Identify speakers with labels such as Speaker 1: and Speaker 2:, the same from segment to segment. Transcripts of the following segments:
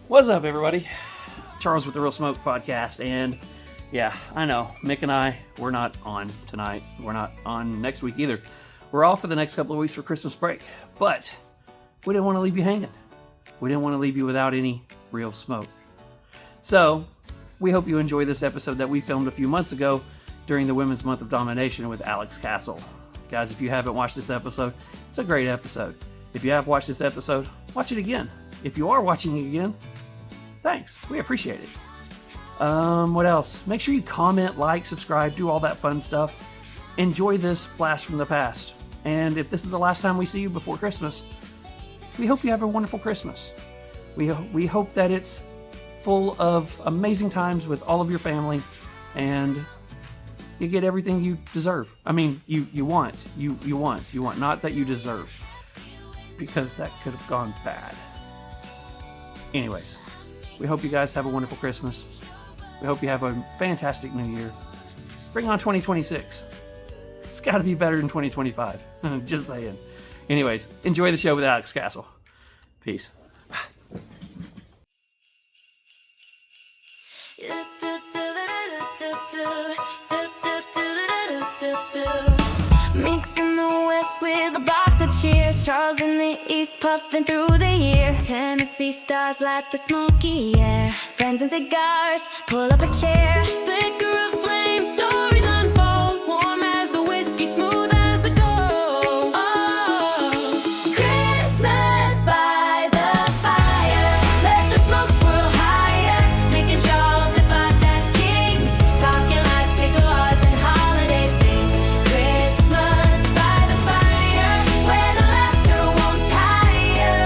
Speaker 1: What's up, everybody? Charles with the Real Smoke Podcast, and yeah, I know, Mick and I, we're not on tonight. We're not on next week either. We're off for the next couple of weeks for Christmas break, but we didn't want to leave you hanging. We didn't want to leave you without any real smoke. So, we hope you enjoy this episode that we filmed a few months ago during the Women's Month of Domination with Alex Castle. Guys, if you haven't watched this episode, it's a great episode. If you have watched this episode, watch it again. If you are watching it again, thanks. We appreciate it. What else? Make sure you comment, like, subscribe, do all that fun stuff. Enjoy this blast from the past. And if this is the last time we see you before Christmas, we hope you have a wonderful Christmas. We hope that it's full of amazing times with all of your family, and you get everything you deserve. I mean, you want, not that you deserve, because that could have gone bad. Anyways, we hope you guys have a wonderful Christmas. We hope you have a fantastic new year. Bring on 2026. It's got to be better than 2025. Just saying. Anyways, enjoy the show with Alex Castle. Peace.
Speaker 2: Mix in the west with a box of cheer. Charles in the east puffing through the year. Tennessee stars like the smoky air. Friends and cigars, pull up a chair. Flicker of flame, stories unfold. Warm as the whiskey, smooth as the gold. Oh, Christmas by the fire. Let the smoke swirl higher. Mick and Charles, if I dance kings. Talking life, cigars and holiday things. Christmas by the fire, where the laughter won't tire.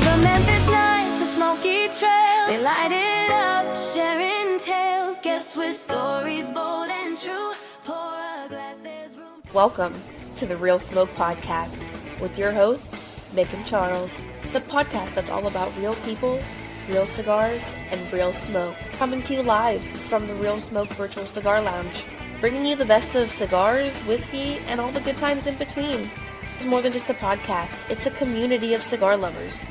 Speaker 2: From Memphis nights to smoky trails, they light it up, sharing tales. Guess with stories bold and true. Pour a glass, there's room.
Speaker 3: Welcome to the Real Smoke Podcast with your hosts, Mick and Charles, the podcast that's all about real people, real cigars, and real smoke. Coming to you live from the Real Smoke Virtual Cigar Lounge, bringing you the best of cigars, whiskey, and all the good times in between. It's more than just a podcast, it's a community of cigar lovers.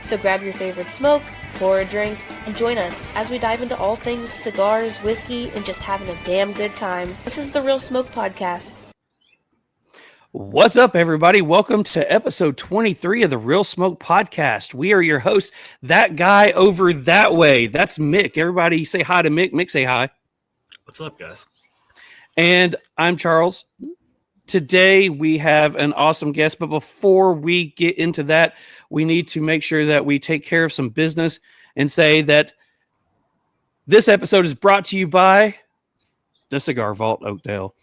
Speaker 3: So grab your favorite smoke, pour a drink, and join us as we dive into all things cigars, whiskey, and just having a damn good time. This is the Real Smoke Podcast.
Speaker 1: What's up, everybody? Welcome to episode 23 of the Real Smoke Podcast. We are your hosts, that guy over that way. That's Mick. Everybody say hi to Mick. Mick, say hi.
Speaker 4: What's up, guys?
Speaker 1: And I'm Charles. Today we have an awesome guest, but before we get into that, we need to make sure that we take care of some business and say that this episode is brought to you by the Cigar Vault, Oakdale.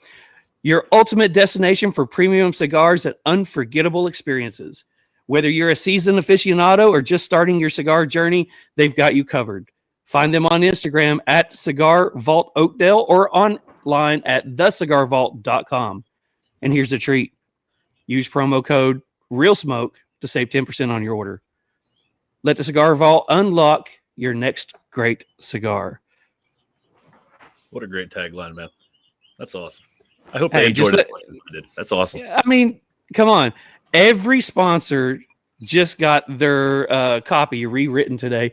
Speaker 1: Your ultimate destination for premium cigars and unforgettable experiences. Whether you're a seasoned aficionado or just starting your cigar journey, they've got you covered. Find them on Instagram at Cigar Vault Oakdale or online at thecigarvault.com. And here's a treat. Use promo code REALSMOKE to save 10% on your order. Let the Cigar Vault unlock your next great cigar.
Speaker 4: What a great tagline, man. That's awesome. I hope they enjoyed it. That's awesome.
Speaker 1: I mean, come on. Every sponsor just got their copy rewritten today.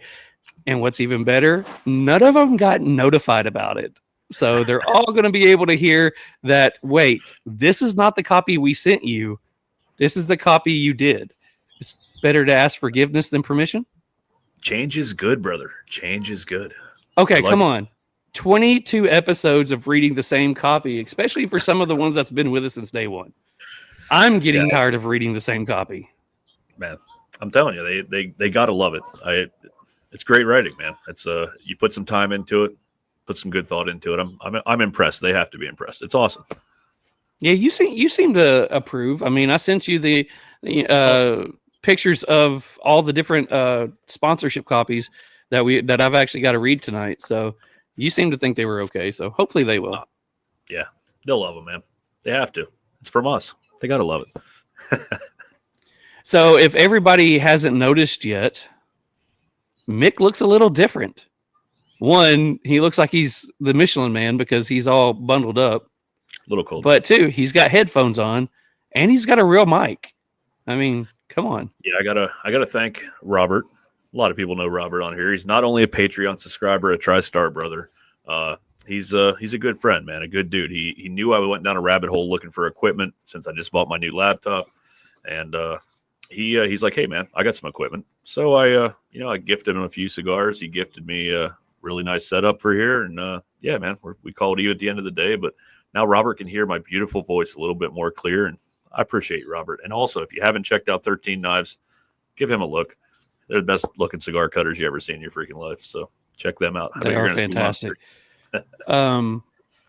Speaker 1: And what's even better, none of them got notified about it. So they're all going to be able to hear that, wait, this is not the copy we sent you. This is the copy you did. It's better to ask forgiveness than permission.
Speaker 4: Change is good, brother. Change is good.
Speaker 1: Okay, come on. 22 episodes of reading the same copy, especially for some of the ones that's been with us since day one. I'm getting tired of reading the same copy.
Speaker 4: Man, I'm telling you, they got to love it. It's great writing, man. It's you put some time into it, put some good thought into it. I'm impressed. They have to be impressed. It's awesome.
Speaker 1: Yeah, you seem to approve. I mean, I sent you the pictures of all the different sponsorship copies that I've actually got to read tonight. So you seem to think they were okay. So hopefully they will.
Speaker 4: Yeah, they'll love them, man. They have to. It's from us. They got to love it.
Speaker 1: So if everybody hasn't noticed yet, Mick looks a little different. One, he looks like he's the Michelin Man because he's all bundled up.
Speaker 4: A little cold.
Speaker 1: But two, he's got headphones on and he's got a real mic. I mean, come on.
Speaker 4: Yeah, I gotta thank Robert. A lot of people know Robert on here. He's not only a Patreon subscriber, a TriStar brother. He's a good friend, man, a good dude. He knew I went down a rabbit hole looking for equipment since I just bought my new laptop, and he's like, hey man, I got some equipment. So I gifted him a few cigars. He gifted me a really nice setup for here, and yeah, man, we called you at the end of the day, but now Robert can hear my beautiful voice a little bit more clear, and I appreciate you, Robert. And also, if you haven't checked out 13 Knives, give him a look. They're the best looking cigar cutters you ever see in your freaking life. So check them out.
Speaker 1: They are fantastic.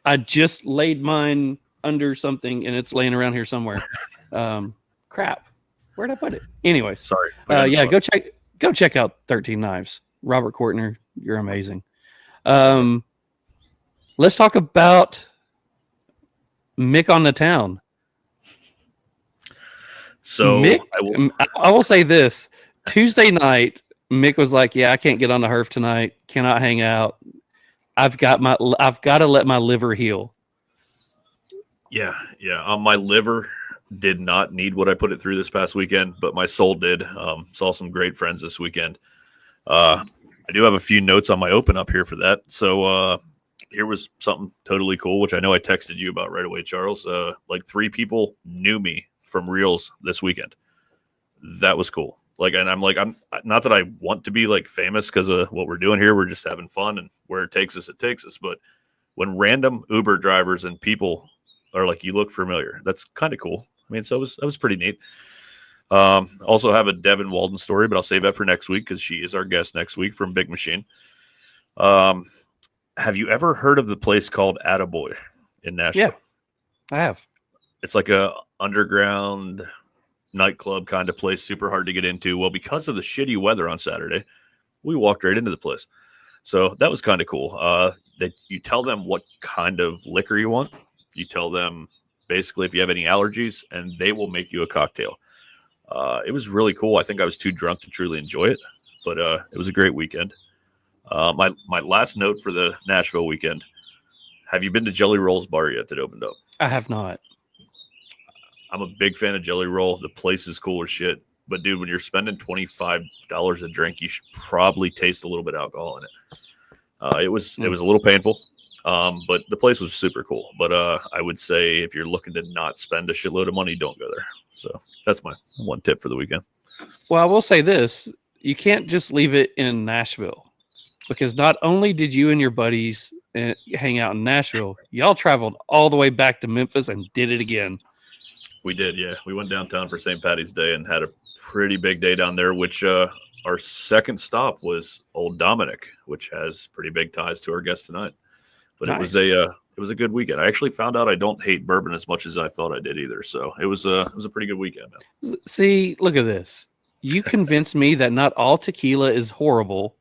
Speaker 1: I just laid mine under something and it's laying around here somewhere. Crap. Where'd I put it? Anyways.
Speaker 4: Sorry.
Speaker 1: Yeah, go check out 13 Knives. Robert Courtner, you're amazing. Let's talk about Mick on the town.
Speaker 4: So
Speaker 1: Mick, I will say this. Tuesday night, Mick was like, yeah, I can't get on the herf tonight. Cannot hang out. I've got to let my liver heal.
Speaker 4: Yeah. My liver did not need what I put it through this past weekend, but my soul did. Saw some great friends this weekend. I do have a few notes on my open up here for that. So here was something totally cool, which I know I texted you about right away, Charles. Like 3 people knew me from Reels this weekend. That was cool. I'm not that I want to be like famous because of what we're doing here. We're just having fun, and where it takes us, it takes us. But when random Uber drivers and people are like, you look familiar, that's kind of cool. I mean, so that was pretty neat. Also have a Devin Walden story, but I'll save that for next week because she is our guest next week from Big Machine. Have you ever heard of the place called Attaboy in Nashville?
Speaker 1: Yeah, I have.
Speaker 4: It's like a underground nightclub kind of place, super hard to get into. Well, because of the shitty weather on Saturday, we walked right into the place. So that was kind of cool. That you tell them what kind of liquor you want. You tell them basically if you have any allergies, and they will make you a cocktail. It was really cool. I think I was too drunk to truly enjoy it, but it was a great weekend. My last note for the Nashville weekend. Have you been to Jelly Roll's bar yet that opened up?
Speaker 1: I have not.
Speaker 4: I'm a big fan of Jelly Roll. The place is cool as shit. But, dude, when you're spending $25 a drink, you should probably taste a little bit of alcohol in it. It was a little painful, but the place was super cool. But I would say if you're looking to not spend a shitload of money, don't go there. So that's my one tip for the weekend.
Speaker 1: Well, I will say this. You can't just leave it in Nashville, because not only did you and your buddies hang out in Nashville, y'all traveled all the way back to Memphis and did it again.
Speaker 4: We did, yeah. We went downtown for St. Patty's Day and had a pretty big day down there, which our second stop was Old Dominic, which has pretty big ties to our guest tonight. But nice. It was a good weekend. I actually found out I don't hate bourbon as much as I thought I did either. So it was a pretty good weekend, man.
Speaker 1: See, look at this. You convinced me that not all tequila is horrible,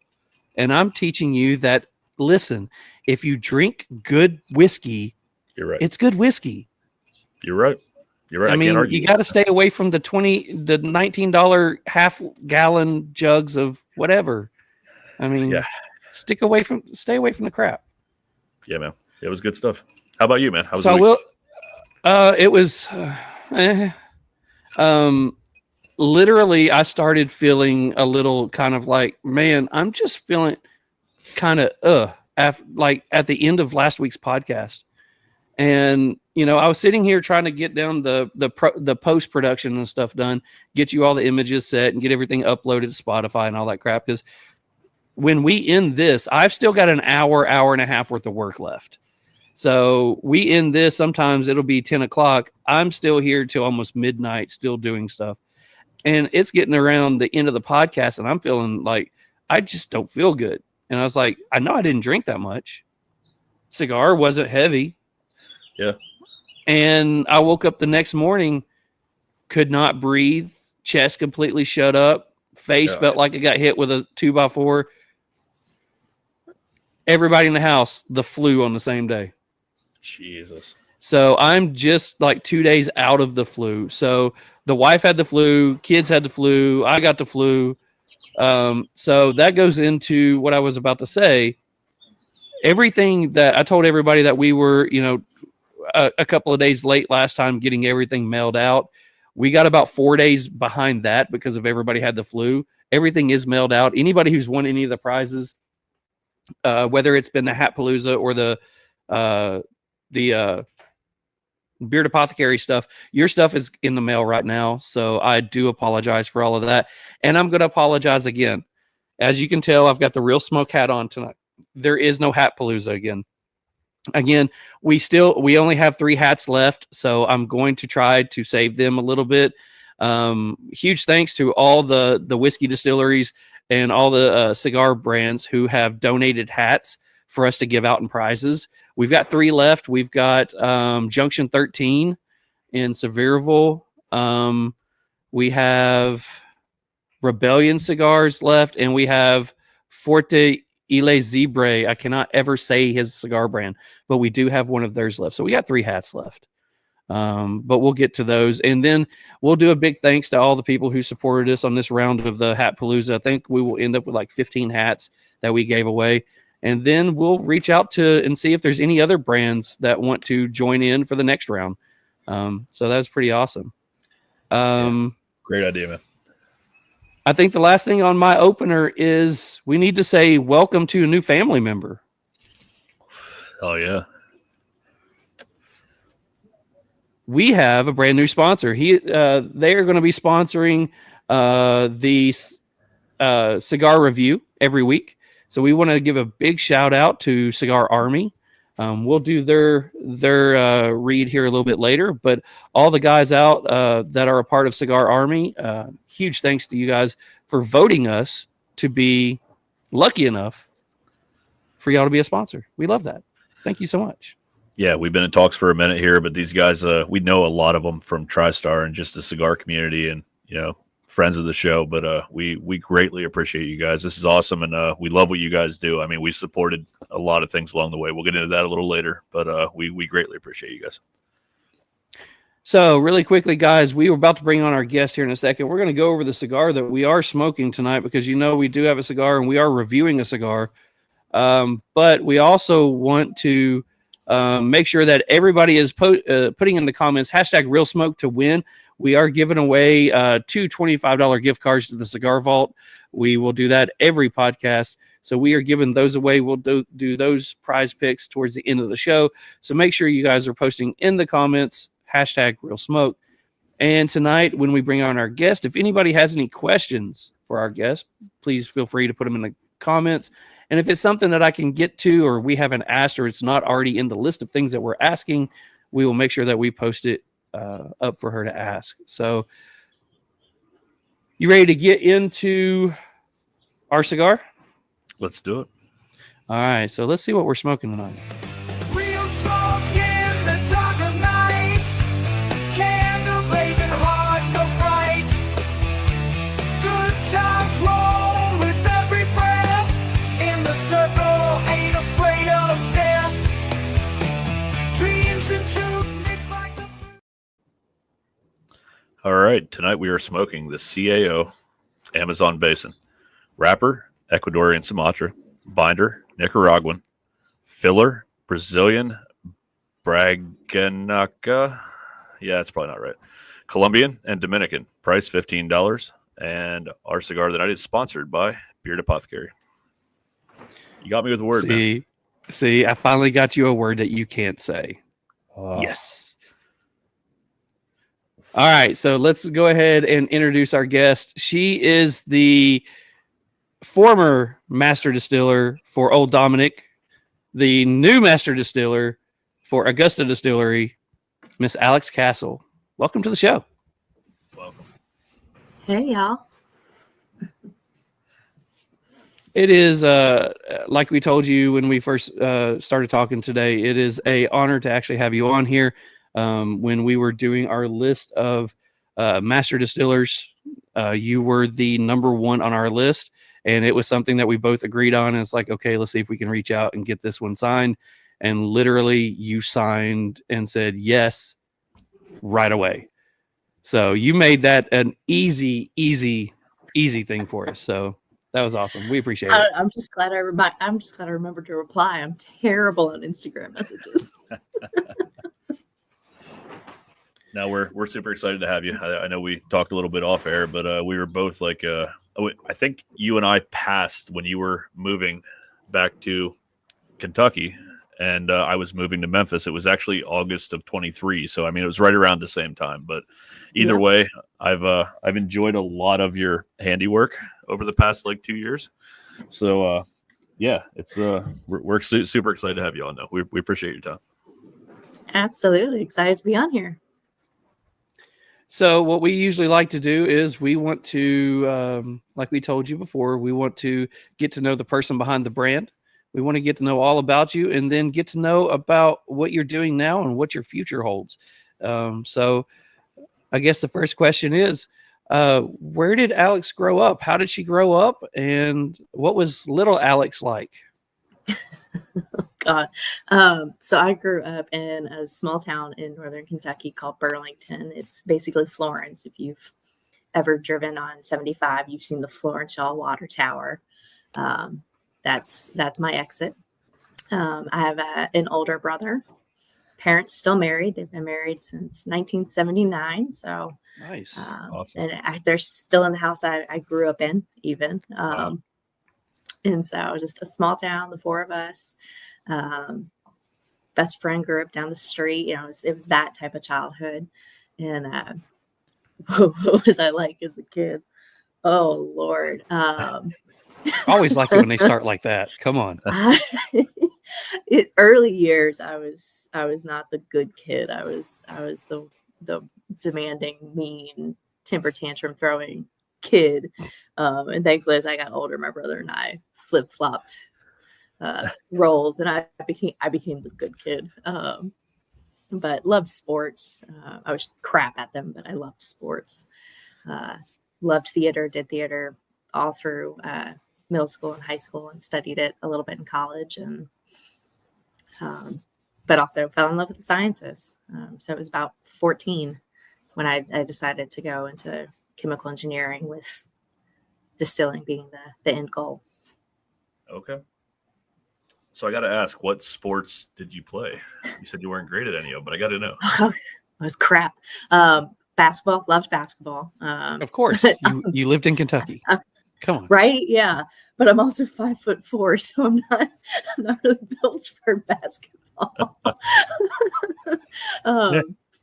Speaker 1: and I'm teaching you that, listen, if you drink good whiskey,
Speaker 4: you're right.
Speaker 1: It's good whiskey.
Speaker 4: You're right. You're right.
Speaker 1: I mean, you got to stay away from the $19 half-gallon jugs of whatever. I mean, yeah. Stay away from the crap.
Speaker 4: Yeah, man. It was good stuff. How about you, man? How was
Speaker 1: it was literally I started feeling a little kind of like, man, I'm just feeling kind of at the end of last week's podcast. And I was sitting here trying to get down the post production and stuff done, get you all the images set and get everything uploaded to Spotify and all that crap. Because when we end this, I've still got an hour and a half worth of work left. So we end this, sometimes it'll be 10 o'clock. I'm still here till almost midnight, still doing stuff. And it's getting around the end of the podcast, and I'm feeling like I just don't feel good. And I was like, I know I didn't drink that much. Cigar wasn't heavy.
Speaker 4: Yeah.
Speaker 1: And I woke up the next morning, could not breathe, chest completely shut up, face felt like it got hit with a 2x4. Everybody in the house, the flu on the same day.
Speaker 4: Jesus.
Speaker 1: So I'm just like 2 days out of the flu. So the wife had the flu, kids had the flu, I got the flu. So that goes into what I was about to say. Everything that I told everybody that we were, a couple of days late last time getting everything mailed out. We got about 4 days behind that because of everybody had the flu. Everything is mailed out. Anybody who's won any of the prizes, whether it's been the Hatpalooza or the Beard Apothecary stuff, your stuff is in the mail right now. So I do apologize for all of that. And I'm going to apologize again. As you can tell, I've got the Real Smoke hat on tonight. There is no Hatpalooza again. Again, we only have 3 hats left, so I'm going to try to save them a little bit. Huge thanks to all the whiskey distilleries and all the cigar brands who have donated hats for us to give out in prizes. We've got 3 left. We've got Junction 13 in Sevierville. We have Rebellion Cigars left, and we have Forte Ile Zebre. I cannot ever say his cigar brand, but we do have one of theirs left. So we got 3 hats left. But we'll get to those. And then we'll do a big thanks to all the people who supported us on this round of the Hatpalooza. I think we will end up with like 15 hats that we gave away. And then we'll reach out to and see if there's any other brands that want to join in for the next round. So that was pretty awesome.
Speaker 4: Great idea, man.
Speaker 1: I think the last thing on my opener is we need to say welcome to a new family member.
Speaker 4: Oh, yeah.
Speaker 1: We have a brand new sponsor. They are going to be sponsoring the cigar review every week. So we want to give a big shout out to Cigar Army. We'll do their read here a little bit later, but all the guys out that are a part of Cigar Army, huge thanks to you guys for voting us to be lucky enough for y'all to be a sponsor. We love that. Thank you so much.
Speaker 4: Yeah, we've been in talks for a minute here, but these guys, we know a lot of them from TriStar and just the cigar community and, friends of the show, but we greatly appreciate you guys. This is awesome, and we love what you guys do. I mean, we supported a lot of things along the way. We'll get into that a little later, but we greatly appreciate you guys.
Speaker 1: So really quickly, guys, we were about to bring on our guest here in a second. We're going to go over the cigar that we are smoking tonight because, we do have a cigar and we are reviewing a cigar. But we also want to make sure that everybody is putting in the comments, #RealSmoke to win. We are giving away 2 $25 gift cards to the Cigar Vault. We will do that every podcast. So we are giving those away. We'll do those prize picks towards the end of the show. So make sure you guys are posting in the comments, #RealSmoke. And tonight, when we bring on our guest, if anybody has any questions for our guest, please feel free to put them in the comments. And if it's something that I can get to or we haven't asked or it's not already in the list of things that we're asking, we will make sure that we post it up for her to ask. So you ready to get into our cigar?
Speaker 4: Let's do it.
Speaker 1: All right. So let's see what we're smoking tonight.
Speaker 5: Real smoke in the dark of night, candle blazing hard, no fright. Good times roll with every breath, in the circle, ain't afraid of death. Dreams and truth mix like the...
Speaker 4: All right. Tonight we are smoking the CAO Amazon Basin. Wrapper, Ecuadorian Sumatra. Binder, Nicaraguan. Filler, Brazilian Braganaca. Yeah, that's probably not right. Colombian and Dominican. Price $15. And our cigar that I did sponsored by Beard Apothecary. You got me with a word, man.
Speaker 1: See, I finally got you a word that you can't say. Yes. All right, so let's go ahead and introduce our guest. She is the former Master Distiller for Old Dominic, the new Master Distiller for Augusta Distillery, Miss Alex Castle. Welcome to the show.
Speaker 4: Welcome.
Speaker 6: Hey, y'all.
Speaker 1: It is, like we told you when we first started talking today, it is an honor to actually have you on here. When we were doing our list of Master Distillers, you were the number 1 on our list. And it was something that we both agreed on. And it's like, okay, let's see if we can reach out and get this one signed. And literally you signed and said yes right away. So you made that an easy thing for us. So that was awesome. We appreciate it.
Speaker 6: I'm just glad I remembered to reply. I'm terrible on Instagram messages.
Speaker 4: Now we're super excited to have you. I know we talked a little bit off air, but we were both like, I think you and I passed when you were moving back to Kentucky, and I was moving to Memphis. It was actually August of 23, so I mean it was right around the same time. But either way, I've enjoyed a lot of your handiwork over the past like 2 years. So yeah, it's we're super excited to have you on though. We appreciate your time.
Speaker 6: Absolutely excited to be on here.
Speaker 1: So what we usually like to do is we want to, like we told you before, we want to get to know the person behind the brand. We want to get to know all about you and then get to know about what you're doing now and what your future holds. So I guess the first question is, where did Alex grow up? How did she grow up? And what was little Alex like?
Speaker 6: God. So I grew up in a small town in northern Kentucky called Burlington. It's basically Florence. If you've ever driven on 75, you've seen the Florence Shaw Water Tower. That's my exit. I have an older brother. Parents still married. They've been married since 1979. So
Speaker 1: Nice.
Speaker 4: Awesome.
Speaker 6: and they're still in the house I grew up in, even. And so just a small town, the four of us. Best friend grew up down the street. You know, it was that type of childhood. And what was I like as a kid? Oh Lord.
Speaker 1: Always like it when they start like that. Come on.
Speaker 6: Early years, I was not the good kid. I was the demanding, mean, temper tantrum throwing kid. And thankfully, as I got older, my brother and I flip flopped roles, and I became the good kid. But loved sports. I was crap at them, but I loved sports. Loved theater. Did theater all through middle school and high school, and studied it a little bit in college, and but also fell in love with the sciences. So it was about 14 when I decided to go into chemical engineering, with distilling being the end goal.
Speaker 4: Okay. So I got to ask, what sports did you play? You said you weren't great at any of them, but I got to know.
Speaker 6: I was crap. Basketball, loved basketball.
Speaker 1: Of course. You lived in Kentucky. Come on.
Speaker 6: Right? Yeah. But I'm also 5'4", so I'm not really built for basketball.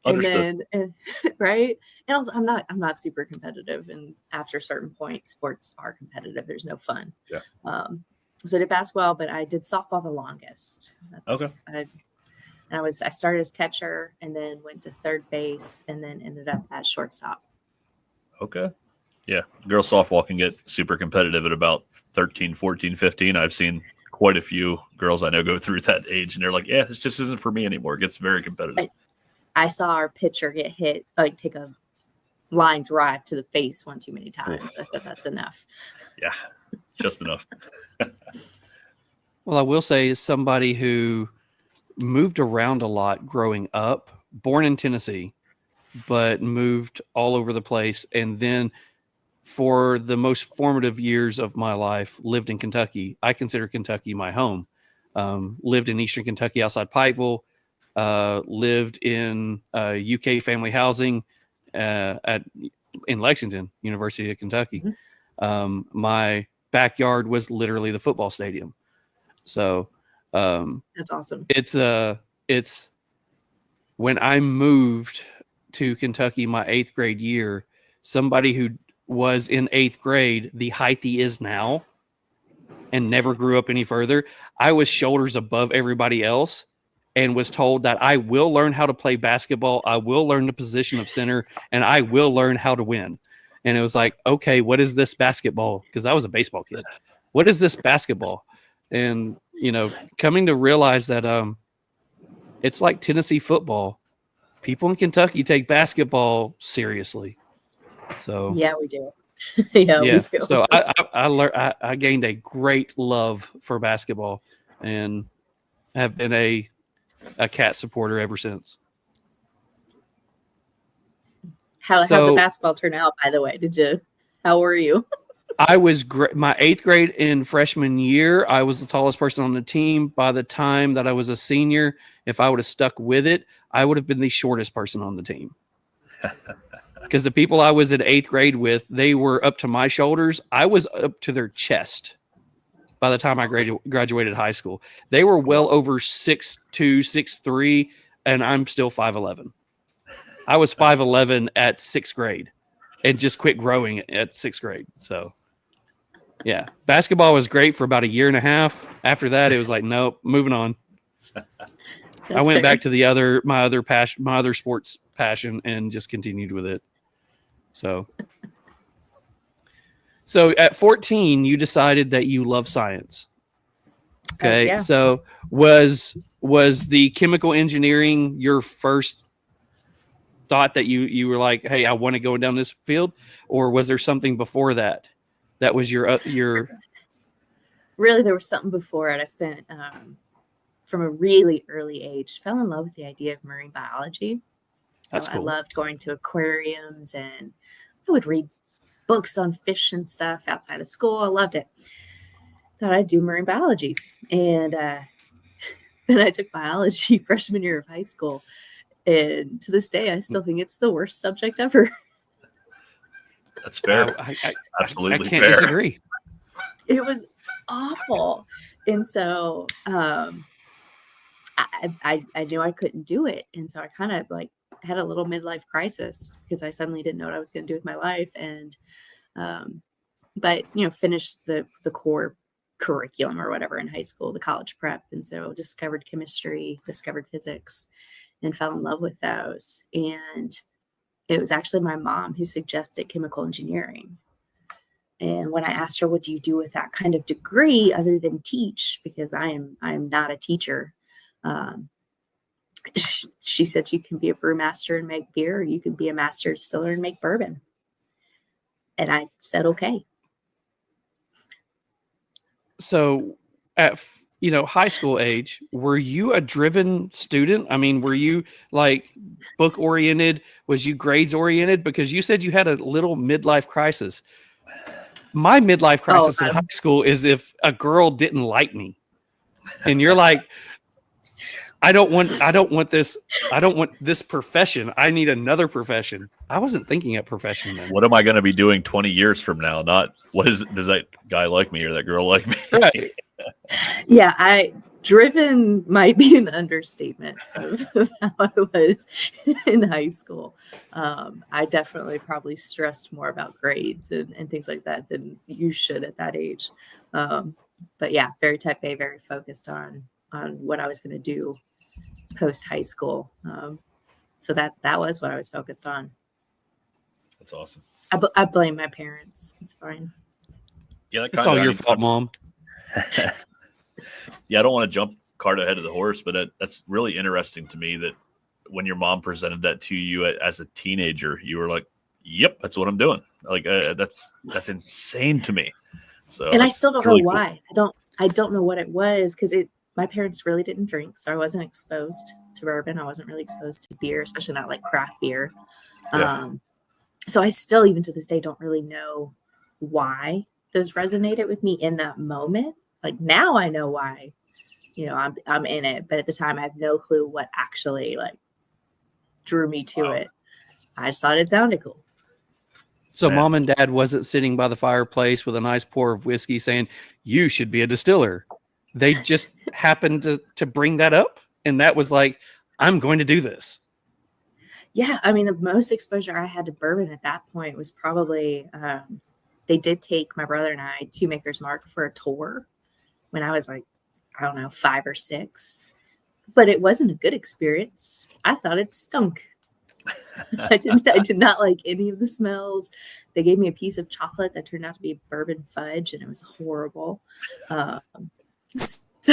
Speaker 4: Understood.
Speaker 6: And right. And also I'm not super competitive. And after a certain point, sports are competitive. There's no fun.
Speaker 4: Yeah.
Speaker 6: So I did basketball, but I did softball the longest.
Speaker 4: Okay.
Speaker 6: I started as catcher, and then went to third base, and then ended up at shortstop.
Speaker 4: Okay. Yeah. Girls softball can get super competitive at about 13, 14, 15. I've seen quite a few girls I know go through that age, and they're like, yeah, this just isn't for me anymore. It gets very competitive.
Speaker 6: I saw our pitcher get hit, like take a line drive to the face one too many times. I said, that's enough.
Speaker 4: Yeah. Just enough.
Speaker 1: Well, I will say, as somebody who moved around a lot growing up, born in Tennessee, but moved all over the place, and then for the most formative years of my life, lived in Kentucky. I consider Kentucky my home. Lived in Eastern Kentucky outside Pikeville, lived in UK family housing in Lexington, University of Kentucky.
Speaker 6: Mm-hmm.
Speaker 1: My backyard was literally the football stadium. So
Speaker 6: That's awesome.
Speaker 1: It's when I moved to Kentucky my 8th grade year, somebody who was in 8th grade the height he is now and never grew up any further, I was shoulders above everybody else and was told that I will learn how to play basketball, I will learn the position of center, and I will learn how to win. And it was like, okay, what is this basketball? Because I was a baseball kid. What is this basketball? And, coming to realize that it's like Tennessee football. People in Kentucky take basketball seriously. So
Speaker 6: Yeah, we do. Yeah, we do.
Speaker 1: So I learned. I gained a great love for basketball, and have been a Cat supporter ever since.
Speaker 6: How'd the basketball turn out, by the way? How were you?
Speaker 1: I was great. My 8th grade in freshman year, I was the tallest person on the team. By the time that I was a senior, if I would have stuck with it, I would have been the shortest person on the team. Because the people I was in 8th grade with, they were up to my shoulders. I was up to their chest by the time I graduated high school. They were well over 6'2", 6'3", and I'm still 5'11". I was 5'11" at 6th grade and just quit growing at 6th grade. So, yeah. Basketball was great for about a year and a half. After that, it was like, nope, moving on. I went back to my other sports passion and just continued with it. So at 14, you decided that you love science. Okay.
Speaker 6: Yeah.
Speaker 1: So was the chemical engineering your first thought that you were like, hey, I want to go down this field? Or was there something before that was your
Speaker 6: Really, there was something before it. I spent from a really early age, fell in love with the idea of marine biology.
Speaker 1: That's cool.
Speaker 6: I loved going to aquariums, and I would read books on fish and stuff outside of school. I loved it. Thought I'd do marine biology. And then I took biology freshman year of high school. And to this day, I still think it's the worst subject ever.
Speaker 4: That's fair. Absolutely fair.
Speaker 1: I can't disagree.
Speaker 6: It was awful. And so I knew I couldn't do it. And so I kind of like had a little midlife crisis because I suddenly didn't know what I was going to do with my life. And, but, finished the core curriculum or whatever in high school, the college prep. And so discovered chemistry, discovered physics, and fell in love with those. And it was actually my mom who suggested chemical engineering. And when I asked her, what do you do with that kind of degree other than teach? Because I am not a teacher. She said, you can be a brewmaster and make beer, or you can be a master distiller and make bourbon. And I said, okay.
Speaker 1: So at, high school age, were you a driven student? I mean, were you like book oriented? Was you grades oriented? Because you said you had a little midlife crisis. My midlife crisis in high school is if a girl didn't like me, and you're like, I don't want this profession. I need another profession. I wasn't thinking of profession then.
Speaker 4: What am I going to be doing 20 years from now? Not does that guy like me or that girl like me?
Speaker 1: Right.
Speaker 6: Yeah, driven might be an understatement of how I was in high school. I definitely probably stressed more about grades and things like that than you should at that age. But yeah, very type A, very focused on what I was going to do post high school. So that was what I was focused on.
Speaker 4: That's awesome.
Speaker 6: I blame my parents. It's fine.
Speaker 4: Yeah,
Speaker 1: it's all your fault, Mom.
Speaker 4: Yeah, I don't want to jump cart ahead of the horse, but that's really interesting to me that when your mom presented that to you as a teenager, you were like, "Yep, that's what I'm doing." Like that's insane to me. So,
Speaker 6: and I still don't know
Speaker 4: really
Speaker 6: why. Cool. I don't know what it was because my parents really didn't drink, so I wasn't exposed to bourbon. I wasn't really exposed to beer, especially not like craft beer.
Speaker 4: Yeah.
Speaker 6: So I still, even to this day, don't really know why those resonated with me in that moment. Like now I know why, I'm in it, but at the time I have no clue what actually like drew me to it. I just thought it sounded cool.
Speaker 1: So Mom and Dad wasn't sitting by the fireplace with a nice pour of whiskey saying, you should be a distiller. They just happened to bring that up. And that was like, I'm going to do this.
Speaker 6: Yeah. I mean, the most exposure I had to bourbon at that point was probably, they did take my brother and I to Maker's Mark for a tour when I was like, I don't know, 5 or 6, but it wasn't a good experience. I thought it stunk. I did not like any of the smells. They gave me a piece of chocolate that turned out to be bourbon fudge, and it was horrible. So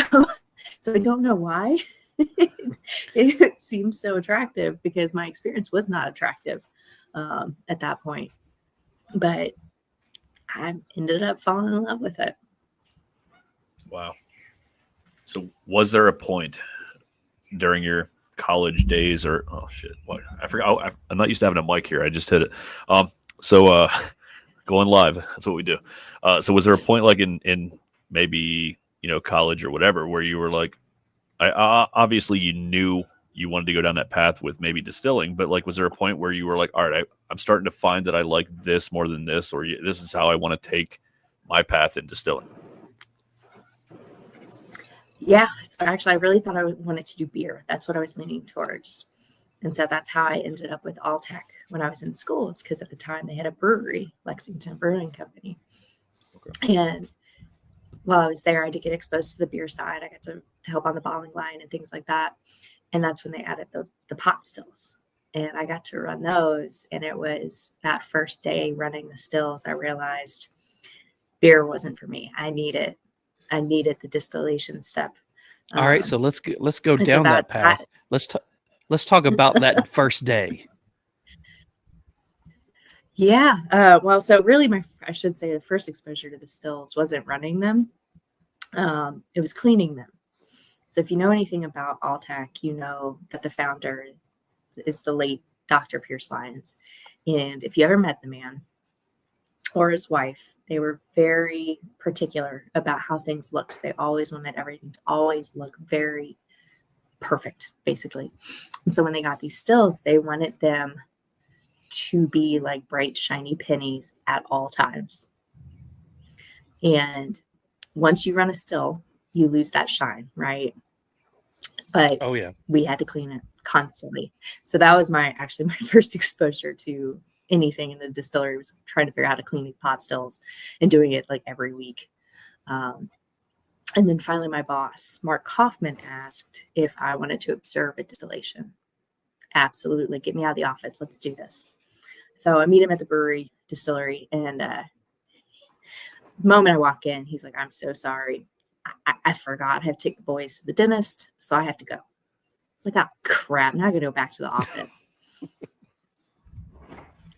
Speaker 6: I don't know why it seemed so attractive because my experience was not attractive at that point. But I ended up falling in love with it.
Speaker 4: Wow. So was there a point during your college days or what? I forgot. I'm not used to having a mic here. I just hit it. So going live. That's what we do. So was there a point like in maybe, college or whatever, where you were like, obviously you knew you wanted to go down that path with maybe distilling, but like, was there a point where you were like, all right, I'm starting to find that I like this more than this, or this is how I want to take my path in distilling?
Speaker 6: Yeah. So actually, I really thought I wanted to do beer. That's what I was leaning towards. And so that's how I ended up with Alltech when I was in school, because at the time they had a brewery, Lexington Brewing Company. Okay. And while I was there, I did get exposed to the beer side. I got to help on the bottling line and things like that. And that's when they added the pot stills. And I got to run those. And it was that first day running the stills, I realized beer wasn't for me. I needed the distillation step.
Speaker 1: All right, so let's go down that path. Let's talk about that first day.
Speaker 6: Yeah. Well, so really I should say the first exposure to the stills wasn't running them. It was cleaning them. So if you know anything about Alltech, you know that the founder is the late Dr. Pierce Lyons. And if you ever met the man or his wife, they were very particular about how things looked. They always wanted everything to always look very perfect, basically. And so when they got these stills, they wanted them to be like bright, shiny pennies at all times. And once you run a still, you lose that shine, right? But
Speaker 1: oh yeah,
Speaker 6: we had to clean it constantly. So that was my first exposure to anything in the distillery, was trying to figure out how to clean these pot stills and doing it like every week. And then finally my boss, Mark Kaufman, asked if I wanted to observe a distillation. Absolutely. Get me out of the office. Let's do this. So I meet him at the distillery, and the moment I walk in, he's like, I'm so sorry. I forgot I have to take the boys to the dentist, so I have to go. It's like, oh, crap. Now I got to go back to the office.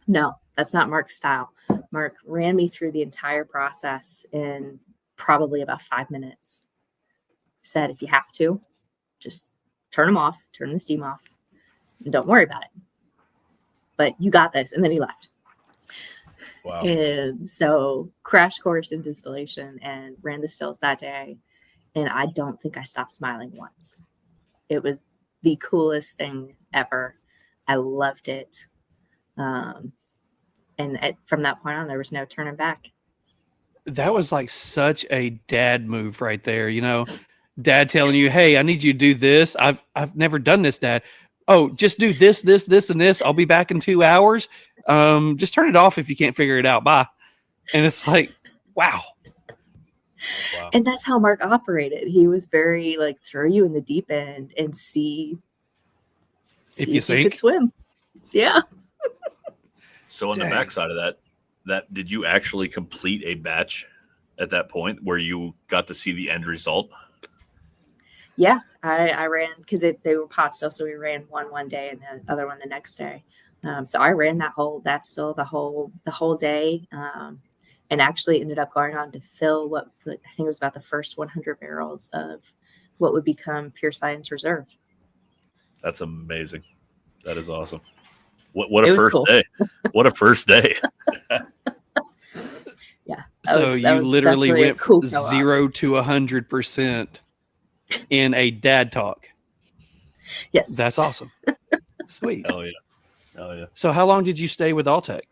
Speaker 6: No, that's not Mark's style. Mark ran me through the entire process in probably about 5 minutes. Said, if you have to, just turn them off, turn the steam off, and don't worry about it. But you got this. And then he left.
Speaker 4: Wow.
Speaker 6: And so crash course in distillation and ran the stills that day. And I don't think I stopped smiling once. It was the coolest thing ever. I loved it. From that point on, there was no turning back.
Speaker 1: That was like such a dad move right there. You know, dad telling you, hey, I need you to do this. I've never done this, Dad. Oh, just do this, and this. I'll be back in 2 hours. Just turn it off if you can't figure it out. Bye. And it's like, wow.
Speaker 6: And that's how Mark operated. He was very like, throw you in the deep end and see
Speaker 1: if you
Speaker 6: could swim. Yeah.
Speaker 4: So on the backside of that did you actually complete a batch at that point where you got to see the end result?
Speaker 6: Yeah, I ran, because they were pot still, so we ran one day and the other one the next day. So I ran the whole day, and actually ended up going on to fill what I think it was about the first 100 barrels of what would become Pierce Lyons Reserve.
Speaker 4: That's amazing. That is awesome. What a first
Speaker 6: cool.
Speaker 4: day! What a first day!
Speaker 6: Yeah.
Speaker 1: So you literally went from 0 to 100% in a dad talk.
Speaker 6: Yes.
Speaker 1: That's awesome. Sweet.
Speaker 4: Oh yeah.
Speaker 1: So how long did you stay with Alltech?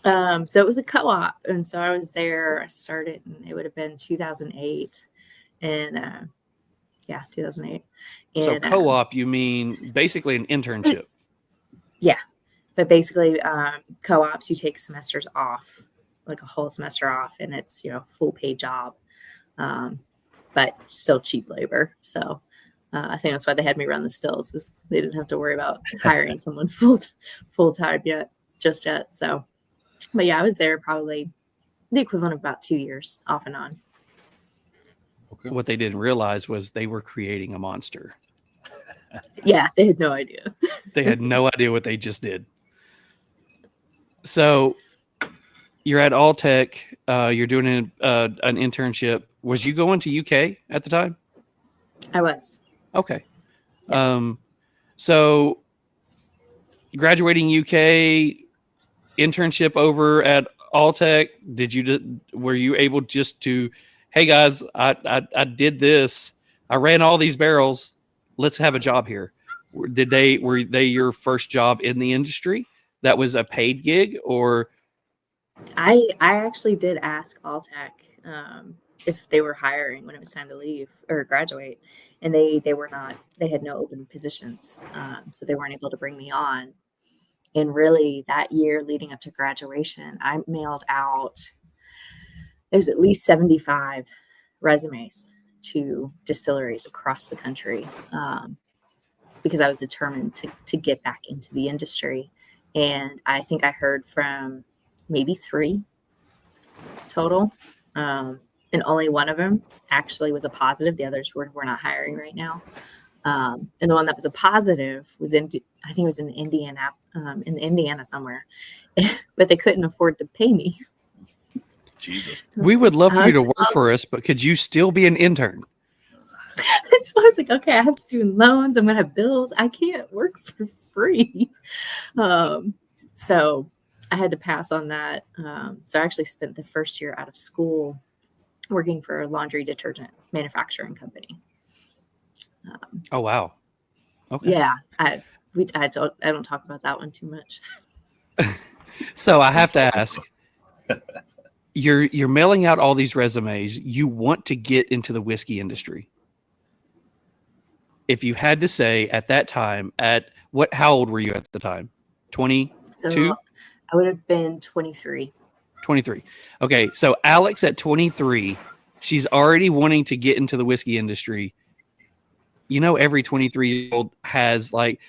Speaker 6: So it was a co-op, and so I was there. I started, and it would have been 2008, and 2008. And,
Speaker 1: so co-op, you mean basically an internship?
Speaker 6: Yeah, but basically co-ops, you take semesters off, like a whole semester off, and it's full paid job, but still cheap labor. So I think that's why they had me run the stills, is they didn't have to worry about hiring someone full time just yet. So, but yeah, I was there probably the equivalent of about 2 years off and on.
Speaker 1: Okay. What they didn't realize was they were creating a monster.
Speaker 6: Yeah, they had no idea.
Speaker 1: They had no idea what they just did. So you're at Alltech. You're doing an internship. Was you going to UK at the time?
Speaker 6: I was.
Speaker 1: Okay. Yeah. So graduating UK, internship over at Alltech. Were you able just to, hey guys, I did this. I ran all these barrels. Let's have a job here. were they your first job in the industry? That was a paid gig, or?
Speaker 6: I actually did ask Alltech if they were hiring when it was time to leave or graduate, and they were not. They had no open positions, so they weren't able to bring me on. And really, that year leading up to graduation, I mailed out, it was at least 75 resumes to distilleries across the country, because I was determined to get back into the industry. And I think I heard from maybe 3 total. And only one of them actually was a positive. The others we're not hiring right now. And the one that was a positive was I think it was in Indiana somewhere, but they couldn't afford to pay me.
Speaker 4: Jesus.
Speaker 1: We would love for you to work for us, but could you still be an intern?
Speaker 6: So I was like, okay, I have student loans. I'm going to have bills. I can't work for free. So I had to pass on that. So I actually spent the first year out of school working for a laundry detergent manufacturing company.
Speaker 1: Oh, wow. Okay.
Speaker 6: Yeah, I don't talk about that one too much.
Speaker 1: So I have to ask, you're mailing out all these resumes. You want to get into the whiskey industry. If you had to say at that time, how old were you at the time? 22?
Speaker 6: So I would have been 23.
Speaker 1: 23. Okay. So Alex at 23, she's already wanting to get into the whiskey industry. You know, every 23-year-old has like,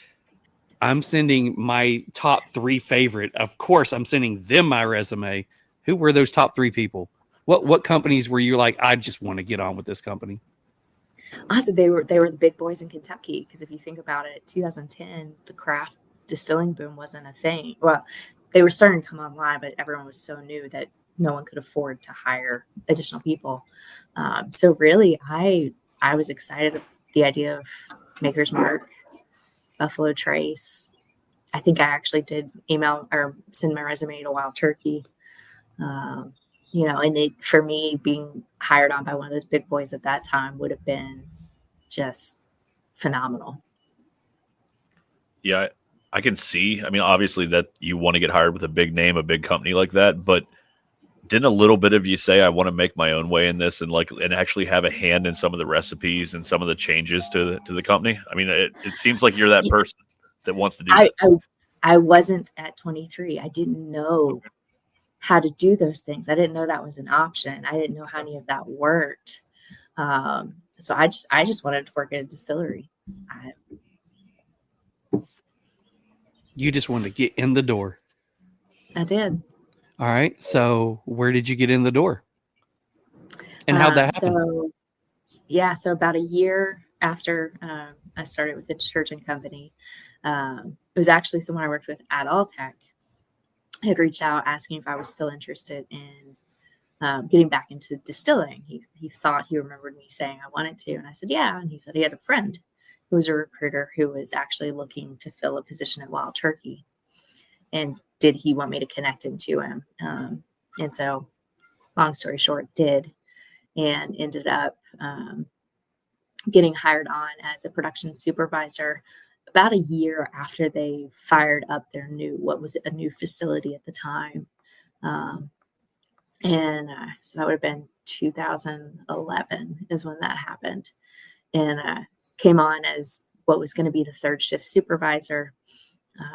Speaker 1: I'm sending my top 3 favorite. Of course, I'm sending them my resume. Who were those top 3 people? What companies were you like, I just want to get on with this company?
Speaker 6: Honestly, they were the big boys in Kentucky, because if you think about it, 2010, the craft distilling boom wasn't a thing. Well, they were starting to come online, but everyone was so new that no one could afford to hire additional people. So really, I was excited at the idea of Maker's Mark, Buffalo Trace. I think I actually did email or send my resume to Wild Turkey. And for me, being hired on by one of those big boys at that time would have been just phenomenal.
Speaker 4: Yeah, I can see. I mean, obviously that you want to get hired with a big name, a big company like that, but didn't a little bit of you say, I want to make my own way in this and actually have a hand in some of the recipes and some of the changes to the company? I mean, it seems like you're that person that wants to do that.
Speaker 6: I wasn't at 23. I didn't know how to do those things. I didn't know that was an option. I didn't know how any of that worked. So I just wanted to work at a distillery.
Speaker 1: You just wanted to get in the door.
Speaker 6: I did.
Speaker 1: All right. So where did you get in the door? And how'd that happen?
Speaker 6: So about a year after I started with the detergent company, it was actually someone I worked with at Alltech had reached out asking if I was still interested in getting back into distilling. He thought he remembered me saying I wanted to. And I said, yeah. And he said he had a friend who was a recruiter who was actually looking to fill a position at Wild Turkey. And did he want me to connect him to him? And so, long story short, did, and ended up getting hired on as a production supervisor about a year after they fired up their new facility at the time. So that would have been 2011 is when that happened. And came on as what was going to be the third shift supervisor.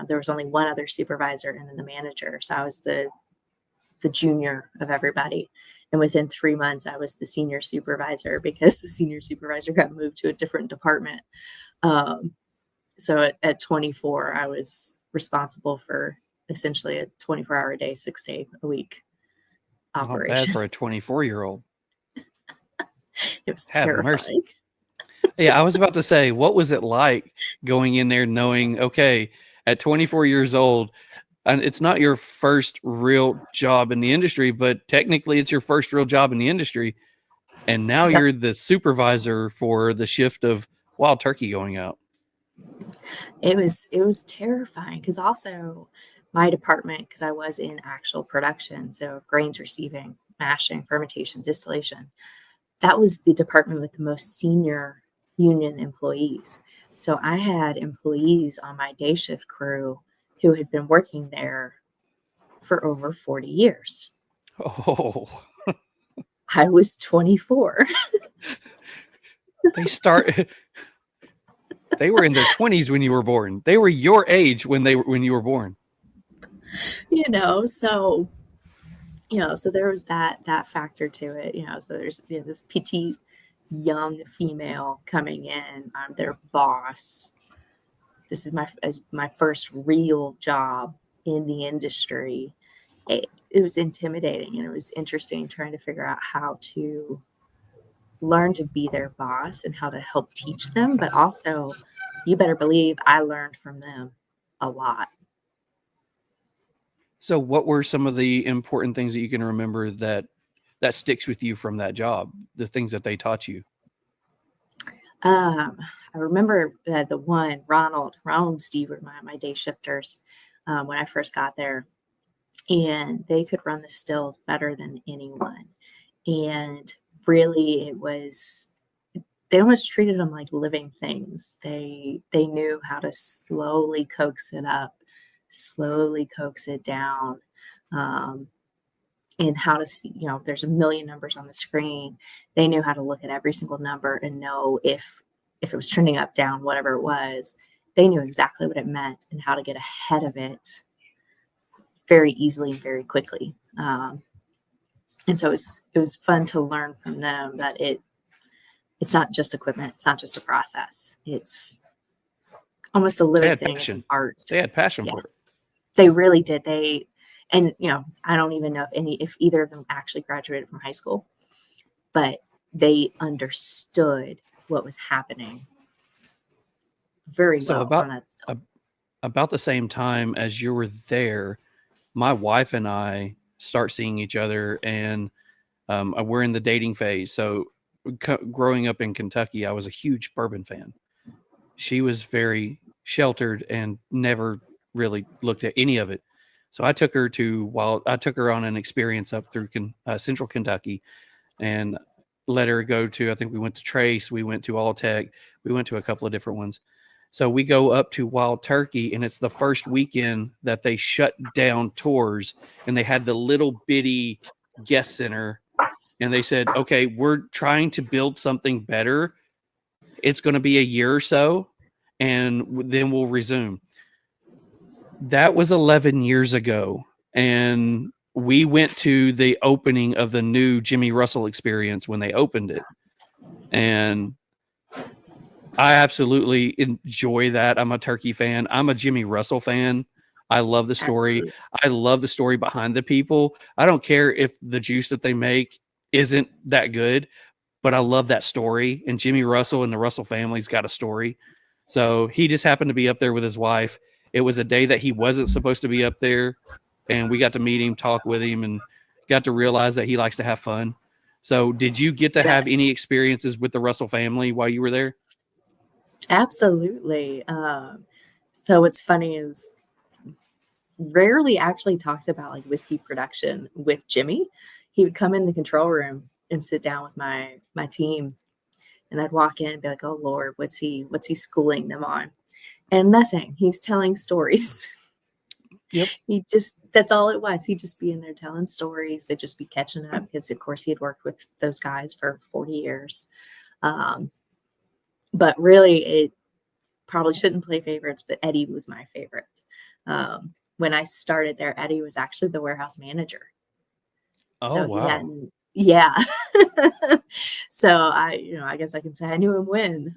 Speaker 6: There was only one other supervisor and then the manager. So I was the junior of everybody. And within 3 months, I was the senior supervisor because the senior supervisor got moved to a different department. So at 24, I was responsible for essentially a 24-hour a day, 6 day a week operation.
Speaker 1: Not bad for a 24-year-old.
Speaker 6: It was terrifying.
Speaker 1: Mercy. Yeah, I was about to say, what was it like going in there knowing, okay, at 24 years old, and it's not your first real job in the industry, but technically it's your first real job in the industry. And now you're the supervisor for the shift of Wild Turkey going out.
Speaker 6: It was terrifying because also my department, because I was in actual production, so grains receiving, mashing, fermentation, distillation, that was the department with the most senior union employees. So I had employees on my day shift crew who had been working there for over 40 years.
Speaker 1: Oh,
Speaker 6: I was 24.
Speaker 1: they were in their 20s when you were born. They were your age when you were born.
Speaker 6: So so there was that factor to it, so there's this petite young female coming in. I'm their boss. This is my first real job in the industry. It was intimidating, and it was interesting trying to figure out how to learn to be their boss and how to help teach them. But also, you better believe I learned from them a lot.
Speaker 1: So what were some of the important things that you can remember that sticks with you from that job, the things that they taught you?
Speaker 6: I remember the one, Ronald and Steve were my day shifters when I first got there, and they could run the stills better than anyone. And really, they almost treated them like living things. They knew how to slowly coax it up, slowly coax it down, and how to see, there's a million numbers on the screen. They knew how to look at every single number and know if it was trending up, down, whatever it was. They knew exactly what it meant and how to get ahead of it very easily and very quickly. And so it was fun to learn from them that it's not just equipment. It's not just a process. It's almost a living thing. It's an art.
Speaker 1: They had passion for it.
Speaker 6: They really did. And I don't even know if either of them actually graduated from high school, but they understood what was happening very well. On that still.
Speaker 1: About the same time as you were there, my wife and I start seeing each other, and we're in the dating phase. So growing up in Kentucky, I was a huge bourbon fan. She was very sheltered and never really looked at any of it. So I took her on an experience up through Central Kentucky, and let her go to, I think we went to Trace, we went to All Tech, we went to a couple of different ones. So we go up to Wild Turkey, and it's the first weekend that they shut down tours, and they had the little bitty guest center, and they said, okay, we're trying to build something better. It's going to be a year or so, and then we'll resume. That was 11 years ago, and we went to the opening of the new Jimmy Russell experience when they opened it, and I absolutely enjoy that. I'm a turkey fan. I'm a Jimmy Russell fan. I love the story. Absolutely. I love the story behind the people. I don't care if the juice that they make isn't that good, but I love that story. And Jimmy Russell and the Russell family's got a story. So he just happened to be up there with his wife. It was a day that he wasn't supposed to be up there, and we got to meet him, talk with him, and got to realize that he likes to have fun. So did you get to have any experiences with the Russell family while you were there?
Speaker 6: Absolutely. So what's funny is rarely actually talked about like whiskey production with Jimmy. He would come in the control room and sit down with my team, and I'd walk in and be like, oh Lord, what's he schooling them on? And nothing. He's telling stories.
Speaker 1: Yep.
Speaker 6: That's all it was. He'd just be in there telling stories. They'd just be catching up because of course he had worked with those guys for 40 years. But really, it probably shouldn't play favorites, but Eddie was my favorite. When I started there, Eddie was actually the warehouse manager.
Speaker 1: Oh,
Speaker 6: so
Speaker 1: wow.
Speaker 6: Yeah. So I guess I can say I knew him when.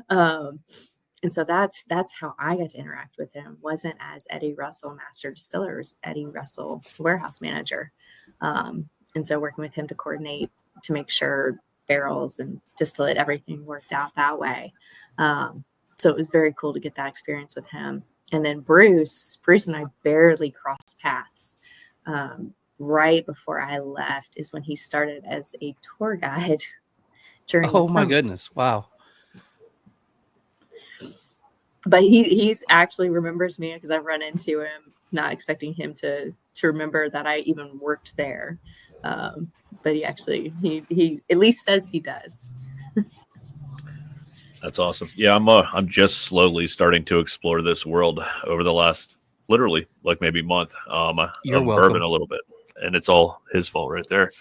Speaker 6: And so that's how I got to interact with him. Wasn't as Eddie Russell, Master Distiller, was Eddie Russell, warehouse manager. And so working with him to coordinate to make sure barrels and distillate, everything worked out that way. So it was very cool to get that experience with him. And then Bruce and I barely crossed paths. Right before I left is when he started as a tour guide during the
Speaker 1: my
Speaker 6: summers.
Speaker 1: goodness. Wow.
Speaker 6: But he's actually remembers me because I've run into him, not expecting him to remember that I even worked there. But he at least says he does.
Speaker 4: That's awesome. Yeah, I'm just slowly starting to explore this world over the last literally like maybe month
Speaker 1: You're
Speaker 4: of
Speaker 1: welcome.
Speaker 4: bourbon a little bit, and it's all his fault right there.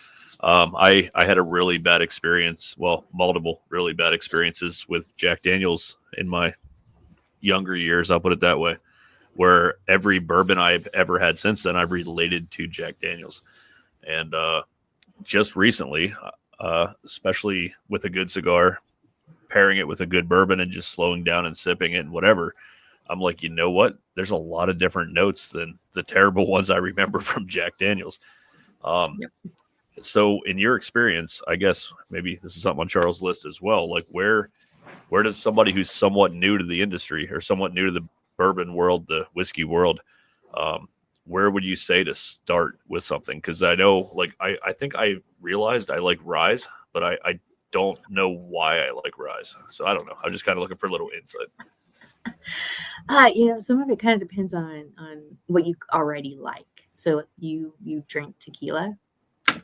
Speaker 4: I had a really bad experience, well, multiple really bad experiences with Jack Daniels in my younger years. I'll put it that way, where every bourbon I've ever had since then I've related to Jack Daniels, and just recently, especially with a good cigar, pairing it with a good bourbon and just slowing down and sipping it and whatever, I'm like, you know what? There's a lot of different notes than the terrible ones I remember from Jack Daniels. So in your experience, I guess maybe this is something on Charles' list as well. Like where does somebody who's somewhat new to the industry or somewhat new to the bourbon world, the whiskey world, where would you say to start with something? Because I know, like, I think I realized I like rye, but I don't know why I like rye. So I don't know. I'm just kind of looking for a little insight.
Speaker 6: Some of it kind of depends on what you already like. So you drink tequila,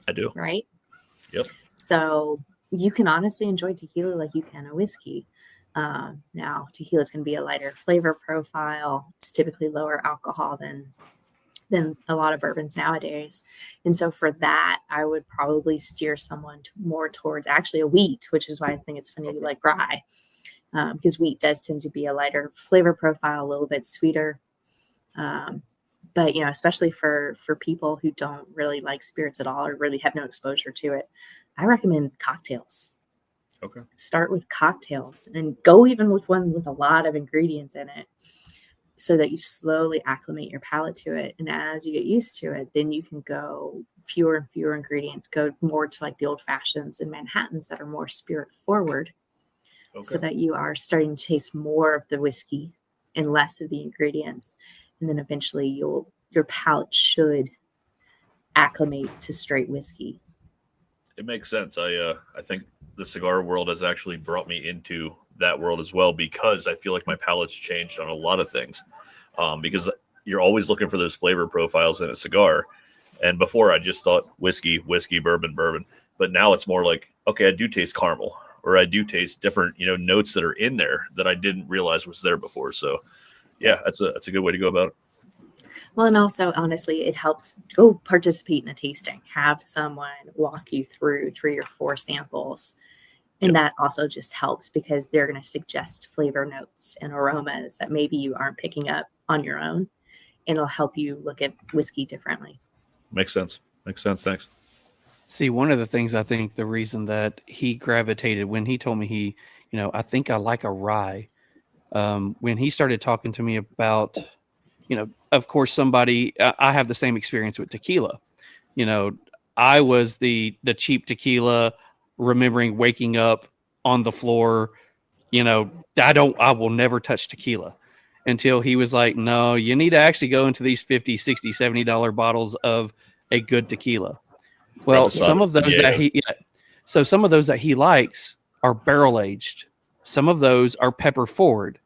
Speaker 4: I do.
Speaker 6: right?
Speaker 4: Yep.
Speaker 6: So you can honestly enjoy tequila like you can a whiskey. Now tequila is going to be a lighter flavor profile. It's typically lower alcohol than a lot of bourbons nowadays. And so for that, I would probably steer someone more towards actually a wheat, which is why I think it's funny you like rye, because wheat does tend to be a lighter flavor profile, a little bit sweeter. But, especially for people who don't really like spirits at all or really have no exposure to it, I recommend cocktails.
Speaker 4: Okay.
Speaker 6: Start with cocktails and go even with one with a lot of ingredients in it, so that you slowly acclimate your palate to it. And as you get used to it, then you can go fewer and fewer ingredients, go more to like the old fashions and Manhattans that are more spirit forward, so that you are starting to taste more of the whiskey and less of the ingredients. And then eventually your palate should acclimate to straight whiskey.
Speaker 4: It makes sense. I think the cigar world has actually brought me into that world as well, because I feel like my palate's changed on a lot of things. Because you're always looking for those flavor profiles in a cigar. And before I just thought whiskey, bourbon. But now it's more like, okay, I do taste caramel, or I do taste different, notes that are in there that I didn't realize was there before. So yeah, that's a good way to go about it.
Speaker 6: Well, and also, honestly, it helps go participate in a tasting. Have someone walk you through 3 or 4 samples. And that also just helps because they're going to suggest flavor notes and aromas that maybe you aren't picking up on your own. And it'll help you look at whiskey differently.
Speaker 4: Makes sense. Thanks.
Speaker 1: See, one of the things I think the reason that he gravitated when he told me I think I like a rye. When he started talking to me about, of course, I have the same experience with tequila. I was the cheap tequila, remembering waking up on the floor, I will never touch tequila, until he was like, no, you need to actually go into these $50, $60, $70 bottles of a good tequila. Well, some of those that he likes are barrel aged. Some of those are pepper forward.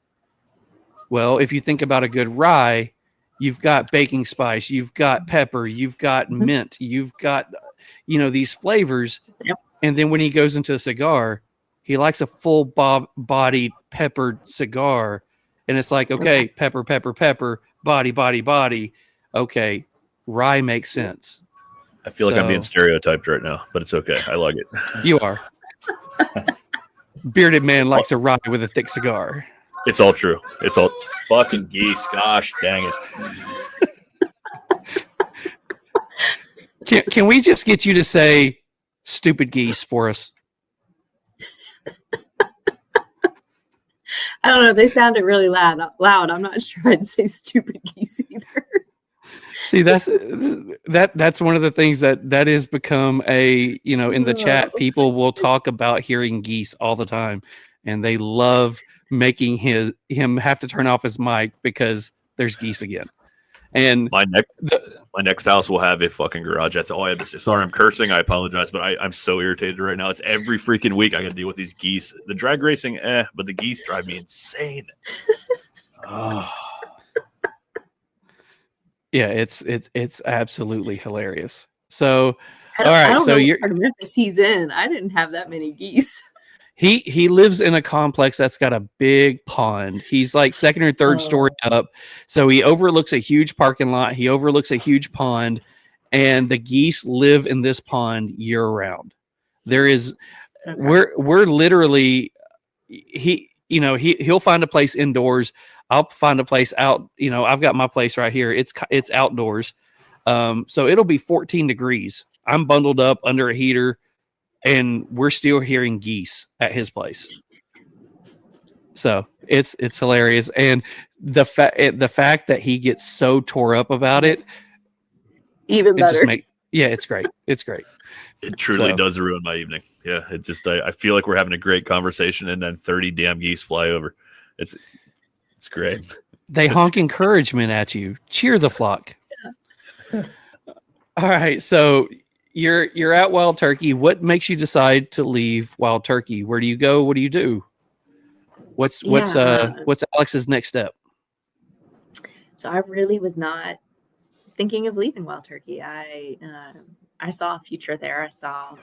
Speaker 1: Well, if you think about a good rye, you've got baking spice, you've got pepper, you've got mint, you've got, these flavors.
Speaker 6: Yep.
Speaker 1: And then when he goes into a cigar, he likes a full bodied peppered cigar. And it's like, okay, pepper, body. Okay, rye makes sense.
Speaker 4: I feel like I'm being stereotyped right now, but it's okay. I like it.
Speaker 1: You are. Bearded man likes a rye with a thick cigar.
Speaker 4: It's all true. It's all fucking geese. Gosh, dang it.
Speaker 1: Can we just get you to say stupid geese for us?
Speaker 6: I don't know. They sounded really loud. I'm not sure I'd say stupid geese either.
Speaker 1: See, that's one of the things that has become in the chat, people will talk about hearing geese all the time, and they love making him have to turn off his mic because there's geese again. And
Speaker 4: my next house will have a fucking garage. That's all I have to say. Sorry, I'm cursing. I apologize, but I'm so irritated right now. It's every freaking week I got to deal with these geese. The drag racing, but the geese drive me insane. Oh.
Speaker 1: Yeah, it's absolutely hilarious. So,
Speaker 6: all right, so you're part of Memphis he's in. I didn't have that many geese.
Speaker 1: He lives in a complex that's got a big pond. He's like second or third story up. So he overlooks a huge parking lot. He overlooks a huge pond, and the geese live in this pond year round. There is we're literally he'll find a place indoors. I'll find a place out. I've got my place right here. It's outdoors. So it'll be 14 degrees. I'm bundled up under a heater, and we're still hearing geese at his place. So it's hilarious. And the fact that he gets so tore up about it,
Speaker 6: Even better.
Speaker 1: It's great. It's great.
Speaker 4: It truly does ruin my evening. Yeah, it just I feel like we're having a great conversation, and then 30 damn geese fly over. It's great.
Speaker 1: They honk encouragement at you. Cheer the flock. Yeah. All right, so you're at Wild Turkey. What makes you decide to leave Wild Turkey? Where do you go? What do you do? What's Alex's next step?
Speaker 6: So I really was not thinking of leaving Wild Turkey. I saw a future there. I saw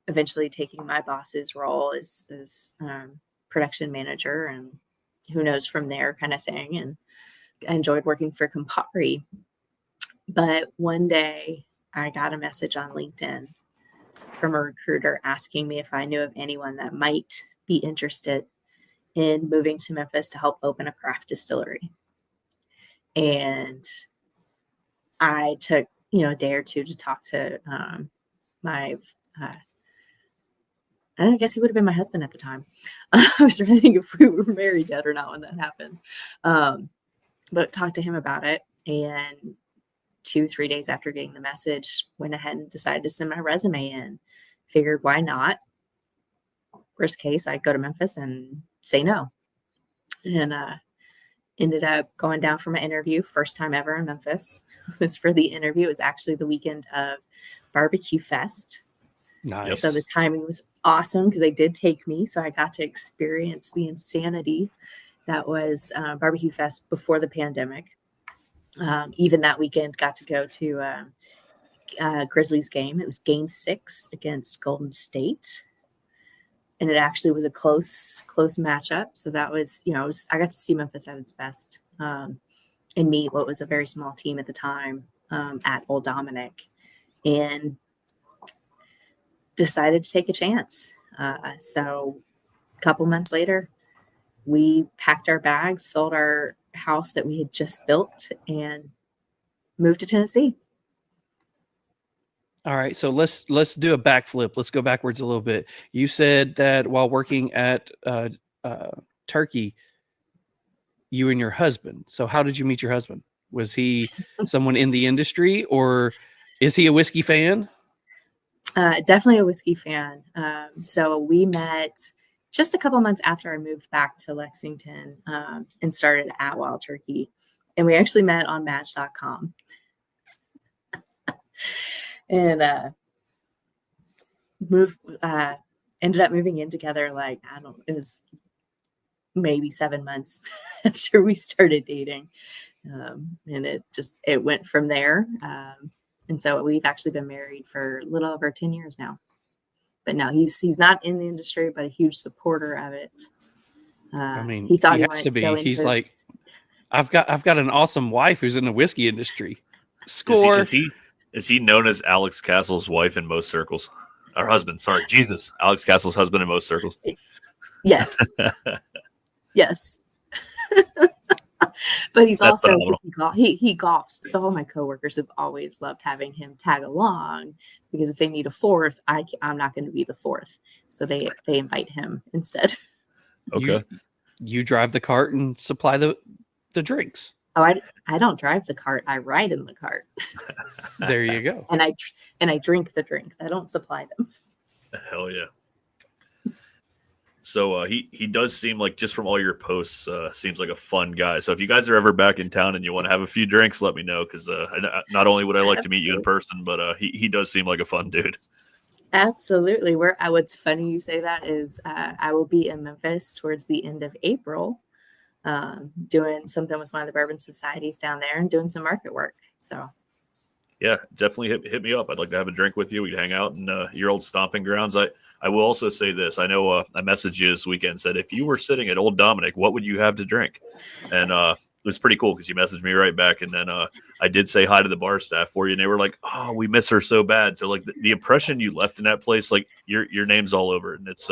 Speaker 6: eventually taking my boss's role as production manager, and who knows from there kind of thing. And I enjoyed working for Campari. But one day I got a message on LinkedIn from a recruiter asking me if I knew of anyone that might be interested in moving to Memphis to help open a craft distillery. And I took, a day or two to talk to I guess he would have been my husband at the time. I was trying to think if we were married yet or not when that happened. But talked to him about it. And 2-3 days after getting the message, went ahead and decided to send my resume in. Figured, why not? Worst case, I'd go to Memphis and say no. And ended up going down for my interview. First time ever in Memphis. It was for the interview. It was actually the weekend of Barbecue Fest.
Speaker 1: Nice.
Speaker 6: So the timing was awesome because they did take me. So I got to experience the insanity that was Barbecue Fest before the pandemic. Even that weekend, got to go to Grizzlies game. It was Game 6 against Golden State. And it actually was a close matchup. So that was, I got to see Memphis at its best and meet what was a very small team at the time at Old Dominic, and decided to take a chance. So a couple months later, we packed our bags, sold our house that we had just built, and moved to Tennessee.
Speaker 1: All right, so let's do a backflip. Let's go backwards a little bit. You said that while working at Turkey, you and your husband. So how did you meet your husband? Was he someone in the industry, or is he a whiskey fan?
Speaker 6: Definitely a whiskey fan. So we met just a couple months after I moved back to Lexington and started at Wild Turkey. And we actually met on Match.com. And ended up moving in together it was maybe 7 months after we started dating. And it went from there. And so we've actually been married for a little over 10 years now. But no, he's not in the industry, but a huge supporter of it. He thought he
Speaker 1: has to be. He's like, I've got an awesome wife who's in the whiskey industry. Score.
Speaker 4: Is he known as Alex Castle's wife in most circles? Or husband, sorry, Jesus. Alex Castle's husband in most circles.
Speaker 6: Yes. Yes. But he's
Speaker 4: That's
Speaker 6: also
Speaker 4: phenomenal.
Speaker 6: he golfs. So all my coworkers have always loved having him tag along, because if they need a fourth, I'm not going to be the fourth. So they invite him instead.
Speaker 4: Okay.
Speaker 1: You drive the cart and supply the drinks.
Speaker 6: Oh, I don't drive the cart. I ride in the cart.
Speaker 1: There you go.
Speaker 6: And I drink the drinks. I don't supply them.
Speaker 4: Hell yeah. So he does seem like, just from all your posts, seems like a fun guy. So if you guys are ever back in town and you want to have a few drinks, let me know, because not only would I like to meet you in person, but he does seem like a fun dude.
Speaker 6: Absolutely. What's funny you say that is I will be in Memphis towards the end of April, doing something with one of the bourbon societies down there and doing some market work. So
Speaker 4: Yeah, definitely hit me up. I'd like to have a drink with you. We'd hang out in your old stomping grounds. I will also say this. I know I messaged you this weekend, said if you were sitting at Old Dominic, what would you have to drink? And it was pretty cool because you messaged me right back. And then I did say hi to the bar staff for you, and they were like, "Oh, we miss her so bad." So like the impression you left in that place, like your name's all over it, and it's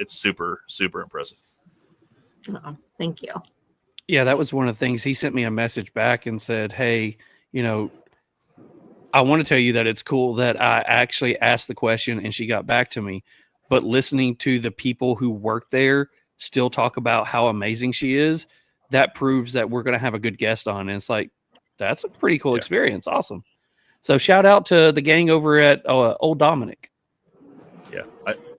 Speaker 4: super super impressive.
Speaker 6: Oh, thank you.
Speaker 1: Yeah, that was one of the things. He sent me a message back and said, "Hey, you know, I want to tell you that it's cool that I actually asked the question and she got back to me. But listening to the people who work there still talk about how amazing she is, that proves that we're going to have a good guest on." And it's like, that's a pretty cool experience. Awesome. So shout out to the gang over at Old Dominic.
Speaker 4: Yeah,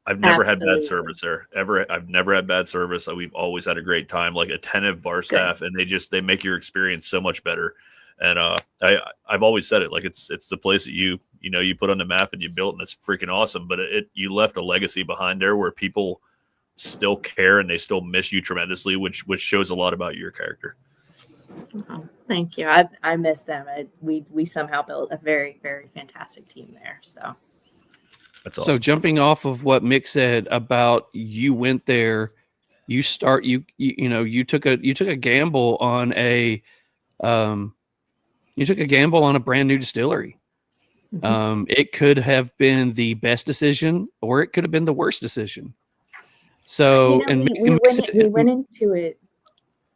Speaker 4: I've never had
Speaker 6: Absolutely.
Speaker 4: bad service there ever. I've never had bad service. We've always had a great time, like attentive bar staff, and they make your experience so much better. And I've always said it, like it's the place that you put on the map and you built, and it's freaking awesome. But you left a legacy behind there where people still care and they still miss you tremendously, which shows a lot about your character.
Speaker 6: Oh, thank you. I miss them. We somehow built a very, very fantastic team there. So
Speaker 4: That's awesome.
Speaker 1: So jumping off of what Mick said about you went there, you took a gamble on a brand new distillery. It could have been the best decision, or it could have been the worst decision. So,
Speaker 6: we went into it.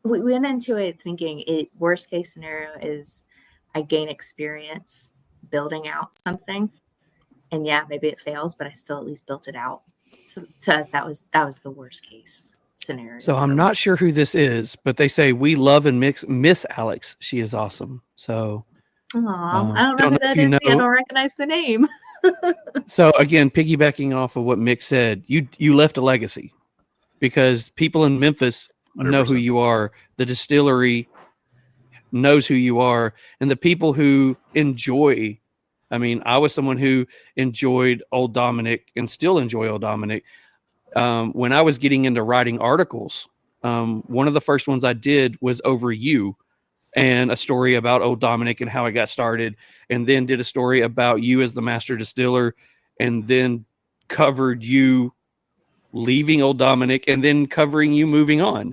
Speaker 6: We went into it thinking worst case scenario is I gain experience building out something, and yeah, maybe it fails, but I still at least built it out. So to us, that was the worst case scenario.
Speaker 1: So I'm not sure who this is, but they say we love and miss Alex. She is awesome. So
Speaker 6: I don't know who that is. I don't recognize the name.
Speaker 1: So again, piggybacking off of what Mick said, you left a legacy because people in Memphis know
Speaker 4: 100%.
Speaker 1: who you are. The distillery knows who you are, and the people who enjoy. I mean, I was someone who enjoyed Old Dominic and still enjoy Old Dominic. When I was getting into writing articles, one of the first ones I did was over you and a story about Old Dominic and how it got started, and then did a story about you as the master distiller, and then covered you leaving Old Dominic and then covering you moving on.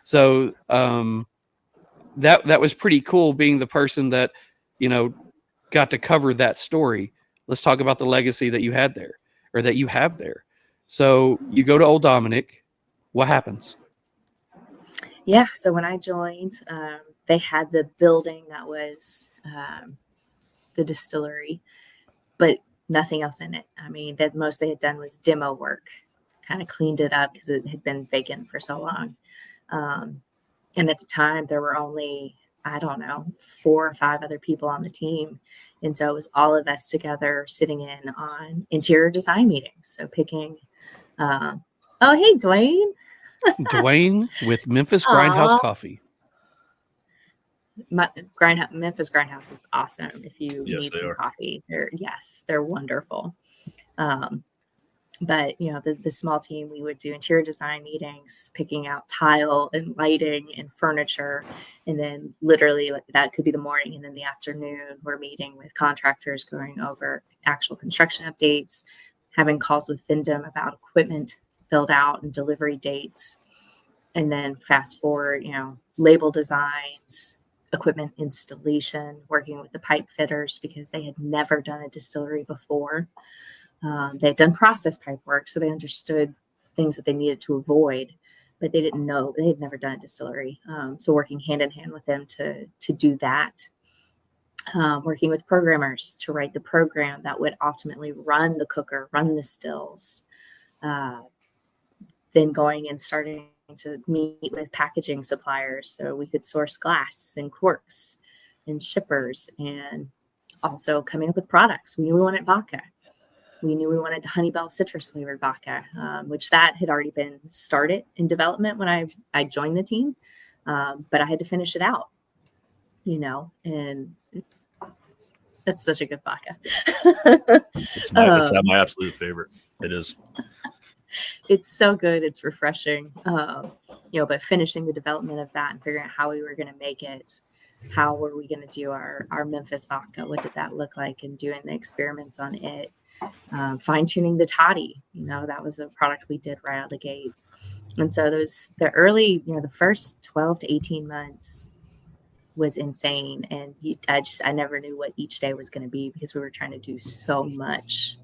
Speaker 1: So that was pretty cool, being the person that, got to cover that story. Let's talk about the legacy that you had there, or that you have there. So you go to Old Dominic. What happens?
Speaker 6: Yeah. So when I joined, they had the building that was the distillery, but nothing else in it. I mean, that most they had done was demo work, kind of cleaned it up because it had been vacant for so long. And at the time, there were only, 4 or 5 other people on the team. And so it was all of us together sitting in on interior design meetings. So picking, oh, hey, Dwayne.
Speaker 1: Dwayne with Memphis Grindhouse Coffee.
Speaker 6: Memphis Grindhouse is awesome. If you need some coffee, they're wonderful. But the small team, we would do interior design meetings, picking out tile and lighting and furniture, and then literally that could be the morning, and then the afternoon we're meeting with contractors, going over actual construction updates, having calls with Vindom about equipment build out and delivery dates, and then fast forward, label designs, equipment installation, working with the pipe fitters because they had never done a distillery before. They had done process pipe work, so they understood things that they needed to avoid, but they didn't know, they had never done a distillery. So working hand in hand with them to do that, working with programmers to write the program that would ultimately run the cooker, run the stills, then going and starting to meet with packaging suppliers so we could source glass and corks and shippers, and also coming up with products. We knew we wanted vodka. We knew we wanted the Honeybell citrus flavored vodka, which that had already been started in development when I joined the team. But I had to finish it out, and it's such a good vodka.
Speaker 4: It's my absolute favorite. It is.
Speaker 6: It's so good. It's refreshing. But finishing the development of that and figuring out how we were going to make it. how were we going to do our Memphis vodka? What did that look like? And doing the experiments on it, fine tuning the toddy. That was a product we did right out of the gate. And so the early, the first 12 to 18 months was insane. And I never knew what each day was going to be because we were trying to do so much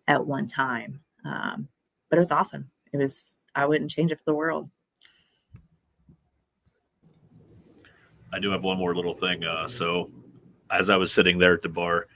Speaker 6: at one time. But it was awesome. I wouldn't change it for the world.
Speaker 4: I do have one more little thing. So as I was sitting there at the bar,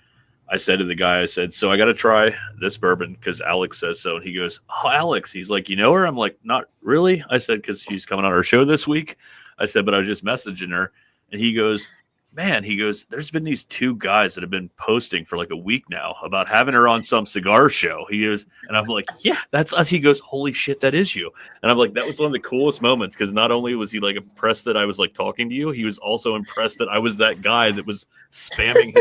Speaker 4: I said to the guy, I said, so I got to try this bourbon because Alex says so. And he goes, oh, Alex. He's like, you know her? I'm like, not really. I said, because she's coming on our show this week. I said, but I was just messaging her. And he goes, man, there's been these two guys that have been posting for like a week now about having her on some cigar show. He goes, and I'm like, yeah, that's us. He goes, holy shit, that is you. And I'm like, that was one of the coolest moments because not only was he like impressed that I was like talking to you, he was also impressed that I was that guy that was spamming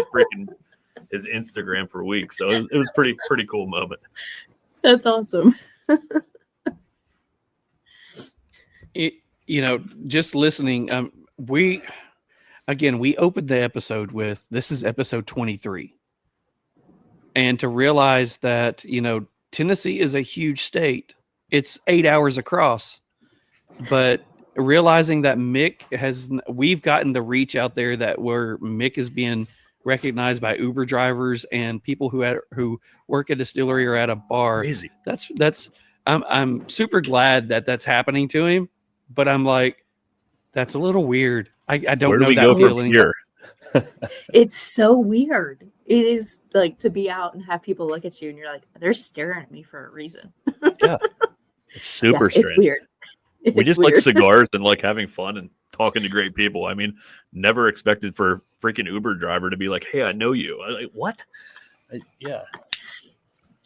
Speaker 4: his Instagram for weeks. So it was pretty cool moment.
Speaker 6: That's awesome.
Speaker 1: Just listening, we opened the episode with, this is episode 23. And to realize that, Tennessee is a huge state. It's 8 hours across. But realizing that we've gotten the reach out there that where Mick is being recognized by Uber drivers and people who work at a distillery or at a bar.
Speaker 4: Crazy.
Speaker 1: I'm super glad that that's happening to him. But I'm like, that's a little weird. I don't
Speaker 4: Where do
Speaker 1: know
Speaker 4: we
Speaker 1: that
Speaker 4: go
Speaker 1: feeling.
Speaker 4: from here?
Speaker 6: It's so weird. It is like to be out and have people look at you and you're like, they're staring at me for a reason.
Speaker 4: Yeah. It's super strange.
Speaker 6: It's weird.
Speaker 4: We just like cigars and like having fun and talking to great people. I mean, never expected for a freaking Uber driver to be like, hey, I know you. I like, what? Yeah.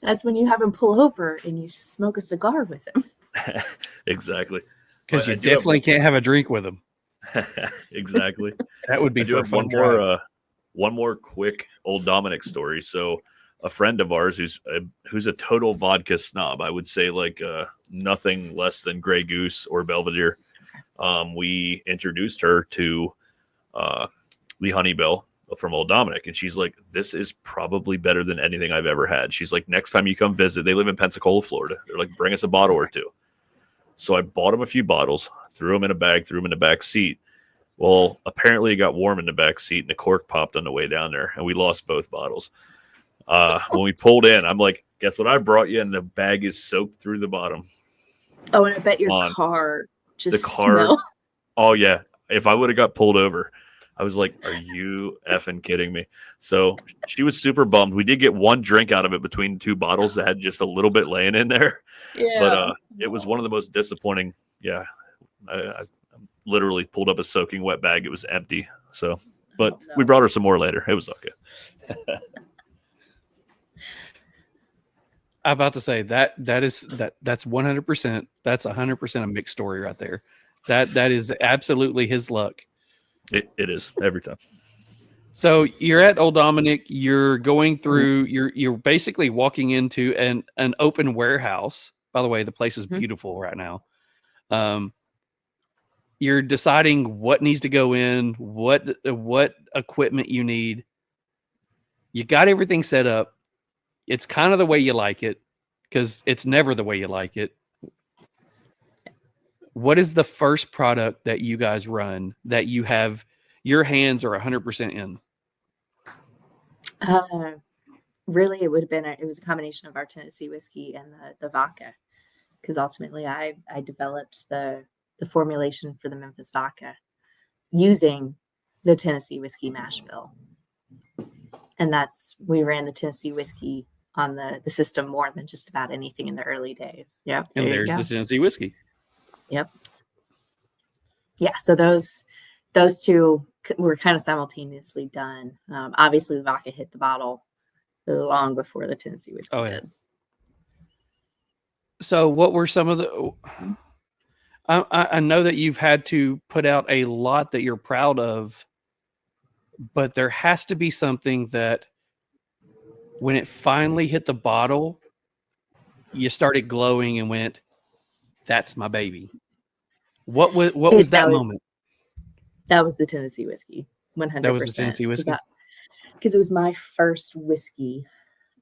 Speaker 6: That's when you have him pull over and you smoke a cigar with him.
Speaker 4: Exactly.
Speaker 1: Because you definitely can't have a drink with him.
Speaker 4: Exactly.
Speaker 1: That would be
Speaker 4: I do have one more quick old Dominic story. So a friend of ours who's a total vodka snob, I would say like nothing less than Grey Goose or Belvedere. We introduced her to the Honey Bell from Old Dominic, and she's like, this is probably better than anything I've ever had. She's like, next time you come visit, they live in Pensacola, Florida. They're like, bring us a bottle or two. So I bought him a few bottles, threw them in a bag, threw them in the back seat. Well, apparently it got warm in the back seat and the cork popped on the way down there, and we lost both bottles. When we pulled in, I'm like, guess what I brought you? And the bag is soaked through the bottom.
Speaker 6: Oh, and I bet your car just
Speaker 4: the car.
Speaker 6: smelled.
Speaker 4: Oh, yeah. If I would have got pulled over, I was like, are you effing kidding me? So she was super bummed. We did get one drink out of it between two bottles that had just a little bit laying in there.
Speaker 6: Yeah.
Speaker 4: But it was one of the most disappointing. Yeah. I literally pulled up a soaking wet bag. It was empty. So, but we brought her some more later. It was okay.
Speaker 1: I'm about to say that's 100%. That's 100% a mixed story right there. That is absolutely his luck.
Speaker 4: It is every time.
Speaker 1: So you're at Old Dominic. You're going through. You're basically walking into an open warehouse. By the way, the place is beautiful right now. You're deciding what needs to go in, what equipment you need. You got everything set up. It's kind of the way you like it, because it's never the way you like it. What is the first product that you guys run that you have your hands are 100% in?
Speaker 6: Really, it would have been it was a combination of our Tennessee whiskey and the vodka, because ultimately I developed the formulation for the Memphis vodka using the Tennessee whiskey mash bill. And we ran the Tennessee whiskey on the system more than just about anything in the early days. Yeah.
Speaker 1: And there's the Tennessee whiskey.
Speaker 6: Yep. Yeah. So those two were kind of simultaneously done. Obviously the vodka hit the bottle long before the Tennessee whiskey did.
Speaker 1: So what were some of the, I know that you've had to put out a lot that you're proud of, but there has to be something that when it finally hit the bottle, you started glowing and went, that's my baby. What was that moment?
Speaker 6: That was the Tennessee whiskey. 100%.
Speaker 1: That was the Tennessee whiskey?
Speaker 6: Because it was my first whiskey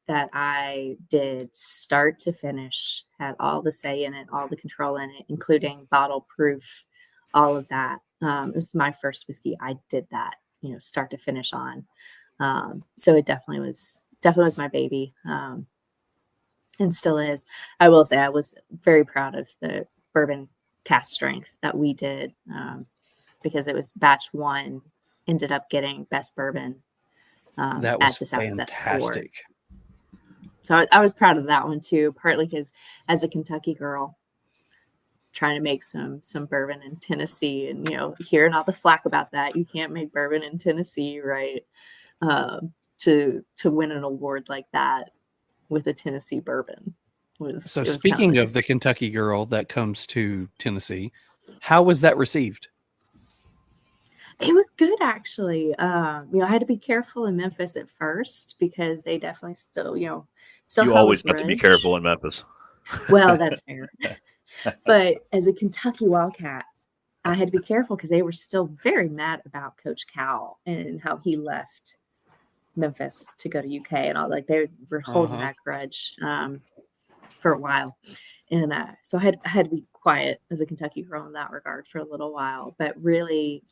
Speaker 6: that I did start to finish, had all the say in it, all the control in it, including bottle proof, all of that. It was my first whiskey. I did that, start to finish on. So it definitely was my baby. And still is. I will say I was very proud of the bourbon cast strength that we did, because it was batch 1 ended up getting best bourbon
Speaker 1: That was
Speaker 6: at the South's Best Award.
Speaker 1: fantastic.
Speaker 6: So I was proud of that one too, partly because as a Kentucky girl, trying to make some bourbon in Tennessee, and hearing all the flack about that, you can't make bourbon in Tennessee, right? To win an award like that with a Tennessee bourbon was.
Speaker 1: So
Speaker 6: it was
Speaker 1: speaking
Speaker 6: kinda
Speaker 1: of the Kentucky girl that comes to Tennessee, how was that received?
Speaker 6: It was good, actually. I had to be careful in Memphis at first because they definitely still
Speaker 4: You
Speaker 6: have
Speaker 4: always
Speaker 6: a
Speaker 4: have to be
Speaker 6: grudge.
Speaker 4: careful in Memphis.
Speaker 6: Well, that's fair. But as a Kentucky Wildcat, I had to be careful because they were still very mad about Coach Cal and how he left Memphis to go to UK and all. Like they were holding that grudge for a while, and so I had to be quiet as a Kentucky girl in that regard for a little while. But really,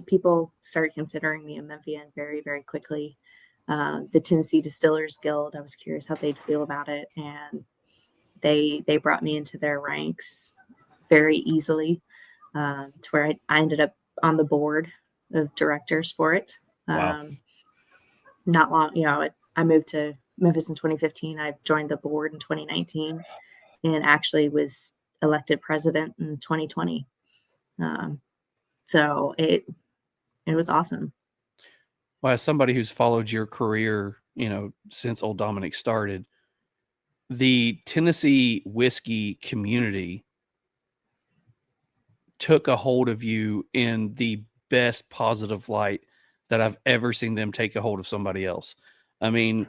Speaker 6: people started considering me a Memphian very, very quickly. The Tennessee Distillers Guild, I was curious how they'd feel about it, and they brought me into their ranks very easily, to where I ended up on the board of directors for it.
Speaker 4: Wow.
Speaker 6: Not long, I moved to Memphis in 2015. I joined the board in 2019, and actually was elected president in 2020. So it was awesome.
Speaker 1: Well, as somebody who's followed your career, since Old Dominic started, the Tennessee whiskey community took a hold of you in the best positive light that I've ever seen them take a hold of somebody else. I mean,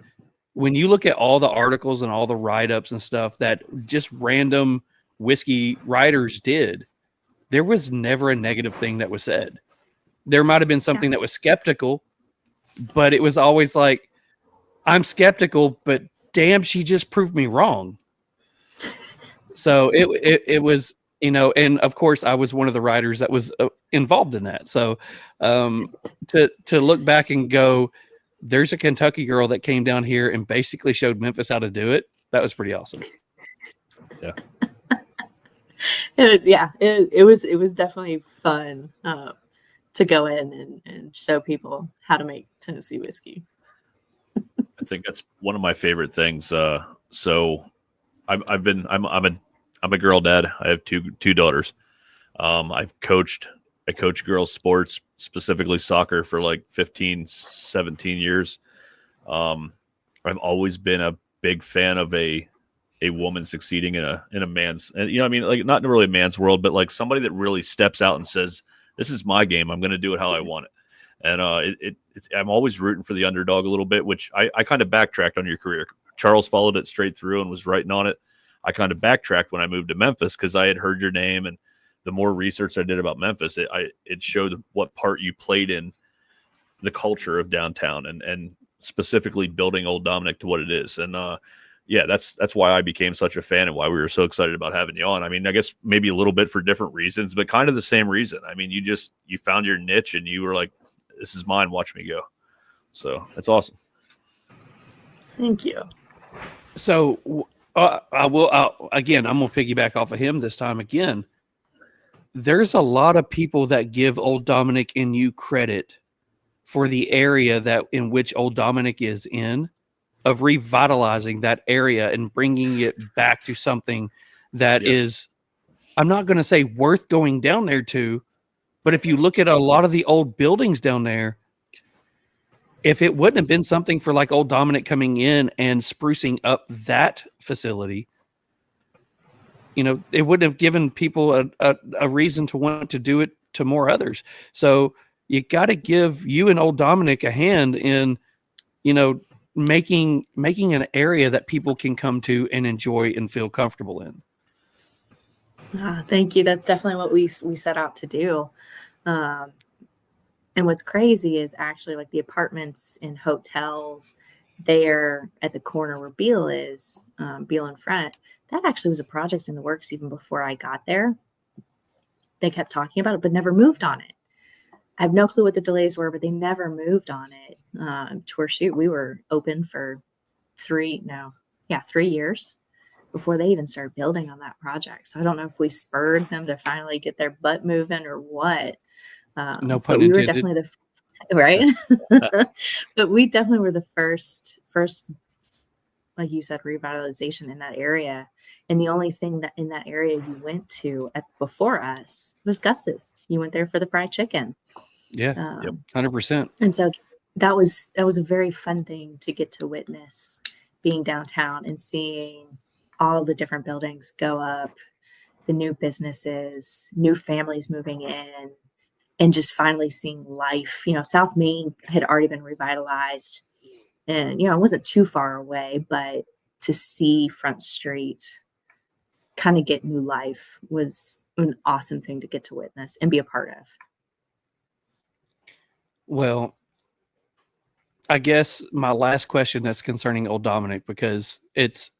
Speaker 1: when you look at all the articles and all the write-ups and stuff that just random whiskey writers did, there was never a negative thing that was said. There might have been something that was skeptical, but it was always like, I'm skeptical, but damn, she just proved me wrong. So it was, and of course I was one of the writers that was involved in that. So to look back and go, there's a Kentucky girl that came down here and basically showed Memphis how to do it. That was pretty awesome.
Speaker 4: Yeah.
Speaker 6: It was definitely fun to go in and show people how to make Tennessee whiskey.
Speaker 4: I think that's one of my favorite things. So I'm a girl dad. I have two daughters. I coached girls sports, specifically soccer, for like 15, 17 years. I've always been a big fan of a woman succeeding in a man's, and like not really a man's world, but like somebody that really steps out and says, this is my game. I'm going to do it how I want it. And I'm always rooting for the underdog a little bit, which I kind of backtracked on your career. Charles followed it straight through and was writing on it. I kind of backtracked when I moved to Memphis because I had heard your name, and the more research I did about Memphis, it showed what part you played in the culture of downtown and specifically building Old Dominic to what it is. And that's why I became such a fan and why we were so excited about having you on. I mean, I guess maybe a little bit for different reasons, but kind of the same reason. I mean, you found your niche and you were like, this is mine. Watch me go. So that's awesome.
Speaker 6: Thank you.
Speaker 1: So I'm going to piggyback off of him this time again. There's a lot of people that give Old Dominic and you credit for the area that in which Old Dominic is in, of revitalizing that area and bringing it back to something that is, I'm not going to say worth going down there to, but if you look at a lot of the old buildings down there, if it wouldn't have been something for like Old Dominic coming in and sprucing up that facility, it wouldn't have given people a reason to want to do it to more others. So you got to give you and Old Dominic a hand in, making an area that people can come to and enjoy and feel comfortable in.
Speaker 6: Thank you. That's definitely what we set out to do. And what's crazy is actually like the apartments and hotels there at the corner where Beale is, Beale in front, that actually was a project in the works even before I got there. They kept talking about it, but never moved on it. I have no clue what the delays were, but they never moved on it. Tour shoot, we were open for 3 years before they even started building on that project. So I don't know if we spurred them to finally get their butt moving or what.
Speaker 1: No
Speaker 6: But
Speaker 1: pun
Speaker 6: we were
Speaker 1: intended.
Speaker 6: definitely right. But we definitely were the first, like you said, revitalization in that area. And the only thing that in that area you went to before us was Gus's. You went there for the fried chicken.
Speaker 1: Yeah, 100%.
Speaker 6: And so that was a very fun thing to get to witness, being downtown and seeing all the different buildings go up, the new businesses, new families moving in, and just finally seeing life. South Main had already been revitalized, and it wasn't too far away, but to see Front Street kind of get new life was an awesome thing to get to witness and be a part of.
Speaker 1: Well, I guess my last question that's concerning Old Dominic, because it's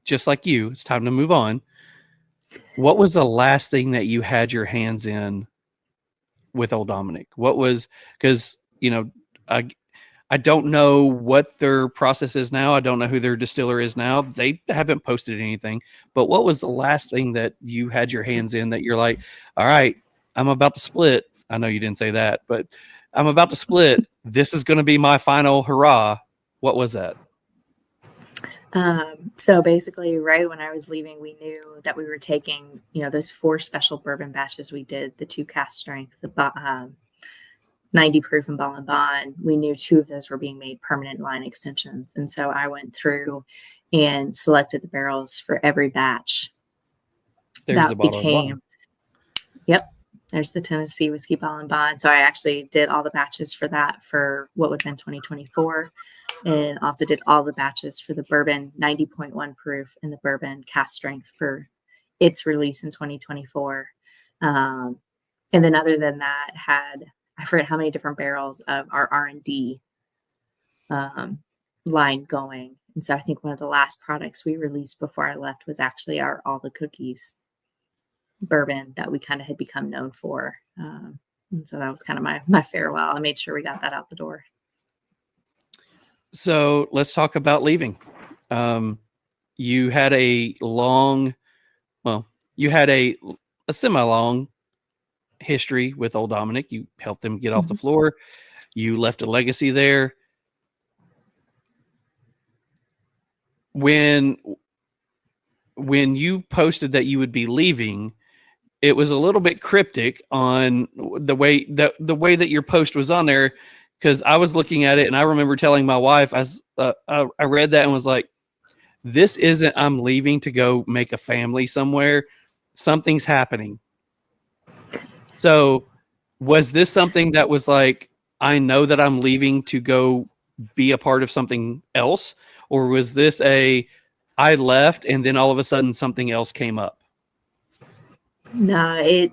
Speaker 1: just like you, it's time to move on. What was the last thing that you had your hands in with Old Dominic? What was, because, I don't know what their process is now. I don't know who their distiller is now. They haven't posted anything, but what was the last thing that you had your hands in that you're like, all right, I'm about to split. I know you didn't say that, but I'm about to split. This is going to be my final hurrah. What was that?
Speaker 6: So basically, right when I was leaving, we knew that we were taking, those 4 special bourbon batches we did, the 2 cast strength, the 90 proof and Ball and Bond. We knew 2 of those were being made permanent line extensions. And so I went through and selected the barrels for every batch.
Speaker 1: There's the bottle of wine.
Speaker 6: Yep. There's the Tennessee Whiskey Ball and Bond. So I actually did all the batches for that for what would have been 2024. And also did all the batches for the bourbon 90.1 proof and the bourbon cast strength for its release in 2024. And then other than that, I forget how many different barrels of our R&D line going. And so I think one of the last products we released before I left was actually our All the Cookies bourbon that we kind of had become known for. And so that was kind of my farewell. I made sure we got that out the door.
Speaker 1: So let's talk about leaving. You had a semi-long history with Old Dominic. You helped them get off the floor. You left a legacy there. When you posted that you would be leaving, it was a little bit cryptic on the way that your post was on there, because I was looking at it and I remember telling my wife, I read that and was like, this isn't I'm leaving to go make a family somewhere. Something's happening. So was this something that was like, I know that I'm leaving to go be a part of something else? Or was this I left and then all of a sudden something else came up?
Speaker 6: No, I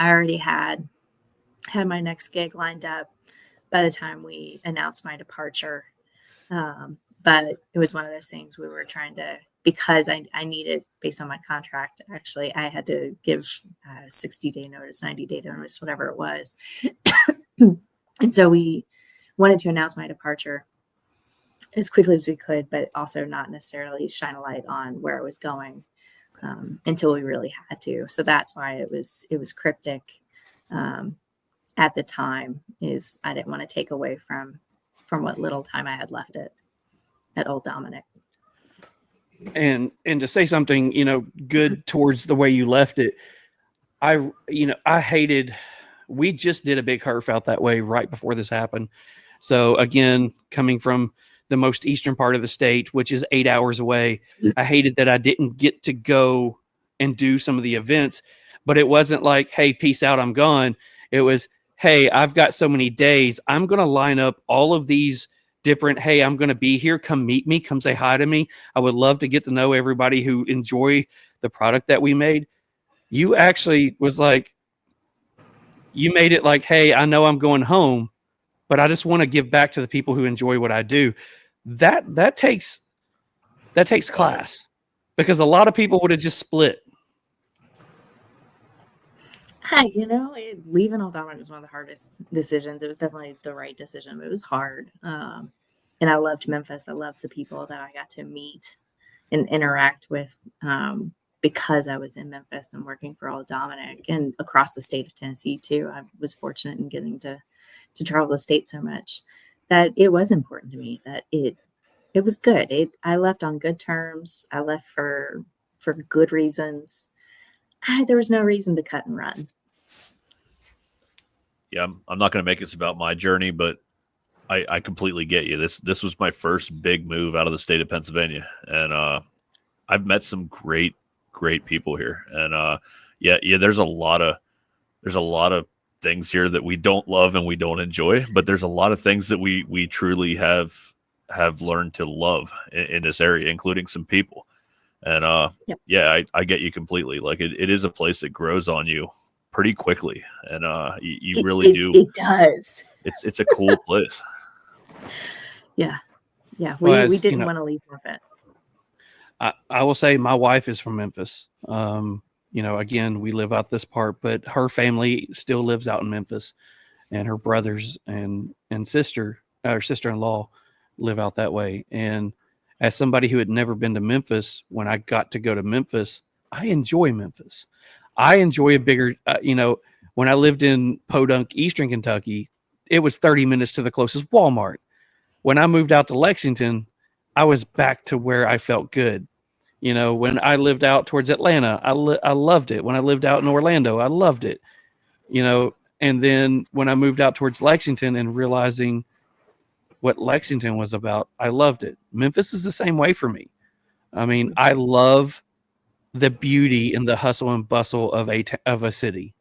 Speaker 6: already had my next gig lined up by the time we announced my departure. But it was one of those things we were trying to, because I needed, based on my contract, actually, I had to give 60-day notice, 90-day notice, whatever it was. And so we wanted to announce my departure as quickly as we could, but also not necessarily shine a light on where I was going until we really had to. So that's why it was cryptic at the time. Is I didn't want to take away from what little time I had left at Old Dominic.
Speaker 1: And to say something, good towards the way you left it, I hated, we just did a big herf out that way right before this happened. So again, coming from the most eastern part of the state, which is 8 hours away, I hated that I didn't get to go and do some of the events, but it wasn't like, hey, peace out, I'm gone. It was, hey, I've got so many days. I'm going to line up all of these different, hey, I'm going to be here. Come meet me. Come say hi to me. I would love to get to know everybody who enjoy the product that we made. You actually was like, you made it like, hey, I know I'm going home, but I just want to give back to the people who enjoy what I do. That takes class, because a lot of people would have just split.
Speaker 6: Leaving Alabama was one of the hardest decisions. It was definitely the right decision, but it was hard. And I loved Memphis. I loved the people that I got to meet and interact with because I was in Memphis and working for Old Dominic and across the state of Tennessee too. I was fortunate in getting to travel the state so much that it was important to me that it was good. I left on good terms. I left for good reasons. There was no reason to cut and run.
Speaker 4: Yeah, I'm not going to make this about my journey, but I completely get you. This was my first big move out of the state of Pennsylvania, and I've met some great people here. And there's a lot of things here that we don't love and we don't enjoy, but there's a lot of things that we truly have learned to love in this area, including some people. And I get you completely. Like it is a place that grows on you pretty quickly, and you really do.
Speaker 6: It does.
Speaker 4: It's a cool place.
Speaker 6: Yeah.
Speaker 1: Well,
Speaker 6: We didn't want to leave Memphis.
Speaker 1: I will say my wife is from Memphis. Again, we live out this part, but her family still lives out in Memphis, and her brothers and sister-in-law live out that way. And as somebody who had never been to Memphis, when I got to go to Memphis, I enjoy Memphis. I enjoy a bigger, when I lived in Podunk, Eastern Kentucky, it was 30 minutes to the closest Walmart. When I moved out to Lexington, I was back to where I felt good. When I lived out towards Atlanta, I loved it. When I lived out in Orlando, I loved it. And then when I moved out towards Lexington and realizing what Lexington was about, I loved it. Memphis is the same way for me. I mean, I love the beauty and the hustle and bustle of a city.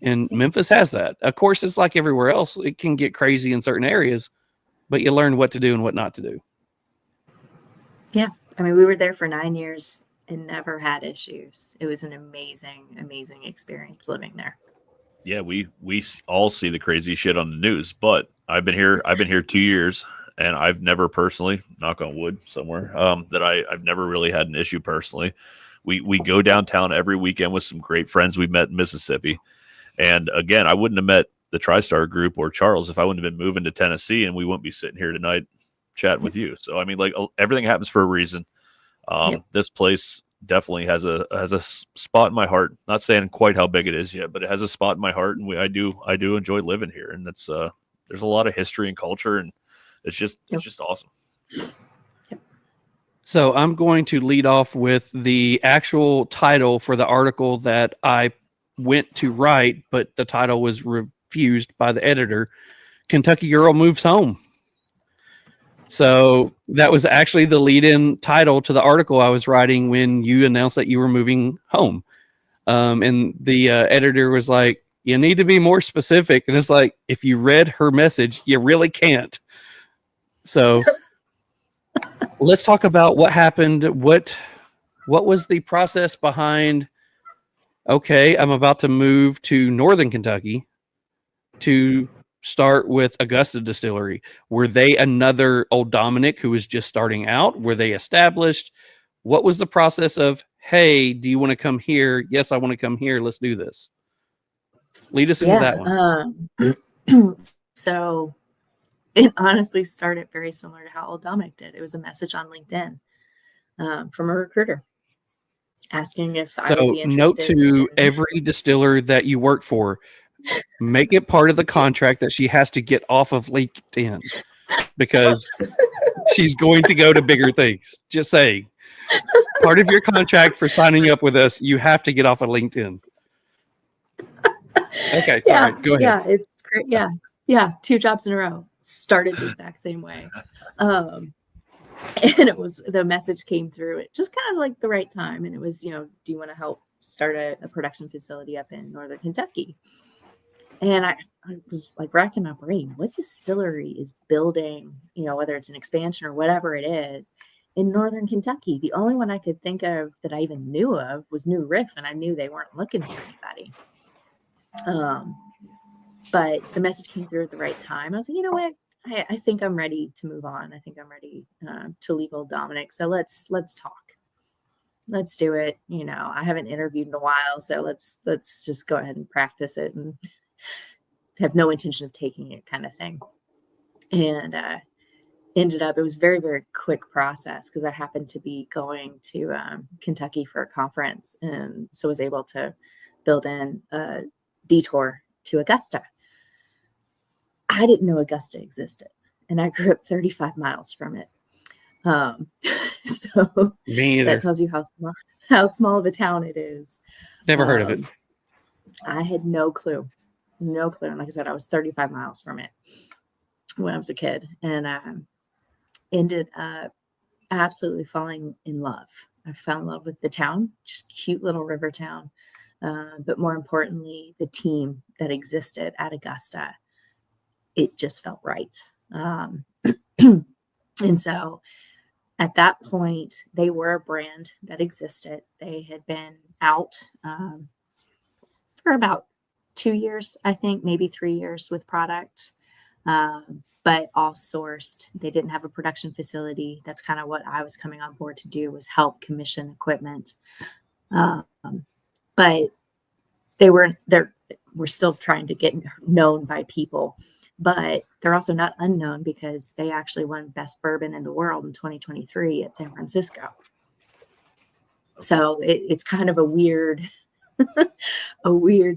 Speaker 1: And Memphis has that. Of course, it's like everywhere else. It can get crazy in certain areas, but you learn what to do and what not to do.
Speaker 6: Yeah. I mean, we were there for 9 years and never had issues. It was an amazing, amazing experience living there.
Speaker 4: Yeah, we all see the crazy shit on the news, but I've been here 2 years, and I've never personally, knock on wood somewhere, that I've never really had an issue personally. We go downtown every weekend with some great friends we met in Mississippi. And again, I wouldn't have met the TriStar group or Charles if I wouldn't have been moving to Tennessee, and we wouldn't be sitting here tonight chatting with you. So, I mean, like, everything happens for a reason. This place definitely has a spot in my heart. Not saying quite how big it is yet, but it has a spot in my heart, and I do enjoy living here. And that's there's a lot of history and culture, and it's just awesome.
Speaker 1: So I'm going to lead off with the actual title for the article that I went to write, but the title was refused by the editor. Kentucky Girl Moves Home. So that was actually the lead-in title to the article I was writing when you announced that you were moving home. And the editor was like, you need to be more specific. And it's like, if you read her message, you really can't. So let's talk about what happened. What was the process behind, okay, I'm about to move to Northern Kentucky to start with Augusta Distillery. Were they another Old Dominic who was just starting out? Were they established? What was the process of, hey, do you want to come here? Yes, I want to come here. Let's do this. Lead us into that one.
Speaker 6: So it honestly started very similar to how Old Dominic did. It was a message on LinkedIn from a recruiter asking if I would be interested.
Speaker 1: Note to every distiller that you work for, make it part of the contract that she has to get off of LinkedIn because she's going to go to bigger things. Just saying. Part of your contract for signing up with us, you have to get off of LinkedIn. Okay, sorry. Go ahead.
Speaker 6: Yeah, it's great. Yeah. 2 jobs in a row. Started the exact same way. And it was, the message came through at just kind of like the right time. And it was, do you want to help start a production facility up in Northern Kentucky? And I was like racking my brain, what distillery is building, whether it's an expansion or whatever it is, in Northern Kentucky? The only one I could think of that I even knew of was New Riff, and I knew they weren't looking for anybody. but the message came through at the right time. I was like, you know what? I think I'm ready to move on. I think I'm ready to leave old Dominic. So let's talk. Let's do it. I haven't interviewed in a while, so let's just go ahead and practice it and have no intention of taking it, kind of thing. And ended up, it was a very, very quick process because I happened to be going to Kentucky for a conference, and so was able to build in a detour to Augusta. I didn't know Augusta existed, and I grew up 35 miles from it. So
Speaker 1: Me either.
Speaker 6: that tells you how small of a town it is.
Speaker 1: Never heard of it.
Speaker 6: I had no clue. And like I said, I was 35 miles from it when I was a kid, and ended up absolutely falling in love. I fell in love with the town, just cute little river town. But more importantly, the team that existed at Augusta. It just felt right. And so at that point, they were a brand that existed. They had been out for about 2 years, I think, maybe 3 years with product, but all sourced. They didn't have a production facility. That's kind of what I was coming on board to do, was help commission equipment. But we're still trying to get known by people. But they're also not unknown because they actually won Best Bourbon in the World in 2023 at San Francisco. So it's kind of a weird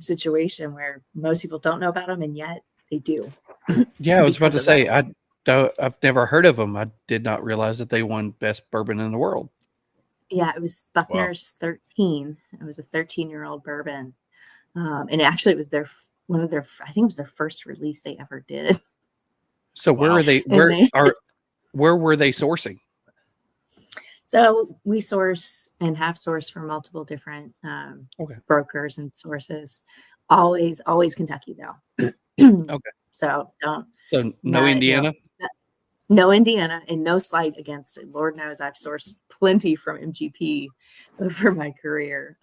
Speaker 6: situation where most people don't know about them, and yet they do.
Speaker 1: Yeah, I was about to say, I've never heard of them. I did not realize that they won Best Bourbon in the World.
Speaker 6: Yeah, it was Buckner's 13. It was a 13-year-old bourbon. And actually it was I think it was their first release they ever did.
Speaker 1: So where are they? Where were they sourcing?
Speaker 6: So we source and have sourced from multiple different brokers and sources. Always Kentucky though.
Speaker 1: Okay.
Speaker 6: So
Speaker 1: no Indiana?
Speaker 6: No Indiana, and no slight against it. Lord knows I've sourced plenty from MGP over my career.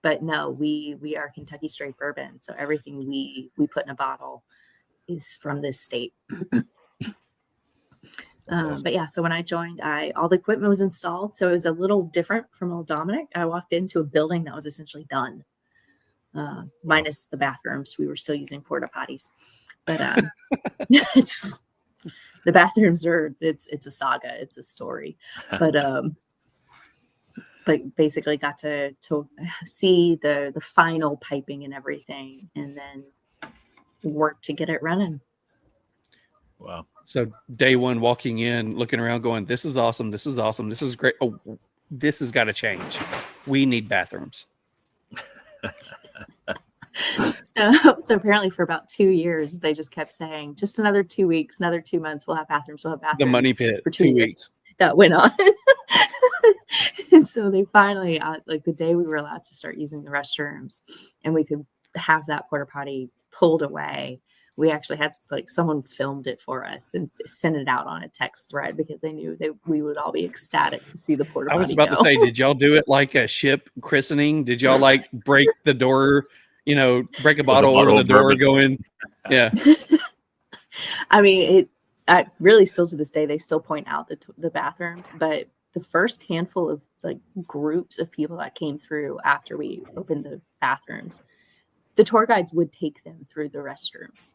Speaker 6: But no, we are Kentucky straight bourbon. So everything we put in a bottle is from this state.
Speaker 1: Awesome.
Speaker 6: But yeah, so when I joined, all the equipment was installed. So it was a little different from old Dominic. I walked into a building that was essentially done, minus the bathrooms. We were still using porta potties, but the bathrooms it's a saga. It's a story, but basically got to see the final piping and everything, and then work to get it running.
Speaker 4: Wow.
Speaker 1: So day one, walking in, looking around, going, "This is awesome. This is awesome. This is great. Oh, this has got to change. We need bathrooms."
Speaker 6: So apparently for about 2 years, they just kept saying, "Just another 2 weeks, another 2 months, we'll have bathrooms. We'll have bathrooms."
Speaker 1: The money pit
Speaker 6: for
Speaker 1: 2 weeks.
Speaker 6: That went on. And so they finally, like the day we were allowed to start using the restrooms and we could have that porta potty pulled away, we actually had someone filmed it for us and sent it out on a text thread because they knew we would all be ecstatic to see the porta potty.
Speaker 1: I was about to say, did y'all do it like a ship christening? Did y'all break the door, break a bottle over the door going? Yeah.
Speaker 6: I mean, I really still to this day, they still point out the bathrooms, but the first handful of groups of people that came through after we opened the bathrooms, the tour guides would take them through the restrooms.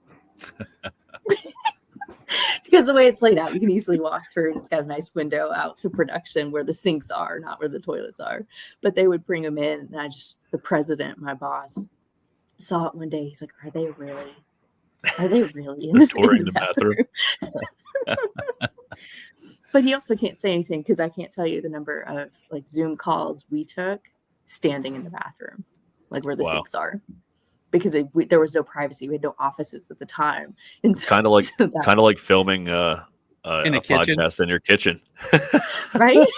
Speaker 6: Because the way it's laid out, you can easily walk through. It's got a nice window out to production where the sinks are, not where the toilets are. But they would bring them in, and the president, my boss, saw it one day. He's like, Are they really in the bathroom? But he also can't say anything because I can't tell you the number of Zoom calls we took standing in the bathroom, where the sinks are, because there was no privacy. We had no offices at the time, and so, kind
Speaker 4: of like filming in a podcast in your kitchen,
Speaker 6: right?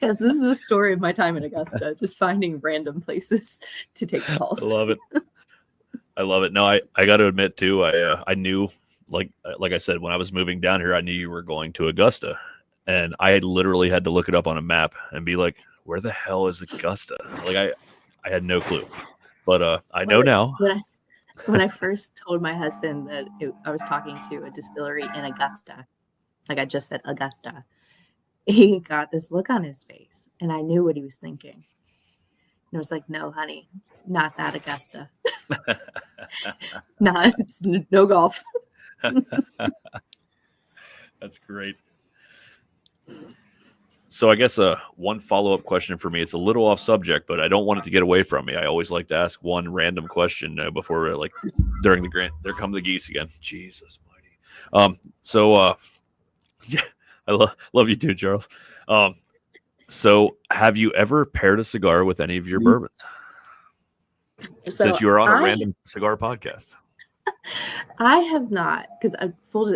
Speaker 6: Yes, this is the story of my time in Augusta, just finding random places to take calls.
Speaker 4: I love it. No, I got to admit too, I knew. Like I said, when I was moving down here, I knew you were going to Augusta, and I literally had to look it up on a map and be like, "Where the hell is Augusta?" I had no clue, but I know now.
Speaker 6: When I first told my husband that I was talking to a distillery in Augusta, like I just said Augusta, he got this look on his face, and I knew what he was thinking. And I was like, "No, honey, not that Augusta. Not it's no golf."
Speaker 4: That's great. So I guess one follow-up question for me. It's a little off subject, but I don't want it to get away from me. I always like to ask one random question before, during the grant. There come the geese again. Jesus mighty. Yeah, I love you too, Charles. So have you ever paired a cigar with any of your bourbons?
Speaker 6: So
Speaker 4: Since you are on a random cigar podcast.
Speaker 6: I have not, because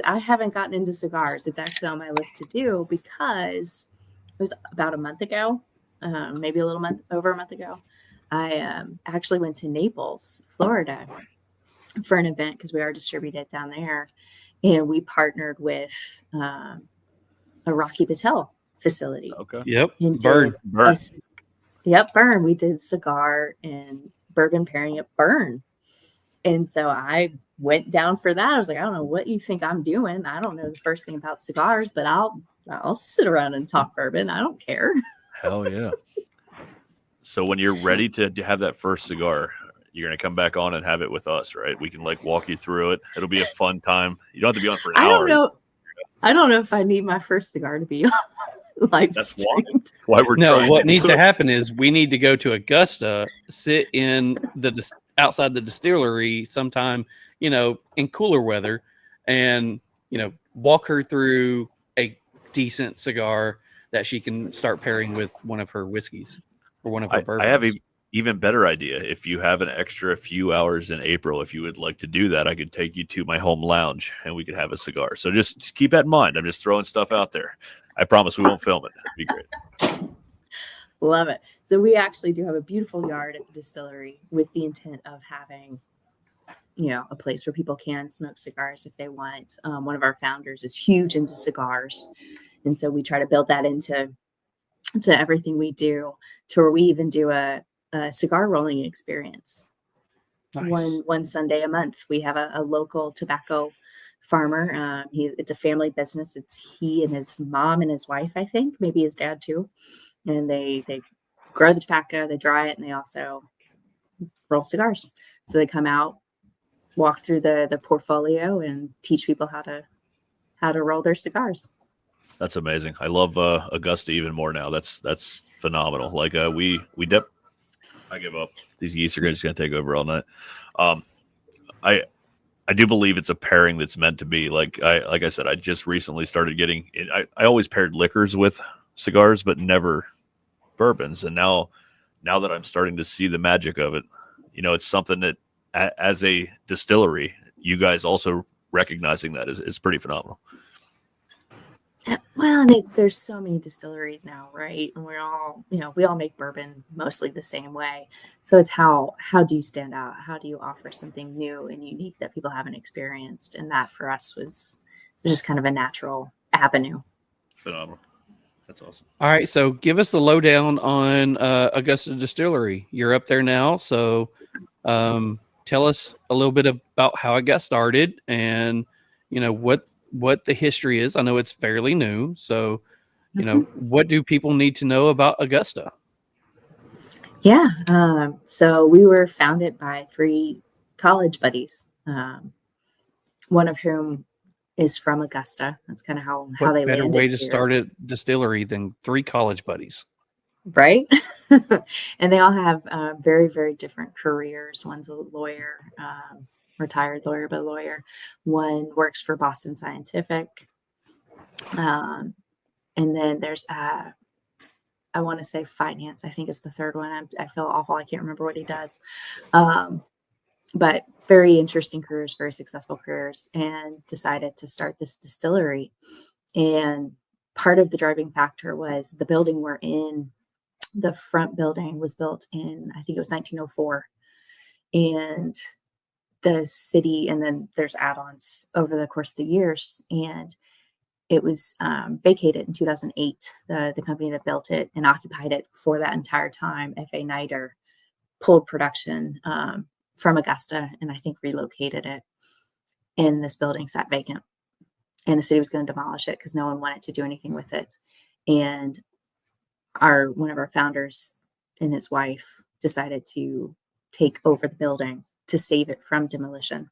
Speaker 6: I haven't gotten into cigars. It's actually on my list to do because it was about a month ago, maybe over a month ago. I actually went to Naples, Florida for an event because we are distributed down there. And we partnered with a Rocky Patel facility.
Speaker 4: Okay.
Speaker 1: Yep.
Speaker 6: And
Speaker 1: Burn.
Speaker 6: Burn. We did cigar and bourbon pairing at Burn. And so I went down for that. I was like, I don't know what you think I'm doing. I don't know the first thing about cigars, but I'll sit around and talk bourbon. I don't care.
Speaker 4: Hell yeah. So when you're ready to have that first cigar, you're going to come back on and have it with us, right? We can walk you through it. It'll be a fun time. You don't have to be on for an hour.
Speaker 6: I don't know if I need my first cigar to be live streamed.
Speaker 4: Why we're trying
Speaker 1: what
Speaker 4: to
Speaker 1: needs
Speaker 4: do
Speaker 1: to
Speaker 4: it.
Speaker 1: happen is we need to go to Augusta, sit in outside the distillery sometime, in cooler weather, and walk her through a decent cigar that she can start pairing with one of her whiskeys or one of her bourbons.
Speaker 4: I have an even better idea. If you have an extra few hours in April, if you would like to do that, I could take you to my home lounge and we could have a cigar. So just keep that in mind. I'm just throwing stuff out there. I promise we won't film it. It'd be great.
Speaker 6: Love it. So we actually do have a beautiful yard at the distillery with the intent of having, a place where people can smoke cigars if they want. One of our founders is huge into cigars. And so we try to build that into everything we do, to where we even do a cigar rolling experience.
Speaker 1: Nice.
Speaker 6: One Sunday a month. We have a local tobacco farmer. It's a family business. It's he and his mom and his wife, I think, maybe his dad too. And they grow the tobacco, they dry it, and they also roll cigars. So they come out, walk through the portfolio, and teach people how to roll their cigars.
Speaker 4: That's amazing. I love Augusta even more now. That's phenomenal. I give up. These geese are just going to take over all night. I do believe it's a pairing that's meant to be. Like I said, I just recently started getting. I always paired liquors with cigars, but never bourbons. And now that I'm starting to see the magic of it, it's something that as a distillery, you guys also recognizing that is pretty phenomenal.
Speaker 6: Well, there's so many distilleries now, right? And we're all, we all make bourbon mostly the same way. So it's how do you stand out? How do you offer something new and unique that people haven't experienced? And that for us was just kind of a natural avenue.
Speaker 4: Phenomenal. That's awesome.
Speaker 1: All right, so give us the lowdown on Augusta Distillery. You're up there now, so tell us a little bit about how it got started and what the history is. I know it's fairly new, so what do people need to know about Augusta?
Speaker 6: Yeah, so we were founded by 3 college buddies, one of whom is from Augusta. That's kind of how they landed. What better
Speaker 1: way to start a distillery than 3 college buddies?
Speaker 6: Right? And they all have very, very different careers. One's a lawyer, retired lawyer, but lawyer. One works for Boston Scientific. And then there's, I want to say finance, I think is the third one. I feel awful. I can't remember what he does. But very interesting careers, very successful careers, and decided to start this distillery. And part of the driving factor was the building we're in. The front building was built in, I think it was 1904. And the city, and then there's add-ons over the course of the years. And it was vacated in 2008. The company that built it and occupied it for that entire time, F.A. Niter, pulled production from Augusta, and I think relocated it. And this building sat vacant, and the city was going to demolish it because no one wanted to do anything with it. And one of our founders and his wife decided to take over the building to save it from demolition.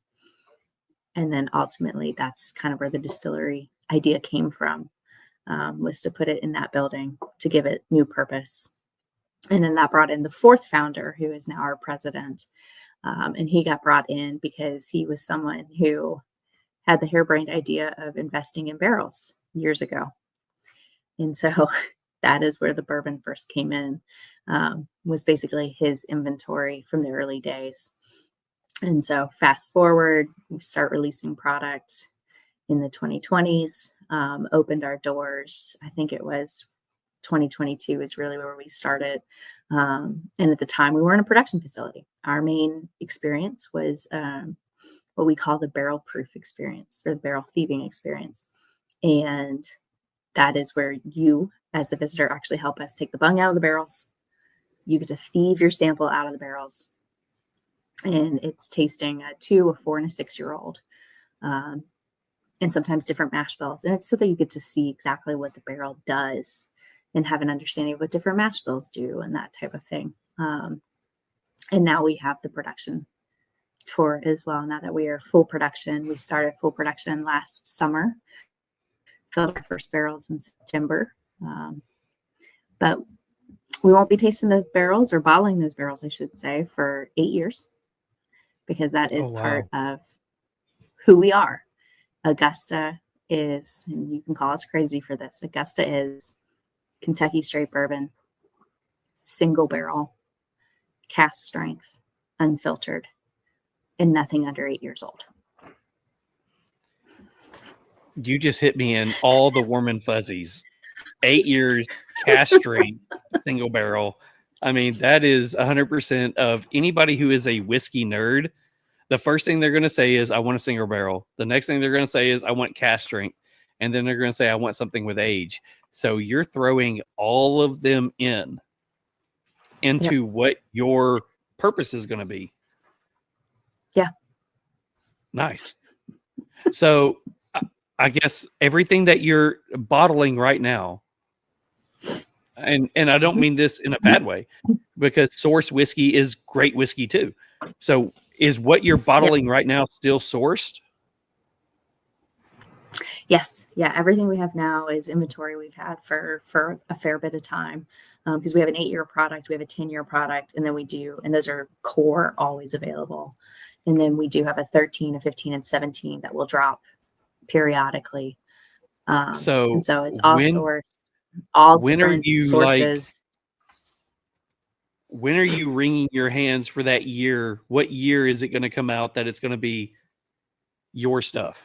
Speaker 6: And then ultimately, that's kind of where the distillery idea came from, was to put it in that building to give it new purpose. And then that brought in the fourth founder, who is now our president. And he got brought in because he was someone who had the harebrained idea of investing in barrels years ago. And so that is where the bourbon first came in, was basically his inventory from the early days. And so fast forward, we start releasing product in the 2020s, opened our doors. I think it was 2022 is really where we started. And at the time, we weren't a production facility. Our main experience was what we call the barrel proof experience, or the barrel thieving experience. And that is where you, as the visitor, actually help us take the bung out of the barrels. You get to thieve your sample out of the barrels. And it's tasting a 2, a 4, and a 6-year-old. And sometimes different mash bills. And it's so that you get to see exactly what the barrel does and have an understanding of what different mash bills do and that type of thing. And now we have the production tour as well. Now that we are full production, we started full production last summer, filled our first barrels in September. But we won't be tasting those barrels, or bottling those barrels, I should say, for 8 years, because that is part of who we are. Augusta is, and you can call us crazy for this, Augusta is Kentucky straight bourbon, single barrel, cask strength, unfiltered, and nothing under 8 years old.
Speaker 1: You just hit me in all the warm and fuzzies. 8 years, cask strength, single barrel. I mean, that is 100% of anybody who is a whiskey nerd. The first thing they're going to say is, I want a single barrel. The next thing they're going to say is, I want cask strength. And then they're going to say, I want something with age. So you're throwing all of them into what your purpose is going to be.
Speaker 6: Yeah.
Speaker 1: Nice. So I guess everything that you're bottling right now, and I don't mean this in a bad way, because source whiskey is great whiskey too. So is what you're bottling right now still sourced?
Speaker 6: Yes. Yeah. Everything we have now is inventory we've had for a fair bit of time, because we have an 8-year product, we have a 10-year product, and then and those are core, always available. And then we do have a 13, a 15, and 17 that will drop periodically. So it's all sourced, all different sources.
Speaker 1: When are you wringing your hands for that year? What year is it going to come out that it's going to be your stuff?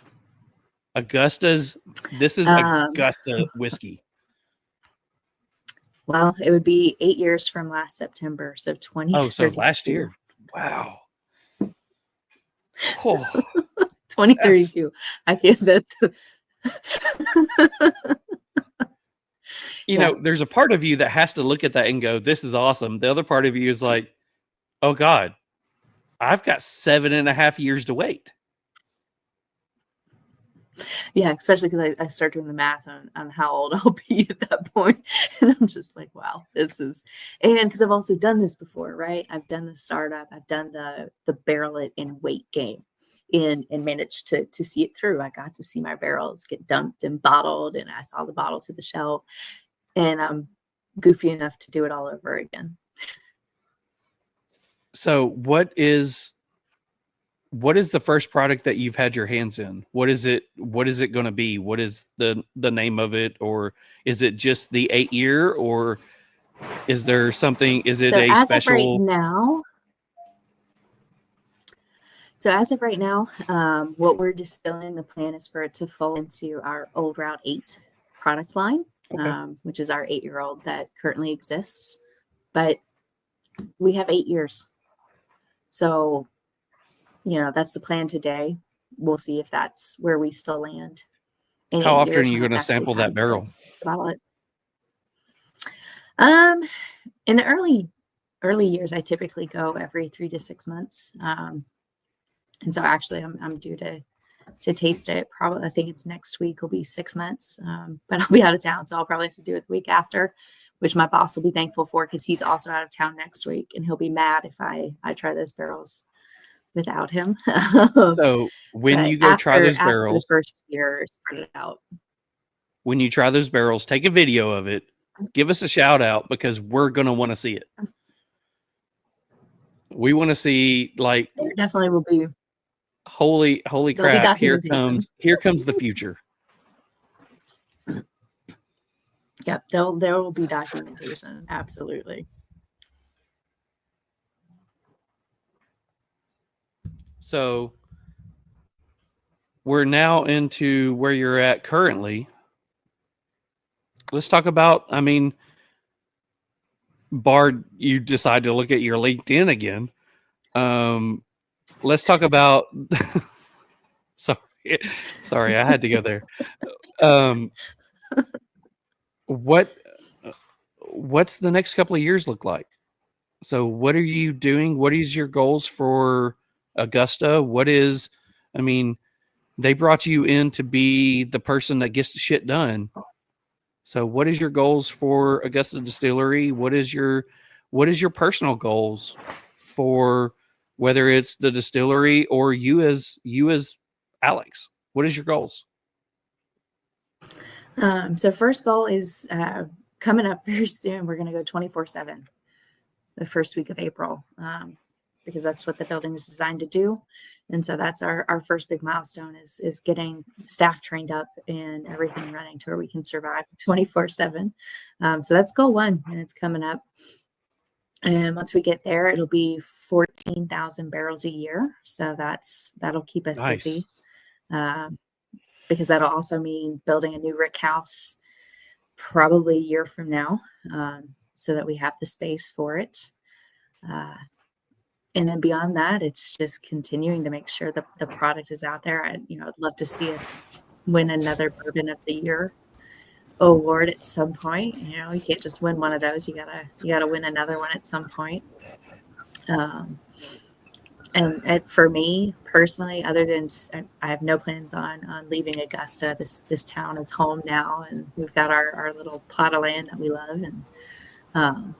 Speaker 1: This is Augusta whiskey.
Speaker 6: Well, it would be 8 years from last September. So 20.
Speaker 1: Oh, so last year. Wow. Oh,
Speaker 6: 2032. I feel that's
Speaker 1: you know, there's a part of you that has to look at that and go, this is awesome. The other part of you is like, oh God, I've got 7.5 years to wait.
Speaker 6: Yeah, especially because I start doing the math on how old I'll be at that point. And I'm just like, wow, and because I've also done this before, right? I've done the startup, I've done the barrel it and wait game and managed to see it through. I got to see my barrels get dumped and bottled, and I saw the bottles hit the shelf, and I'm goofy enough to do it all over again.
Speaker 1: So what is the first product that you've had your hands in? What is it going to be? What is the name of it? Or is it just the 8-year, or is there something, is it a special?
Speaker 6: As of right now, what we're distilling, the plan is for it to fall into our Old Route 8 product line, which is our 8-year-old that currently exists. But we have 8 years. So, that's the plan today. We'll see if that's where we still land.
Speaker 1: How often are you going to sample that barrel?
Speaker 6: Bottle it. In the early early years, I typically go every 3 to 6 months. And so actually I'm due to taste it. Probably, I think it's next week will be 6 months. But I'll be out of town, so I'll probably have to do it the week after, which my boss will be thankful for because he's also out of town next week, and he'll be mad if I try those barrels without him.
Speaker 1: So when
Speaker 6: But
Speaker 1: you go try those
Speaker 6: after the
Speaker 1: barrels,
Speaker 6: first year, spread it out.
Speaker 1: when you try those barrels, take a video of it. Give us a shout out because we're gonna want to see it. We want to see, like,
Speaker 6: There definitely will be.
Speaker 1: holy
Speaker 6: There'll be
Speaker 1: crap! Here
Speaker 6: documentation.
Speaker 1: comes the future.
Speaker 6: Yep, there will be documentation. Absolutely.
Speaker 1: So we're now into where you're at currently. Let's talk about, I mean, Bard, you decide to look at your LinkedIn again. Let's talk about sorry, I had to go there. What's the next couple of years look like? So what are you doing? What is your goals for Augusta? I mean, they brought you in to be the person that gets the shit done. So what is your goals for Augusta Distillery? What is your personal goals for whether it's the distillery or you as Alex? What is your goals?
Speaker 6: So first goal is coming up very soon. We're going to go 24/7 the first week of April, because that's what the building is designed to do. And so that's our first big milestone is getting staff trained up and everything running to where we can survive 24/7. So that's goal one, and it's coming up. And once we get there, it'll be 14,000 barrels a year. So that'll keep us
Speaker 1: Nice.
Speaker 6: busy. Because that'll also mean building a new rick house probably a year from now, so that we have the space for it. And then beyond that, it's just continuing to make sure that the product is out there. I'd love to see us win another Bourbon of the Year award at some point. You can't just win one of those. You gotta win another one at some point. And for me personally, other than I have no plans on leaving Augusta. This town is home now, and we've got our little plot of land that we love. And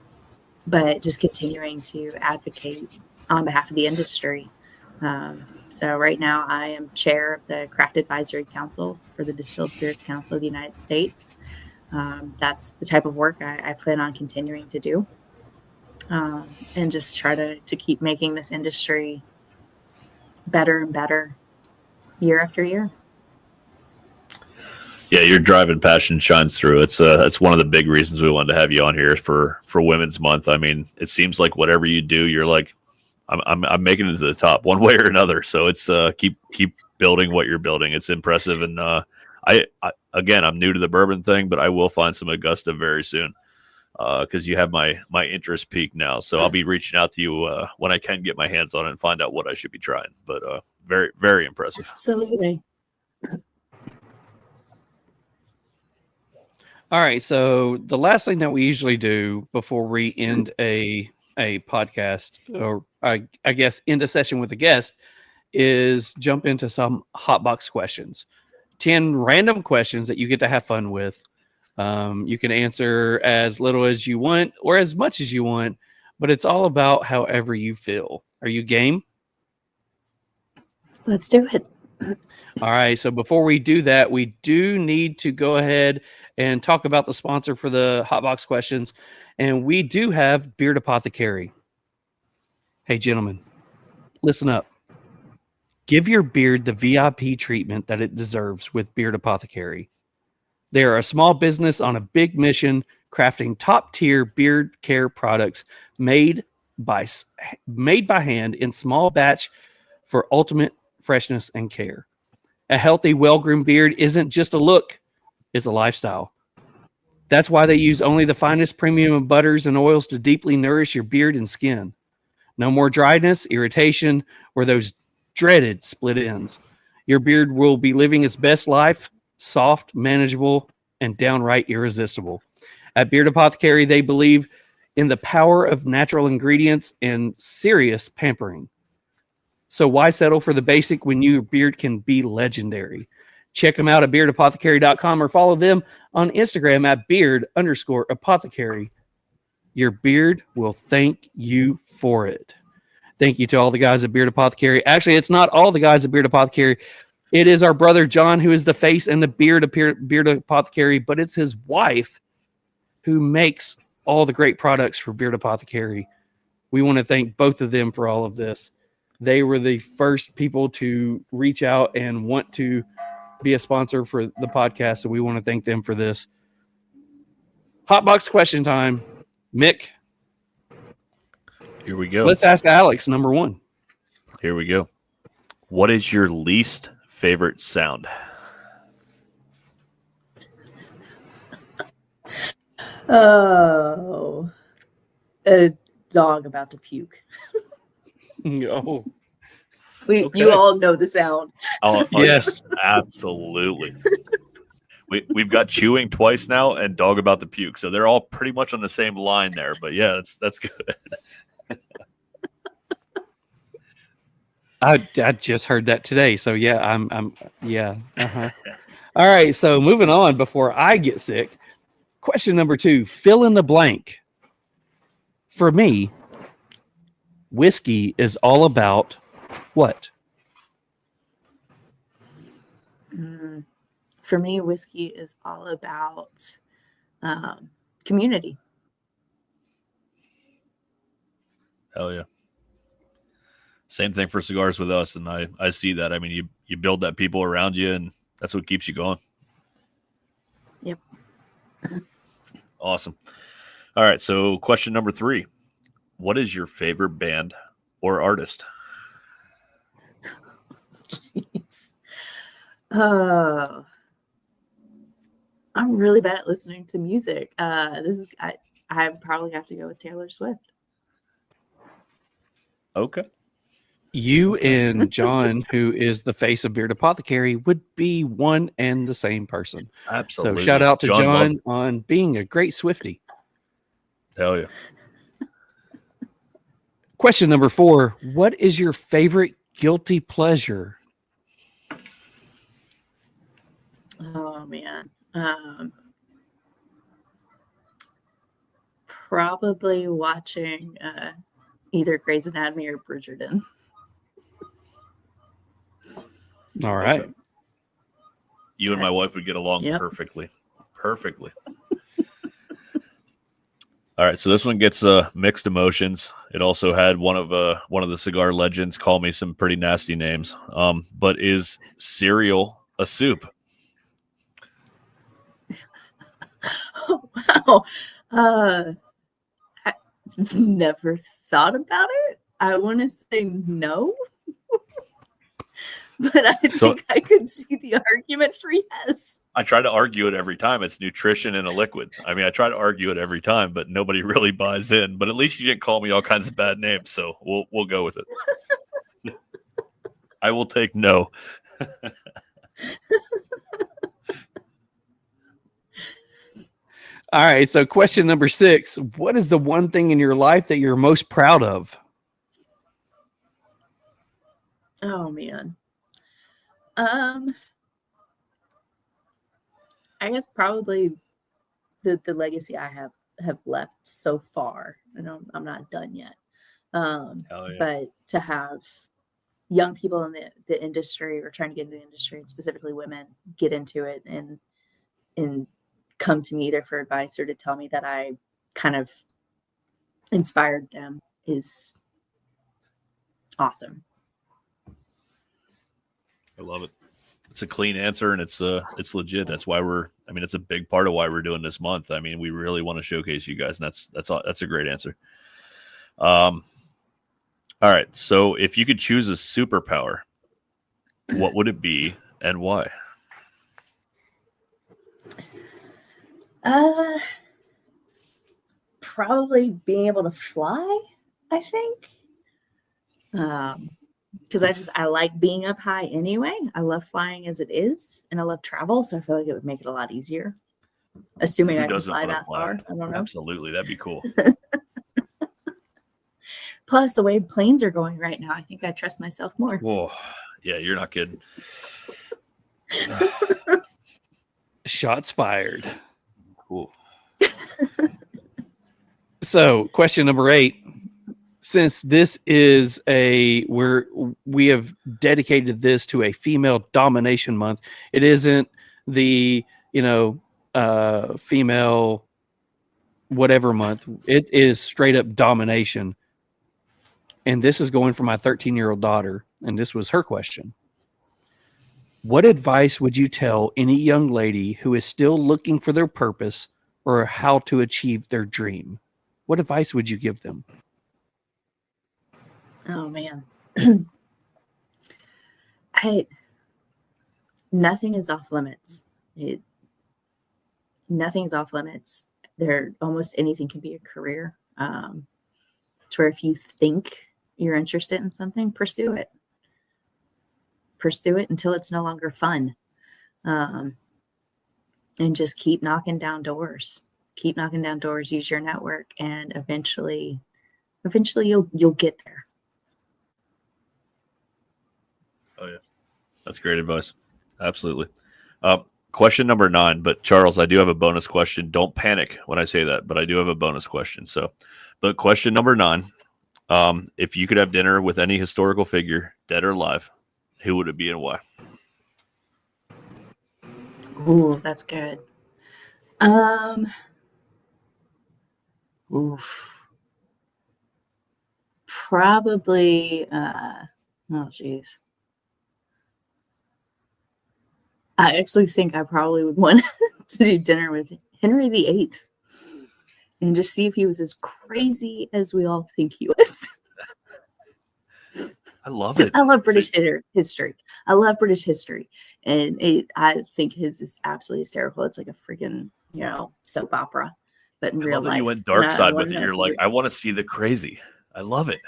Speaker 6: but just continuing to advocate on behalf of the industry. So right now, I am chair of the Craft Advisory Council for the Distilled Spirits Council of the United States. That's the type of work I plan on continuing to do. And just try to keep making this industry better and better year after year.
Speaker 4: Yeah, your drive and passion shines through. That's one of the big reasons we wanted to have you on here for Women's Month. I mean, it seems like whatever you do, you're like, I'm making it to the top one way or another. So it's keep building what you're building. It's impressive, and I again, I'm new to the bourbon thing, but I will find some Augusta very soon. Because you have my interest peak now. So I'll be reaching out to you when I can get my hands on it and find out what I should be trying. But very, very impressive.
Speaker 6: Absolutely.
Speaker 1: All right. So the last thing that we usually do before we end a podcast, or I guess end a session with a guest, is jump into some hotbox questions. 10 random questions that you get to have fun with. You can answer as little as you want or as much as you want, but it's all about however you feel. Are you game?
Speaker 6: Let's do it.
Speaker 1: All right. So before we do that, we do need to go ahead and talk about the sponsor for the hotbox questions. And we do have Beard Apothecary. Hey, gentlemen, listen up. Give your beard the VIP treatment that it deserves with Beard Apothecary. They are a small business on a big mission, crafting top-tier beard care products made by hand in small batch for ultimate freshness and care. A healthy, well-groomed beard isn't just a look, it's a lifestyle. That's why they use only the finest premium butters and oils to deeply nourish your beard and skin. No more dryness, irritation, or those dreaded split ends. Your beard will be living its best life, soft, manageable, and downright irresistible. At Beard Apothecary, they believe in the power of natural ingredients and serious pampering. So why settle for the basic when your beard can be legendary? Check them out at beardapothecary.com or follow them on Instagram at beard_apothecary. Your beard will thank you for it. Thank you to all the guys at Beard Apothecary. Actually, it's not all the guys at Beard Apothecary. It is our brother John who is the face and the beard Apothecary, but it's his wife who makes all the great products for Beard Apothecary. We want to thank both of them for all of this. They were the first people to reach out and want to be a sponsor for the podcast, so we want to thank them for this. Hotbox question time. Mick,
Speaker 4: Here we go.
Speaker 1: let's ask Alex, number one.
Speaker 4: Here we go. What is your least favorite sound?
Speaker 6: Oh, a dog about to puke.
Speaker 1: Oh,
Speaker 6: You
Speaker 4: Okay.
Speaker 6: all know the sound.
Speaker 4: Oh,
Speaker 1: Yes.
Speaker 4: absolutely. We've got chewing twice now and dog about to puke, so they're all pretty much on the same line there. But yeah, that's good.
Speaker 1: I just heard that today. So yeah, I'm yeah. All right. So moving on before I get sick. Question number 2, fill in the blank. For me, whiskey is all about what?
Speaker 6: For me, whiskey is all about community.
Speaker 4: Hell yeah. Same thing for cigars with us, and I see that. I mean, you build that people around you, and that's what keeps you going.
Speaker 6: Yep.
Speaker 4: Awesome. All right, so question number 3. What is your favorite band or artist?
Speaker 6: Jeez. Oh, I'm really bad at listening to music. I probably have to go with Taylor Swift.
Speaker 4: Okay.
Speaker 1: You and John, who is the face of Beard Apothecary, would be one and the same person.
Speaker 4: Absolutely.
Speaker 1: So shout out to John
Speaker 4: loves-
Speaker 1: on being a great Swiftie.
Speaker 4: Hell yeah.
Speaker 1: Question number 4. What is your favorite guilty pleasure?
Speaker 6: Oh man. Probably watching either Grey's Anatomy or Bridgerton.
Speaker 1: All right.
Speaker 4: You and my wife would get along
Speaker 6: Yep.
Speaker 4: perfectly. Perfectly. All right, so this one gets mixed emotions. It also had one of the cigar legends call me some pretty nasty names. But is cereal a soup?
Speaker 6: Oh, wow. I've never thought about it. I want to say no. But I think I could see the argument for yes.
Speaker 4: I try to argue it every time. It's nutrition in a liquid. I mean, I try to argue it every time, but nobody really buys in. But at least you didn't call me all kinds of bad names, so we'll go with it. I will take no.
Speaker 1: All right. So question number 6. What is the one thing in your life that you're most proud of?
Speaker 6: Oh man. I guess probably the legacy I have left so far. I know I'm not done yet.
Speaker 4: Hell yeah.
Speaker 6: But to have young people in the industry or trying to get into the industry, and specifically women, get into it and come to me either for advice or to tell me that I kind of inspired them is awesome.
Speaker 4: I love it. It's a clean answer, and it's legit. That's why it's a big part of why we're doing this month. I mean, we really want to showcase you guys, and that's a great answer. All right. So if you could choose a superpower, what would it be and why?
Speaker 6: Probably being able to fly, I think. Because I like being up high anyway. I love flying as it is, and I love travel, so I feel like it would make it a lot easier. Assuming
Speaker 4: Who
Speaker 6: I can
Speaker 4: doesn't
Speaker 6: fly
Speaker 4: wanna
Speaker 6: that far. I don't know.
Speaker 4: Absolutely. That'd be cool.
Speaker 6: Plus, the way planes are going right now, I think I trust myself more.
Speaker 4: Whoa. Yeah, you're not kidding.
Speaker 1: Shots fired.
Speaker 4: Ooh.
Speaker 1: So, question number 8. Since this is we have dedicated this to a female domination month, it isn't the, female whatever month. It is straight up domination. And this is going for my 13-year-old daughter. And this was her question. What advice would you tell any young lady who is still looking for their purpose or how to achieve their dream? What advice would you give them?
Speaker 6: Oh man. Nothing is off limits. Nothing is off limits. Almost anything can be a career. To where if you think you're interested in something, pursue it. Pursue it until it's no longer fun. And just keep knocking down doors. Keep knocking down doors, use your network, and eventually you'll get there.
Speaker 4: Oh yeah, that's great advice. Absolutely. Question number 9, but Charles, I do have a bonus question. Don't panic when I say that, but I do have a bonus question. But question number 9, if you could have dinner with any historical figure, dead or alive, who would it be and why?
Speaker 6: Ooh, that's good. Oof. Probably, oh geez. I actually think I probably would want to do dinner with Henry VIII and just see if he was as crazy as we all think he was.
Speaker 4: I love it.
Speaker 6: I love British history. I love British history. And I think his is absolutely hysterical. It's like a freaking, soap opera, but in
Speaker 4: I
Speaker 6: real
Speaker 4: love that
Speaker 6: life.
Speaker 4: you went dark
Speaker 6: And
Speaker 4: side with it. You're like, I want to see the crazy. I love it.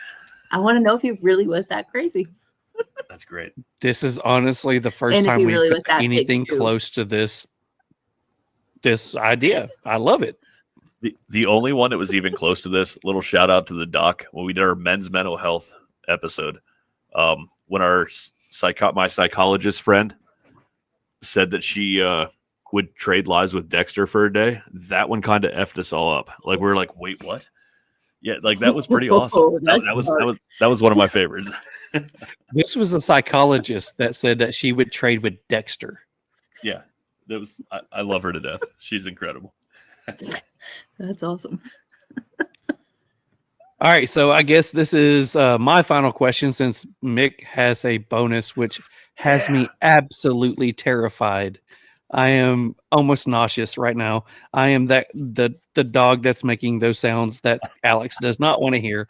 Speaker 6: I want to know if he really was that crazy.
Speaker 4: That's great.
Speaker 1: This is honestly the first
Speaker 6: And if
Speaker 1: time
Speaker 6: he
Speaker 1: we've
Speaker 6: really
Speaker 1: got
Speaker 6: was that big,
Speaker 1: anything
Speaker 6: too.
Speaker 1: close to this idea. I love it.
Speaker 4: The only one that was even close to this, little shout out to the doc when we did our men's mental health episode. When our my psychologist friend said that she would trade lives with Dexter for a day, that one kind of effed us all up. Like we were like, wait, what? Yeah, like that was pretty awesome. That was one of my favorites.
Speaker 1: This was a psychologist that said that she would trade with Dexter.
Speaker 4: Yeah, that was. I love her to death. She's incredible.
Speaker 6: That's awesome.
Speaker 1: All right, so I guess this is my final question since Mick has a bonus, which has me absolutely terrified. I am almost nauseous right now. I am the dog that's making those sounds that Alex does not want to hear.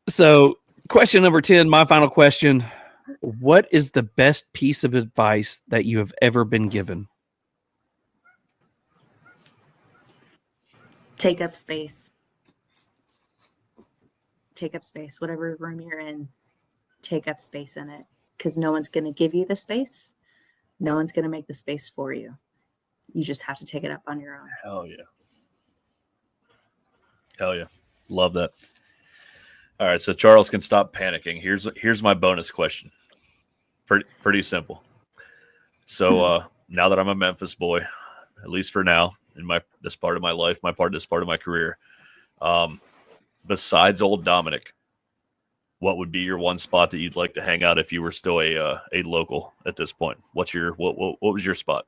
Speaker 1: So, question number 10, my final question. What is the best piece of advice that you have ever been given?
Speaker 6: Take up space. Take up space. Whatever room you're in, take up space in it. Because no one's going to give you the space. No one's going to make the space for you. You just have to take it up on your own.
Speaker 4: Hell yeah. Hell yeah. Love that. All right, so Charles can stop panicking. Here's my bonus question. Pretty simple. So now that I'm a Memphis boy, at least for now, in this part of my life, this part of my career, besides Old Dominic, what would be your one spot that you'd like to hang out if you were still a local at this point? What was your spot?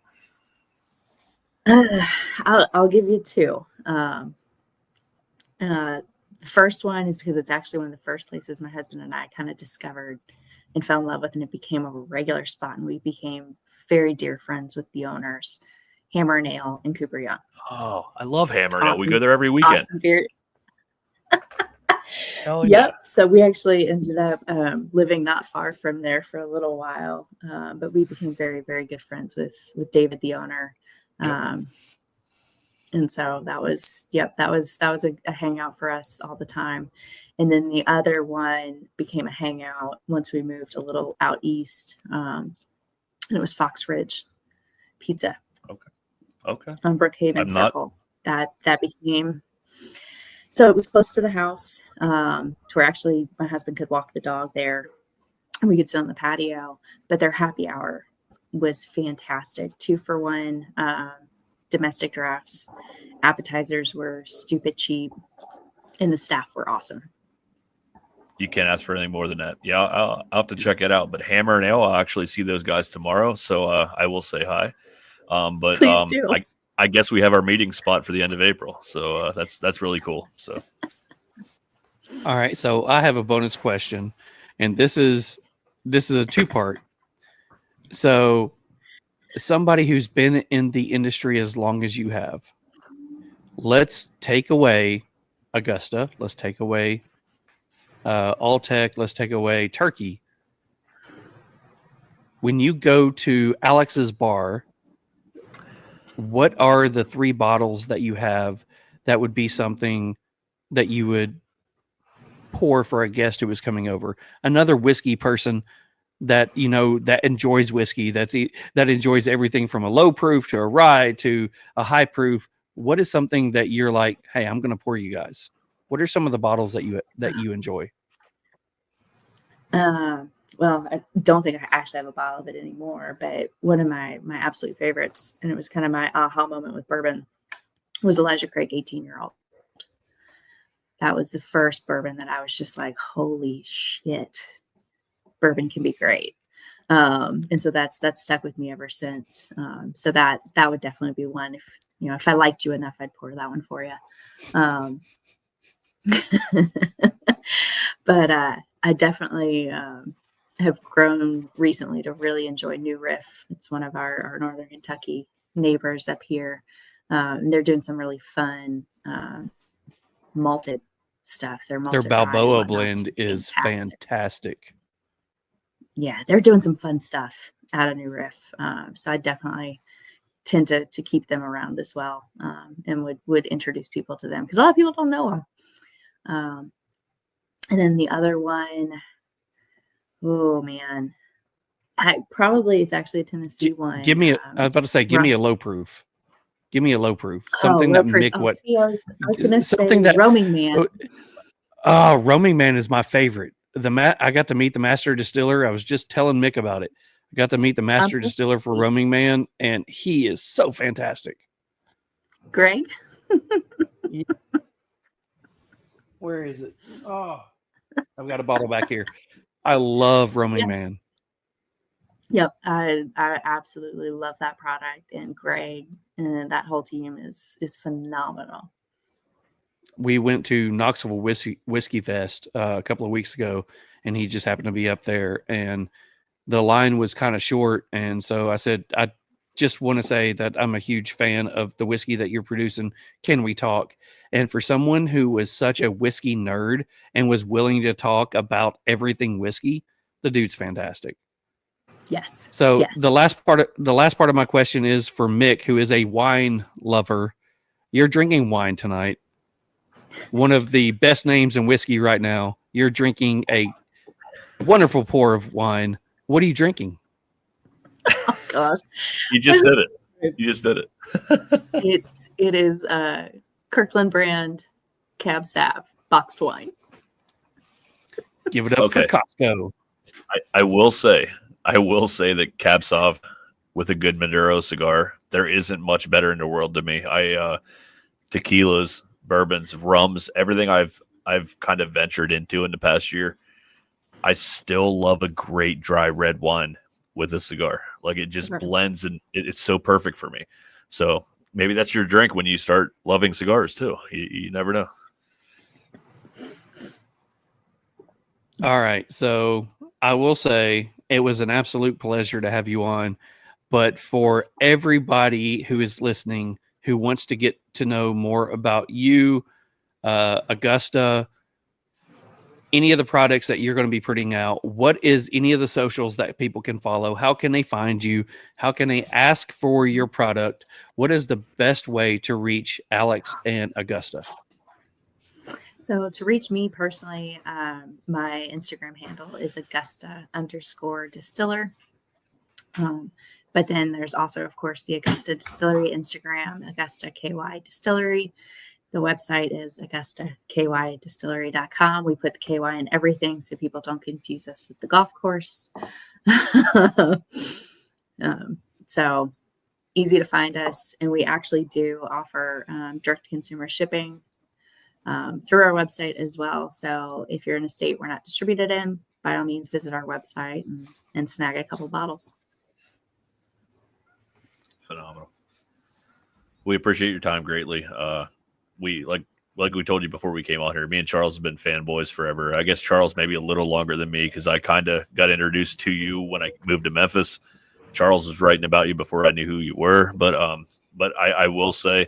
Speaker 6: I'll give you 2. The first one is because it's actually one of the first places my husband and I kind of discovered and fell in love with, and it became a regular spot, and we became very dear friends with the owners, Hammer and Ale and Cooper Young.
Speaker 4: Oh, I love Hammer and Ale. We
Speaker 6: Awesome.
Speaker 4: go there every weekend.
Speaker 6: Awesome beer.
Speaker 4: Hell
Speaker 6: Yep.
Speaker 4: yeah.
Speaker 6: So we actually ended up living not far from there for a little while, but we became very, very good friends with David, the owner. And so that was a hangout for us all the time. And then the other one became a hangout once we moved a little out east. And it was Fox Ridge Pizza.
Speaker 4: Okay.
Speaker 6: On Brookhaven
Speaker 4: I'm
Speaker 6: Circle. That became So it was close to the house, to where actually my husband could walk the dog there and we could sit on the patio. But their happy hour was fantastic. 2-for-1 domestic drafts. Appetizers were stupid cheap, and the staff were awesome.
Speaker 4: You can't ask for anything more than that. Yeah, I'll have to check it out. But Hammer and Ale, I'll actually see those guys tomorrow, so I will say hi. But
Speaker 6: Please do.
Speaker 4: I guess we have our meeting spot for the end of April, so that's really cool. So,
Speaker 1: All right, so I have a bonus question, and this is a 2-part. So, somebody who's been in the industry as long as you have, let's take away Augusta. Let's take away Alltech. Let's take away Turkey. When you go to Alex's bar, what are the 3 bottles that you have that would be something that you would pour for a guest who was coming over? Another whiskey person that that enjoys whiskey, that enjoys everything from a low proof to a rye to a high proof. What is something that you're like, hey, I'm going to pour you guys? What are some of the bottles that you enjoy?
Speaker 6: Well, I don't think I actually have a bottle of it anymore, but one of my absolute favorites, and it was kind of my aha moment with bourbon, was Elijah Craig 18-year-old. That was the first bourbon that I was just like, holy shit, bourbon can be great. And so that's stuck with me ever since. So that would definitely be one. If I liked you enough, I'd pour that one for you. But I definitely have grown recently to really enjoy New Riff. It's one of our Northern Kentucky neighbors up here. They're doing some really fun malted stuff. Their
Speaker 1: Balboa blend is fantastic.
Speaker 6: Yeah, they're doing some fun stuff out of New Riff. So I definitely tend to keep them around as well, and would introduce people to them because a lot of people don't know them. And then the other one, oh man, it's actually a Tennessee one.
Speaker 1: Give me I was about to say, give me a low proof. Give me a low proof. Something that Mick
Speaker 6: I was going to say
Speaker 1: that
Speaker 6: Roaming Man.
Speaker 1: Oh, Roaming Man is my favorite. I got to meet the Master Distiller. I was just telling Mick about it. I got to meet the Master Distiller for Roaming Man, and he is so fantastic.
Speaker 6: Greg?
Speaker 1: Where is it? Oh, I've got a bottle back here. I love Roaming Man.
Speaker 6: Yep, I absolutely love that product, and Greg and that whole team is phenomenal.
Speaker 1: We went to Knoxville Whiskey Fest a couple of weeks ago, and he just happened to be up there, and the line was kind of short, and so I said, I just want to say that I'm a huge fan of the whiskey that you're producing. Can we talk? And for someone who was such a whiskey nerd and was willing to talk about everything whiskey, the dude's fantastic.
Speaker 6: Yes.
Speaker 1: So
Speaker 6: yes.
Speaker 1: the last part of my question is for Mick, who is a wine lover. You're drinking wine tonight. One of the best names in whiskey right now. You're drinking a wonderful pour of wine. What are you drinking?
Speaker 6: Oh gosh.
Speaker 4: You just did it.
Speaker 6: It is Kirkland brand Cab Sav boxed wine.
Speaker 1: Give it up for Costco.
Speaker 4: I will say that Cab Sav with a good Maduro cigar, there isn't much better in the world to me. Tequilas, bourbons, rums, everything I've kind of ventured into in the past year, I still love a great dry red wine with a cigar. Like it just blends, and it's so perfect for me. So maybe that's your drink when you start loving cigars too. You never know.
Speaker 1: All right. So I will say it was an absolute pleasure to have you on. But for everybody who is listening, who wants to get to know more about you, Augusta, any of the products that you're going to be putting out, what is any of the socials that people can follow? How can they find you? How can they ask for your product? What is the best way to reach Alex and Augusta?
Speaker 6: So to reach me personally, my Instagram handle is Augusta_Distiller. But then there's also, of course, the Augusta Distillery Instagram, Augusta KY Distillery. The website is AugustaKYDistillery.com. We put the KY in everything so people don't confuse us with the golf course. So easy to find us. And we actually do offer direct consumer shipping through our website as well. So if you're in a state we're not distributed in, by all means, visit our website and snag a couple bottles.
Speaker 4: Phenomenal. We appreciate your time greatly. We like we told you before we came out here, me and Charles have been fanboys forever. I guess Charles maybe a little longer than me because I kind of got introduced to you when I moved to Memphis. Charles was writing about you before I knew who you were, but I will say,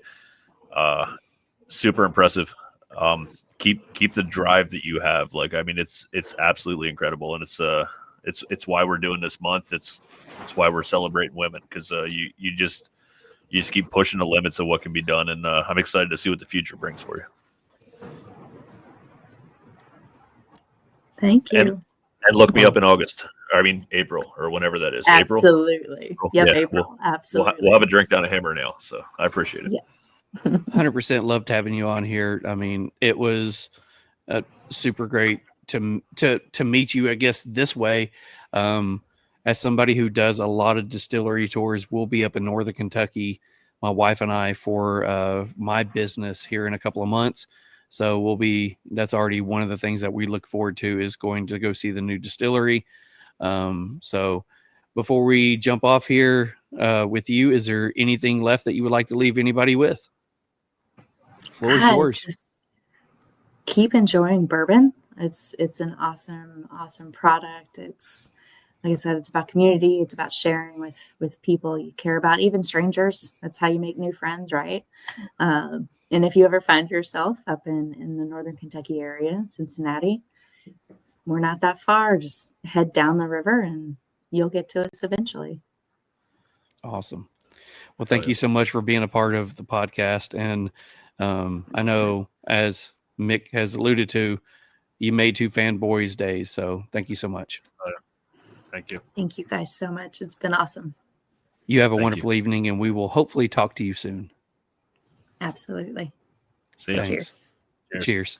Speaker 4: super impressive. Keep the drive that you have. Like, I mean, it's absolutely incredible, and it's why we're doing this month. It's why we're celebrating women, because you just keep pushing the limits of what can be done, and I'm excited to see what the future brings for you.
Speaker 6: Thank you.
Speaker 4: And look me up in August. I mean, April or whenever that is.
Speaker 6: Absolutely.
Speaker 4: April?
Speaker 6: Yep,
Speaker 4: Yeah,
Speaker 6: April. Absolutely.
Speaker 4: We'll have a drink down a Hammer Nail, so I appreciate it.
Speaker 6: Yes.
Speaker 1: 100% loved having you on here. I mean, it was super great to meet you, I guess, this way. As somebody who does a lot of distillery tours, we'll be up in Northern Kentucky, my wife and I, for my business here in a couple of months. So that's already one of the things that we look forward to, is going to go see the new distillery. So before we jump off here with you, is there anything left that you would like to leave anybody with? Floor is yours.
Speaker 6: Just keep enjoying bourbon. It's an awesome product. It's, like I said, it's about community. It's about sharing with people you care about, even strangers. That's how you make new friends, right? And if you ever find yourself up in the Northern Kentucky area, Cincinnati, we're not that far. Just head down the river and you'll get to us eventually.
Speaker 1: Awesome. Well, thank you so much for being a part of the podcast. And I know, as Mick has alluded to, you made 2 fanboys days. So thank you so much.
Speaker 4: Thank you.
Speaker 6: Thank you guys so much. It's been awesome.
Speaker 1: You have a wonderful evening, and we will hopefully talk to you soon.
Speaker 6: Absolutely.
Speaker 4: See you.
Speaker 6: Cheers.
Speaker 1: Cheers.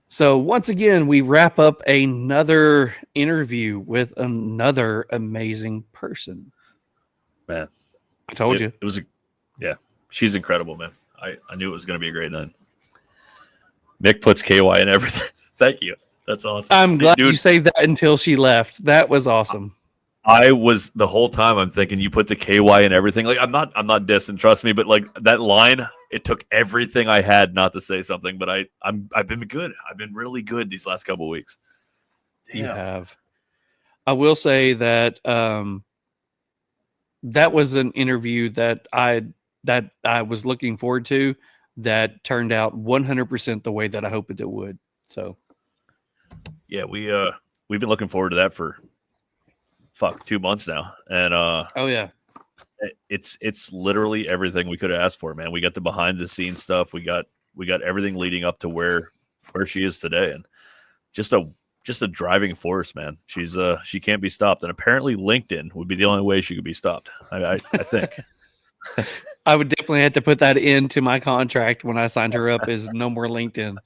Speaker 1: So once again, we wrap up another interview with another amazing person.
Speaker 4: Man,
Speaker 1: I told you.
Speaker 4: It was she's incredible, man. I knew it was going to be a great night. Mick puts KY in everything. Thank you. That's awesome.
Speaker 1: I'm glad you saved that until she left. That was awesome.
Speaker 4: I was, the whole time I'm thinking, you put the KY in everything. Like, I'm not dissing, trust me, but like that line, it took everything I had not to say something, but I've been good. I've been really good these last couple of weeks.
Speaker 1: Damn. You have. I will say that that was an interview that I was looking forward to, that turned out 100% the way that I hoped it would. So
Speaker 4: yeah, we've been looking forward to that for 2 months now. And
Speaker 1: oh yeah,
Speaker 4: it's literally everything we could have asked for, man. We got the behind the scenes stuff. We got everything leading up to where she is today, and just a driving force, man. She can't be stopped, and apparently LinkedIn would be the only way she could be stopped. I think.
Speaker 1: I would definitely have to put that into my contract when I signed her up, is no more LinkedIn,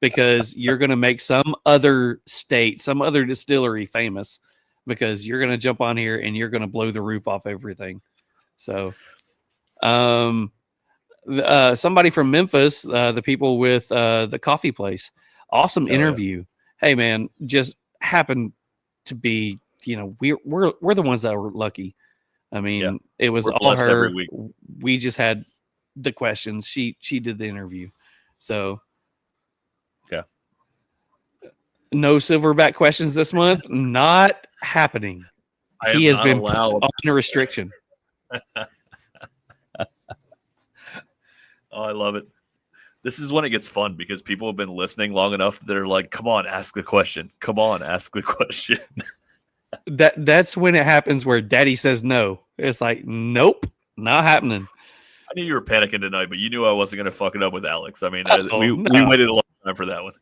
Speaker 1: because you're going to make some other state, some other distillery famous, because you're going to jump on here and you're going to blow the roof off everything. So, somebody from Memphis, the people with the coffee place, awesome interview. Hey man, just happened to be, we're the ones that were lucky. I mean, it was all her.
Speaker 4: Every week.
Speaker 1: We just had the questions. She did the interview. So
Speaker 4: yeah.
Speaker 1: No silverback questions this month. Not happening. He has been
Speaker 4: allowed
Speaker 1: on a restriction.
Speaker 4: Oh, I love it. This is when it gets fun, because people have been listening long enough that they're like, come on, ask the question. Come on, ask the question.
Speaker 1: That's when it happens where daddy says no. It's like, nope, not happening.
Speaker 4: I knew you were panicking tonight, but you knew I wasn't going to fuck it up with Alex. I mean, we waited a long time for that one.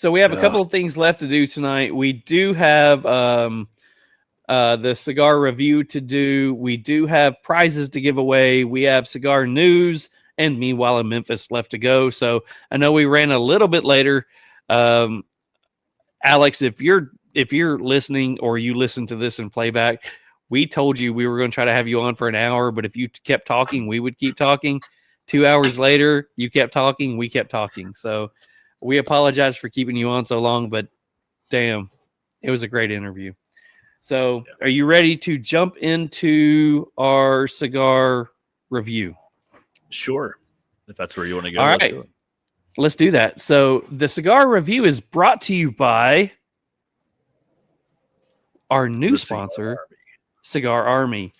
Speaker 1: So we have a couple of things left to do tonight. We do have the cigar review to do. We do have prizes to give away. We have cigar news and Meanwhile in Memphis left to go. So I know we ran a little bit later. Alex, if you're listening or you listen to this in playback, we told you we were going to try to have you on for an hour, but if you kept talking, we would keep talking. 2 hours later, you kept talking, we kept talking. So we apologize for keeping you on so long, but damn, it was a great interview. So are you ready to jump into our cigar review?
Speaker 4: Sure. If that's where you want to go.
Speaker 1: All
Speaker 4: let's
Speaker 1: right.
Speaker 4: do it.
Speaker 1: Let's do that. So the cigar review is brought to you by our new
Speaker 4: The
Speaker 1: sponsor,
Speaker 4: Cigar Army.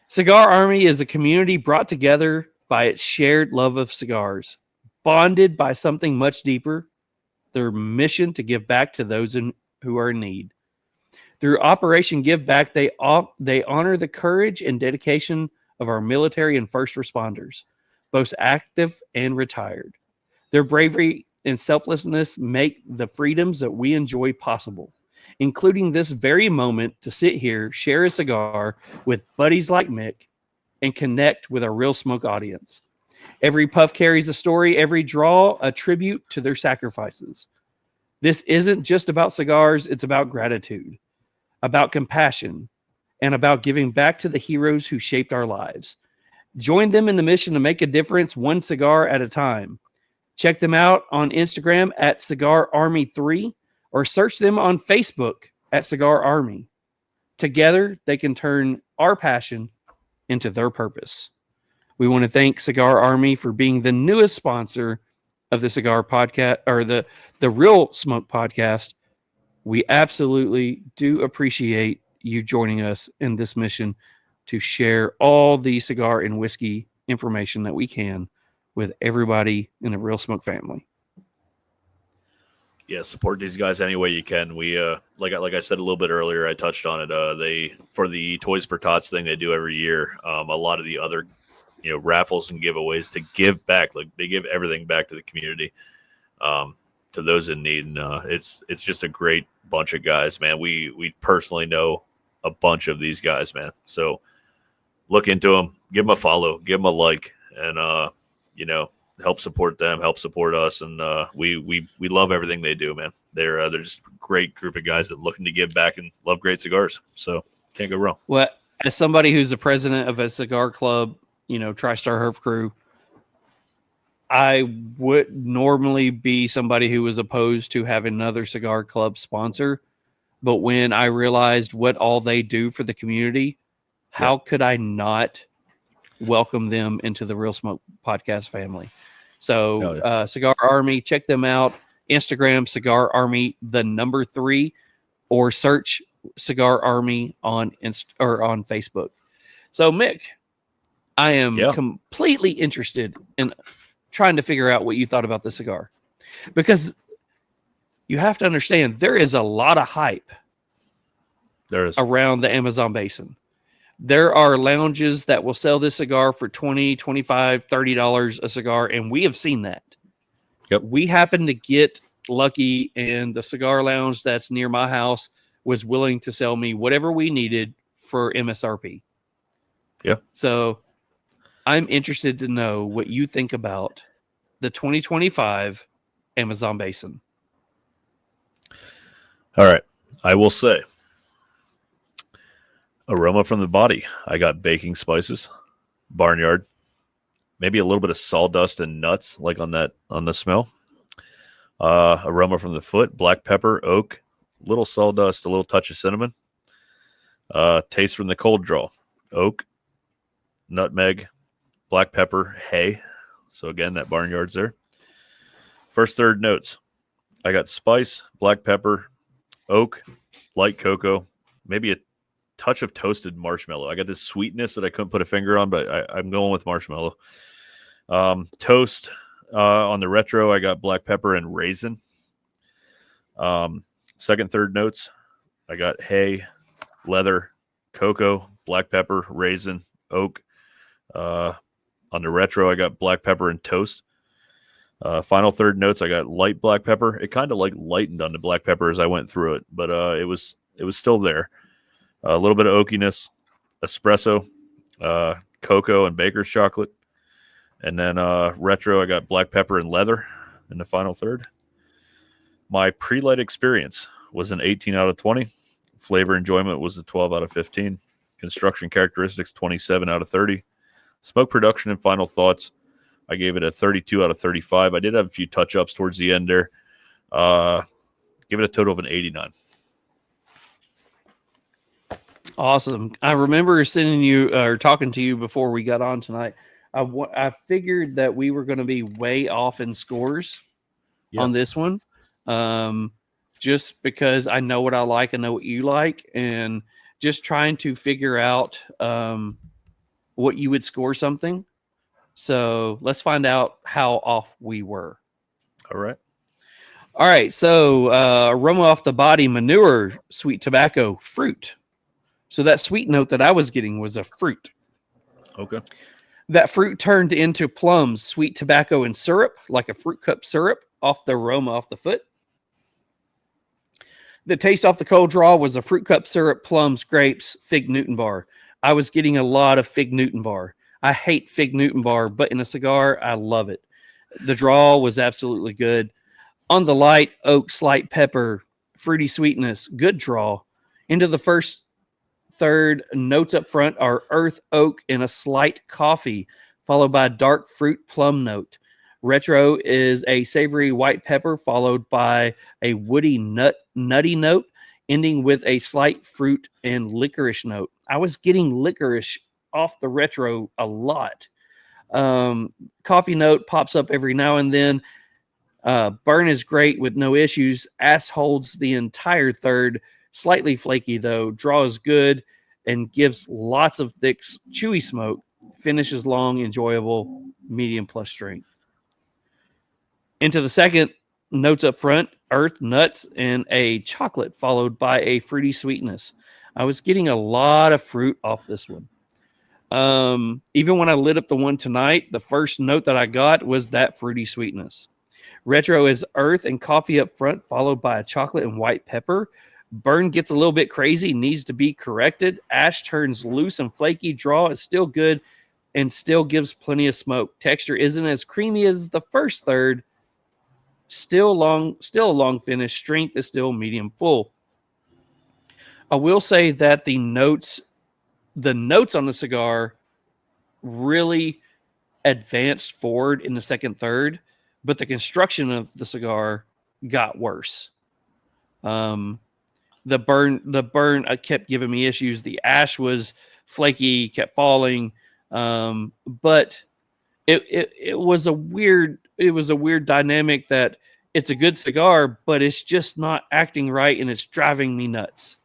Speaker 1: Cigar Army. Cigar Army is a community brought together by its shared love of cigars, bonded by something much deeper, their mission to give back to those who are in need. Through Operation Give Back, they honor the courage and dedication of our military and first responders, both active and retired. Their bravery and selflessness make the freedoms that we enjoy possible, including this very moment to sit here, share a cigar with buddies like Mick, and connect with our Real Smoke audience. Every puff carries a story, every draw a tribute to their sacrifices. This isn't just about cigars, it's about gratitude, about compassion, and about giving back to the heroes who shaped our lives. Join them in the mission to make a difference one cigar at a time. Check them out on Instagram at Cigar Army 3 or search them on Facebook at Cigar Army. Together, they can turn our passion into their purpose. We want to thank Cigar Army for being the newest sponsor of the Cigar Podcast, or the Real Smoke Podcast. We absolutely do appreciate you joining us in this mission to share all the cigar and whiskey information that we can with everybody in the Real Smoke family.
Speaker 4: Yeah, support these guys any way you can. We like I said a little bit earlier, I touched on it. They, for the Toys for Tots thing they do every year, a lot of the other raffles and giveaways to give back. Like they give everything back to the community, to those in need. And it's just a great bunch of guys, man. We personally know a bunch of these guys, man. So look into them, give them a follow, give them a like, and help support them, help support us, and we love everything they do, man. They're just a great group of guys that looking to give back and love great cigars. So can't go wrong.
Speaker 1: Well, as somebody who's the president of a cigar club, TriStar Herb Crew, I would normally be somebody who was opposed to having another cigar club sponsor. But when I realized what all they do for the community, how could I not welcome them into the Real Smoke Podcast family? So Cigar Army, check them out. Instagram, Cigar Army, 3, or search Cigar Army on Facebook. So Mick, I am completely interested in trying to figure out what you thought about the cigar, because you have to understand there is a lot of hype around the Amazon basin. There are lounges that will sell this cigar for $20, $25, $30 a cigar, and we have seen that.
Speaker 4: Yep.
Speaker 1: We happened to get lucky, and the cigar lounge that's near my house was willing to sell me whatever we needed for MSRP.
Speaker 4: Yeah.
Speaker 1: So I'm interested to know what you think about the 2025 Amazon basin.
Speaker 4: All right. I will say, aroma from the body. I got baking spices, barnyard, maybe a little bit of sawdust and nuts, like on the smell. Aroma from the foot, black pepper, oak, little sawdust, a little touch of cinnamon. Taste from the cold draw, oak, nutmeg, black pepper, hay. So again, that barnyard's there. First, third notes. I got spice, black pepper, oak, light cocoa, maybe a touch of toasted marshmallow. I got this sweetness that I couldn't put a finger on, but I'm going with marshmallow. Toast on the retro, I got black pepper and raisin. Second, third notes, I got hay, leather, cocoa, black pepper, raisin, oak. On the retro, I got black pepper and toast. Final third notes, I got light black pepper. It kind of like lightened on the black pepper as I went through it, but it was still there. A little bit of oakiness, espresso, cocoa and baker's chocolate. And then retro, I got black pepper and leather in the final third. My pre-light experience was an 18 out of 20. Flavor enjoyment was a 12 out of 15. Construction characteristics, 27 out of 30. Smoke production and final thoughts, I gave it a 32 out of 35. I did have a few touch-ups towards the end there. Give it a total of an 89.
Speaker 1: Awesome. I remember sending you or talking to you before we got on tonight. I figured that we were going to be way off in scores on this one, just because I know what I like and know what you like, and just trying to figure out what you would score something. So let's find out how off we were.
Speaker 4: All right.
Speaker 1: All right. So aroma off the body, manure, sweet tobacco, fruit. So that sweet note that I was getting was a fruit.
Speaker 4: Okay.
Speaker 1: That fruit turned into plums, sweet tobacco, and syrup, like a fruit cup syrup, off the aroma off the foot. The taste off the cold draw was a fruit cup syrup, plums, grapes, fig Newton bar. I was getting a lot of fig Newton bar. I hate fig Newton bar, but in a cigar, I love it. The draw was absolutely good. On the light, oak, slight pepper, fruity sweetness, good draw. Into the first third, notes up front are earth, oak, and a slight coffee, followed by a dark fruit plum note. Retro is a savory white pepper, followed by a woody nutty note, ending with a slight fruit and licorice note. I was getting licorice off the retro a lot. Coffee note pops up every now and then. Burn is great with no issues. Ash holds the entire third. Slightly flaky, though. Draw is good and gives lots of thick, chewy smoke. Finish is long, enjoyable, medium plus strength. Into the second, notes up front, earth, nuts, and a chocolate, followed by a fruity sweetness. I was getting a lot of fruit off this one. Even when I lit up the one tonight, the first note that I got was that fruity sweetness. Retro is earth and coffee up front, followed by a chocolate and white pepper. Burn gets a little bit crazy, needs to be corrected. Ash turns loose and flaky. Draw is still good and still gives plenty of smoke. Texture isn't as creamy as the first third. Still a long finish. Strength is still medium full. I will say that the notes on the cigar really advanced forward in the second third, but the construction of the cigar got worse. The burn kept giving me issues. The ash was flaky, kept falling. But it was a weird dynamic that it's a good cigar, but it's just not acting right, and it's driving me nuts.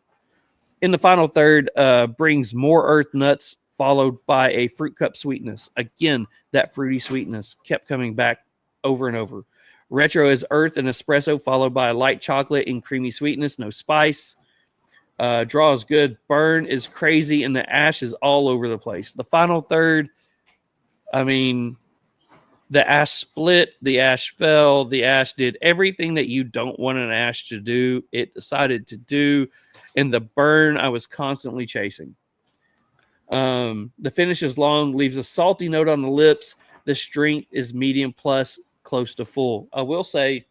Speaker 1: In the final third, brings more earth nuts, followed by a fruit cup sweetness. Again, that fruity sweetness kept coming back over and over. Retro is earth and espresso, followed by a light chocolate and creamy sweetness, no spice. Draw is good. Burn is crazy, and the ash is all over the place. The final third, I mean, the ash split, the ash fell, the ash did everything that you don't want an ash to do. It decided to do, and the burn I was constantly chasing. The finish is long, leaves a salty note on the lips. The strength is medium plus, close to full. I will say,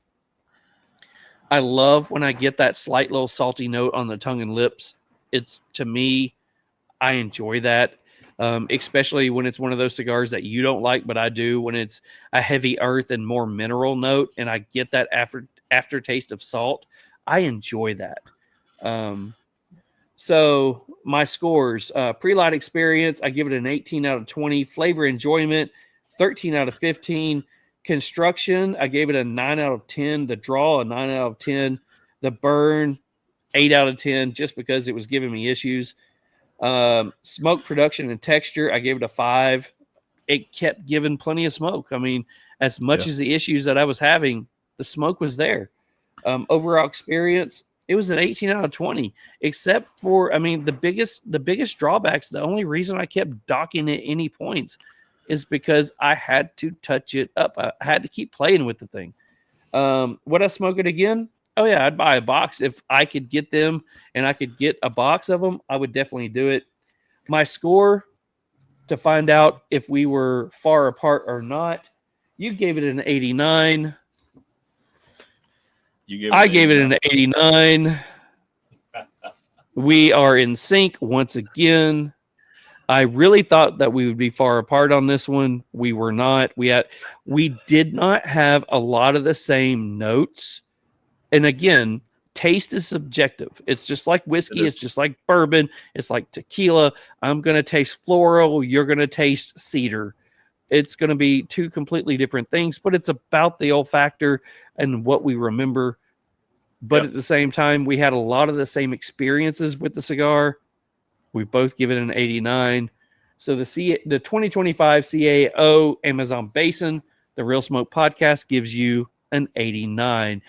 Speaker 1: I love when I get that slight little salty note on the tongue and lips. It's, to me, I enjoy that, especially when it's one of those cigars that you don't like, but I do, when it's a heavy earth and more mineral note, and I get that aftertaste of salt. I enjoy that. So my scores, pre-light experience, I give it an 18 out of 20. Flavor enjoyment, 13 out of 15. Construction, I gave it a 9 out of 10. The draw, a 9 out of 10. The burn, 8 out of 10, just because it was giving me issues. Smoke production and texture, I gave it a 5. It kept giving plenty of smoke. I mean, as much as the issues that I was having, the smoke was there. Overall experience, it was an 18 out of 20, except for, I mean, the biggest drawbacks, the only reason I kept docking at any points is because I had to touch it up. I had to keep playing with the thing. Would I smoke it again? Oh yeah, I'd buy a box if I could get them, and I could get a box of them. I would definitely do it. My score to find out if we were far apart or not. You gave it an 89. I gave it an 89. We are in sync once again. I really thought that we would be far apart on this one. We were not. We did not have a lot of the same notes. And again, taste is subjective. It's just like whiskey. It's just like bourbon. It's like tequila. I'm going to taste floral. You're going to taste cedar. It's going to be two completely different things, but it's about the olfactor and what we remember. But at the same time, we had a lot of the same experiences with the cigar. We both give it an 89. So the 2025 CAO Amazon Basin, the Real Smoke Podcast, gives you an 89.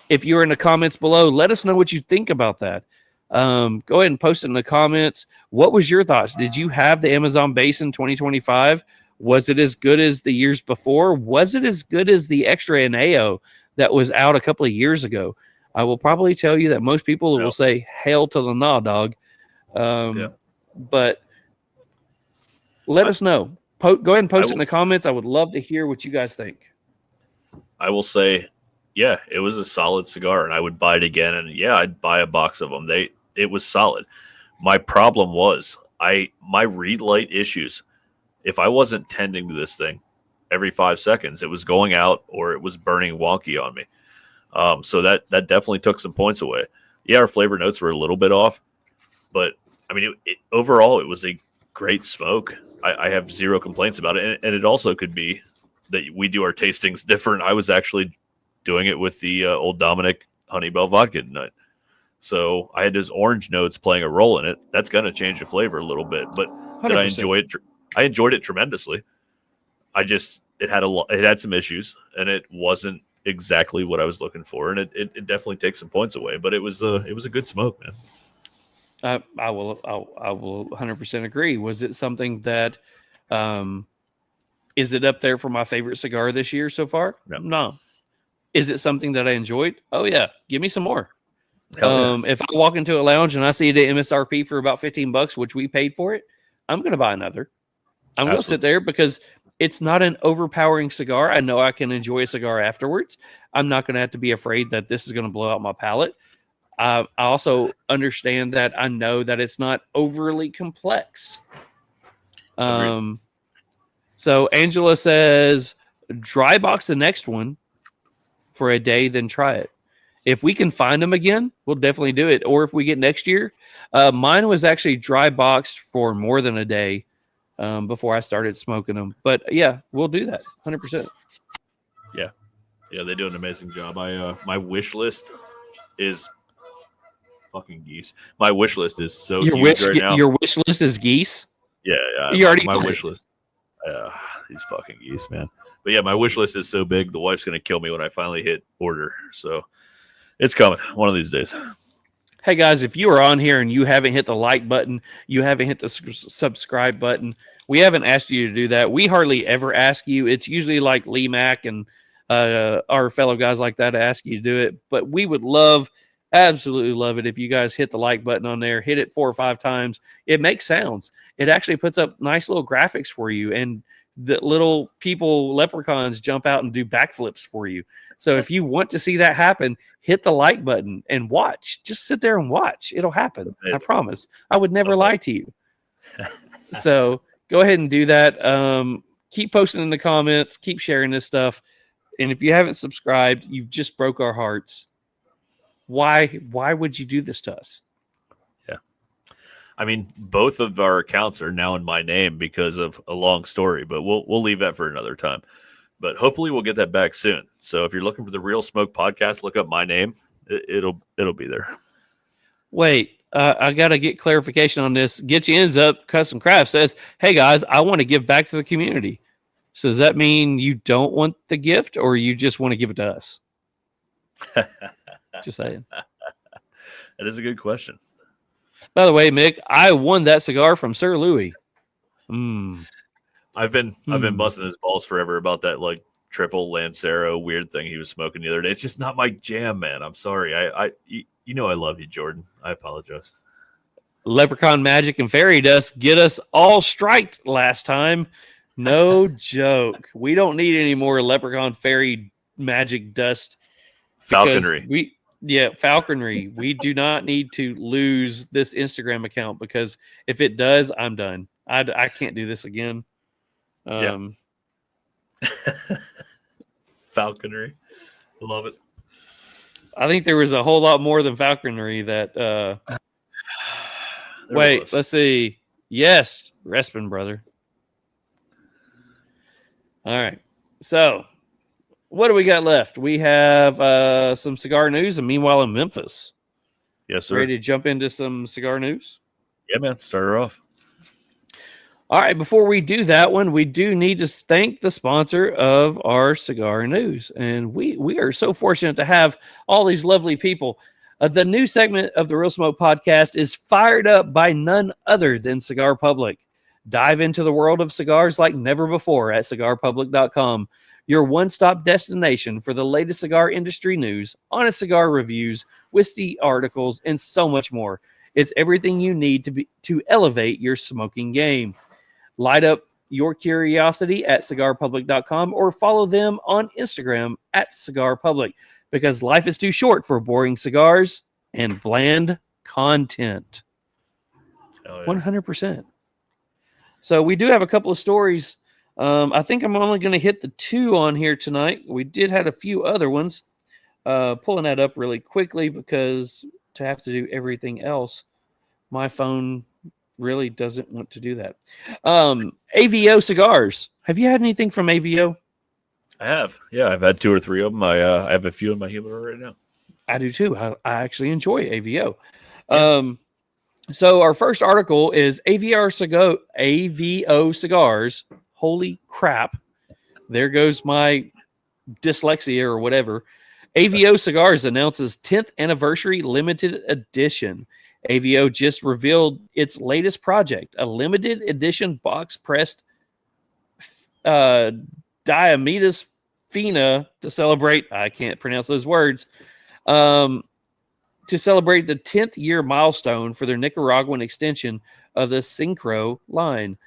Speaker 1: If you're in the comments below, let us know what you think about that. Go ahead and post it in the comments. What was your thoughts? Did you have the Amazon Basin 2025? Was it as good as the years before? Was it as good as the Extra and AO that was out a couple of years ago? I will probably tell you that most people will say, hail to the nah, dog. But let us know. Go ahead and post it in the comments. I would love to hear what you guys think.
Speaker 4: I will say, yeah, it was a solid cigar, and I would buy it again. And yeah, I'd buy a box of them. It was solid. My problem was my read light issues. If I wasn't tending to this thing every 5 seconds, it was going out or it was burning wonky on me. So that definitely took some points away. Yeah, our flavor notes were a little bit off, but I mean, overall, it was a great smoke. I have zero complaints about it. And it also could be that we do our tastings different. I was actually doing it with the Old Dominic Honey Bell vodka tonight. So I had those orange notes playing a role in it. That's going to change the flavor a little bit. But 100%. Did I enjoy it? I enjoyed it tremendously. It had some issues, and it wasn't exactly what I was looking for. And it definitely takes some points away. But it was a good smoke, man.
Speaker 1: I will 100% agree. Was it something that, is it up there for my favorite cigar this year so far? No. Is it something that I enjoyed? Oh yeah. Give me some more. If I walk into a lounge and I see the MSRP for about $15, which we paid for it, I'm going to buy another. I'm going to sit there because it's not an overpowering cigar. I know I can enjoy a cigar afterwards. I'm not going to have to be afraid that this is going to blow out my palate. I also understand that I know that it's not overly complex. So Angela says, dry box the next one for a day, then try it. If we can find them again, we'll definitely do it. Or if we get next year, mine was actually dry boxed for more than a day before I started smoking them. But yeah, we'll do that 100%.
Speaker 4: Yeah, they do an amazing job. My wish list is fucking geese. My wish list is so huge right now.
Speaker 1: Your wish list is geese?
Speaker 4: Yeah. My wish list. These fucking geese, man. But yeah, my wish list is so big. The wife's gonna kill me when I finally hit order. So it's coming one of these days.
Speaker 1: Hey guys, if you are on here and you haven't hit the like button, you haven't hit the subscribe button, we haven't asked you to do that. We hardly ever ask you. It's usually like Lee Mack and our fellow guys like that ask you to do it. But we would absolutely love it if you guys hit the like button on there, hit it 4 or 5 times. It makes sounds. It actually puts up nice little graphics for you, and the little leprechauns jump out and do backflips for you. So if you want to see that happen, hit the like button and watch. Just sit there and watch. It'll happen. I promise. I would never lie to you. So go ahead and do that. Keep posting in the comments. Keep sharing this stuff. And if you haven't subscribed, you just broke our hearts. Why would you do this to us?
Speaker 4: Yeah. I mean, both of our accounts are now in my name because of a long story, but we'll leave that for another time. But hopefully we'll get that back soon. So if you're looking for the Real Smoke Podcast, look up my name. It'll be there.
Speaker 1: Wait, I got to get clarification on this. Get You Ends Up Custom Craft says, hey guys, I want to give back to the community. So does that mean you don't want the gift, or you just want to give it to us? Just saying.
Speaker 4: That is a good question.
Speaker 1: By the way, Mick, I won that cigar from Sir Louis.
Speaker 4: Oh I've been busting his balls forever about that like triple Lancero weird thing he was smoking the other day. It's just not my jam, man. I'm sorry. You know I love you, Jordan. I apologize.
Speaker 1: Leprechaun Magic and Fairy Dust get us all striked last time. No joke. We don't need any more Leprechaun Fairy Magic Dust.
Speaker 4: Falconry.
Speaker 1: Falconry. We do not need to lose this Instagram account because if it does, I'm done. I can't do this again.
Speaker 4: Falconry. Love it.
Speaker 1: I think there was a whole lot more than Falconry that wait, let's see. Yes, Respin, brother. All right. So, what do we got left? We have some cigar news, and meanwhile in Memphis.
Speaker 4: Yes, sir.
Speaker 1: Ready to jump into some cigar news?
Speaker 4: Yeah, man. Start her off.
Speaker 1: All right. Before we do that one, we do need to thank the sponsor of our cigar news, and we are so fortunate to have all these lovely people. The new segment of the Real Smoke podcast is fired up by none other than Cigar Public. Dive into the world of cigars like never before at cigarpublic.com, your one-stop destination for the latest cigar industry news, honest cigar reviews, whiskey articles, and so much more. It's everything you need to elevate your smoking game. Light up your curiosity at cigarpublic.com or follow them on Instagram at cigarpublic. Because life is too short for boring cigars and bland content. 100%. So we do have a couple of stories. I think I'm only going to hit the 2 on here tonight. We did have a few other ones. Pulling that up really quickly because to have to do everything else, my phone really doesn't want to do that. AVO Cigars. Have you had anything from AVO?
Speaker 4: I have. Yeah, I've had 2 or 3 of them. I have a few in my humidor right now.
Speaker 1: I do too. I actually enjoy AVO. Yeah. So our first article is AVO Cigars. Holy crap. There goes my dyslexia or whatever. AVO Cigars announces 10th anniversary limited edition. AVO just revealed its latest project, a limited edition box pressed Diomedes Fina to celebrate, I can't pronounce those words, to celebrate the 10th year milestone for their Nicaraguan extension of the Syncro line.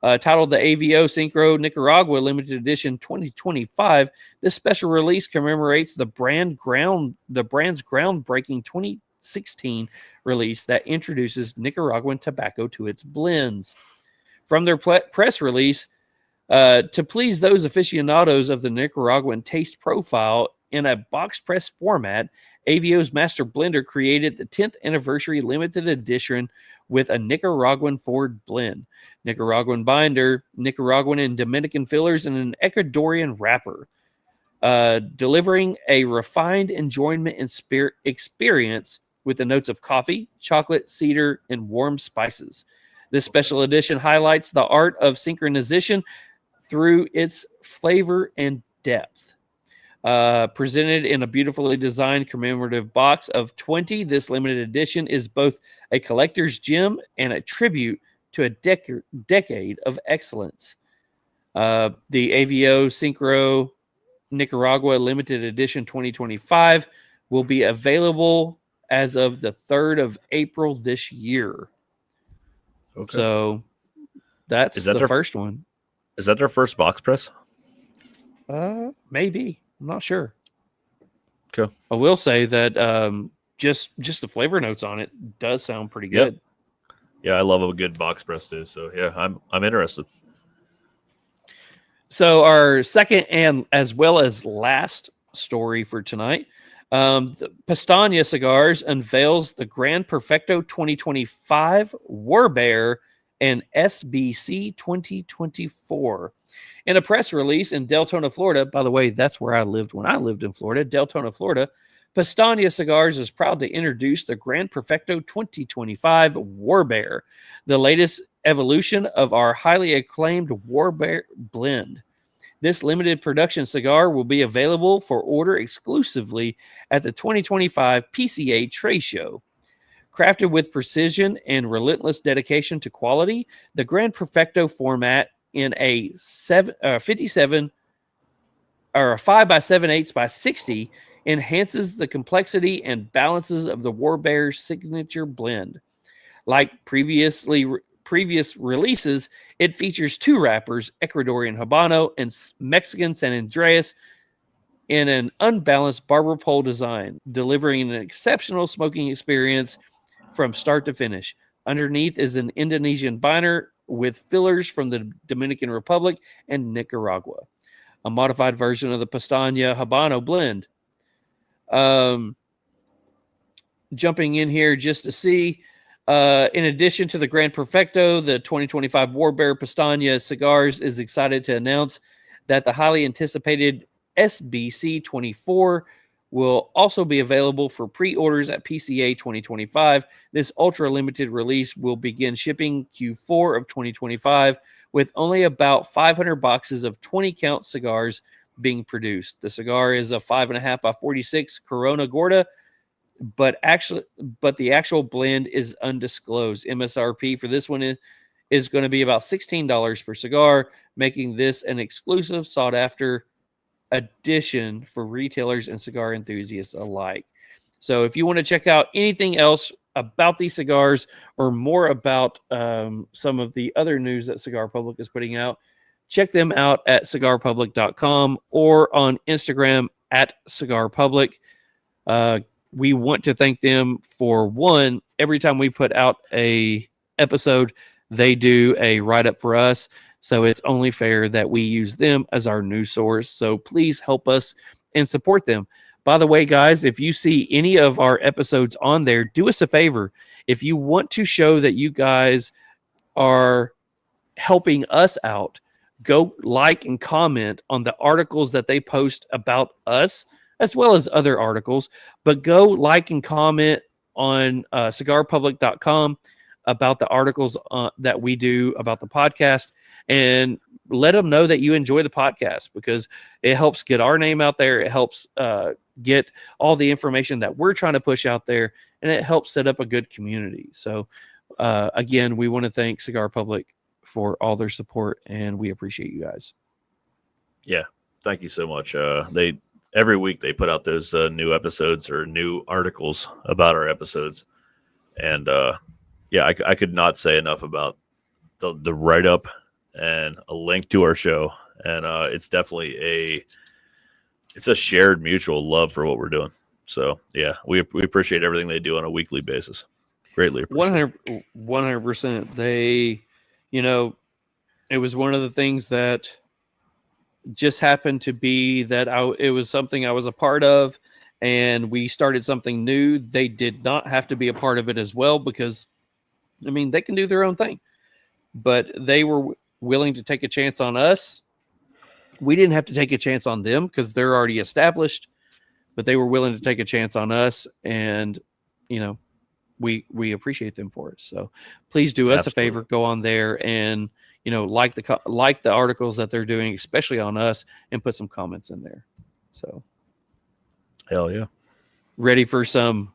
Speaker 1: Titled the AVO Syncro Nicaragua Limited Edition 2025, this special release commemorates the brand's groundbreaking 2016 release that introduces Nicaraguan tobacco to its blends. From their press release, to please those aficionados of the Nicaraguan taste profile in a box press format, AVO's Master Blender created the 10th anniversary limited edition with a Nicaraguan forward blend, Nicaraguan binder, Nicaraguan and Dominican fillers, and an Ecuadorian wrapper, delivering a refined enjoyment and experience with the notes of coffee, chocolate, cedar, and warm spices. This special edition highlights the art of synchronization through its flavor and depth. Presented in a beautifully designed commemorative box of 20, this limited edition is both a collector's gem and a tribute to a decade of excellence. The AVO Syncro Nicaragua Limited Edition 2025 will be available as of the 3rd of April this year. Okay. So that's the first one.
Speaker 4: Is that their first box press?
Speaker 1: Maybe. I'm not sure.
Speaker 4: Okay.
Speaker 1: I will say that just the flavor notes on it does sound pretty good.
Speaker 4: Yeah, I love a good box press too. So yeah, I'm interested.
Speaker 1: So our second and as well as last story for tonight, the Pastania Cigars unveils the Grand Perfecto 2025 War Bear and SBC 2024. In a press release in Deltona, Florida, by the way, that's where I lived when I lived in Florida, Deltona, Florida, Pastania Cigars is proud to introduce the Grand Perfecto 2025 War Bear, the latest evolution of our highly acclaimed War Bear blend. This limited production cigar will be available for order exclusively at the 2025 PCA Trade Show. Crafted with precision and relentless dedication to quality, the Grand Perfecto format in a 57 or a 5 by 7/8 by 60 enhances the complexity and balances of the Warbear's signature blend. Like previous releases, it features 2 wrappers, Ecuadorian Habano and Mexican San Andreas, in an unbalanced barber pole design, delivering an exceptional smoking experience from start to finish. Underneath is an Indonesian binder with fillers from the Dominican Republic and Nicaragua, a modified version of the Pestaña Habano blend. Jumping in here just to see, in addition to the Grand Perfecto, the 2025 Warbear Pestaña Cigars is excited to announce that the highly anticipated SBC 24 will also be available for pre-orders at PCA 2025. This ultra limited release will begin shipping Q4 of 2025 with only about 500 boxes of 20 count cigars being produced. The cigar is a 5.5 by 46 Corona Gorda, but the actual blend is undisclosed. MSRP for this one is going to be about $16 per cigar, making this an exclusive sought after addition for retailers and cigar enthusiasts alike. So if you want to check out anything else about these cigars or more about some of the other news that Cigar Public is putting out, check them out at cigarpublic.com or on Instagram at Cigar Public. We want to thank them for, one, every time we put out a episode, they do a write-up for us. So it's only fair that we use them as our news source. So please help us and support them. By the way, guys, if you see any of our episodes on there, do us a favor. If you want to show that you guys are helping us out, go like and comment on the articles that they post about us, as well as other articles. But go like and comment on cigarpublic.com about the articles that we do about the podcast, and let them know that you enjoy the podcast, because it helps get our name out there. It helps get all the information that we're trying to push out there, and it helps set up a good community. So again, we want to thank Cigar Public for all their support, and we appreciate you guys.
Speaker 4: Yeah, thank you so much. Every week they put out those new episodes or new articles about our episodes, and yeah, I could not say enough about the write-up and a link to our show, and it's definitely it's a shared mutual love for what we're doing. So yeah, we appreciate everything they do on a weekly basis. Greatly appreciate
Speaker 1: 100%. They, it was one of the things that just happened to be that it was something I was a part of, and we started something new. They did not have to be a part of it as well, because they can do their own thing, but they were willing to take a chance on us. We didn't have to take a chance on them because they're already established, but they were willing to take a chance on us, and we appreciate them for it. So please do us a favor, go on there and like the articles that they're doing, especially on us, and put some comments in there. So
Speaker 4: hell yeah,
Speaker 1: ready for some.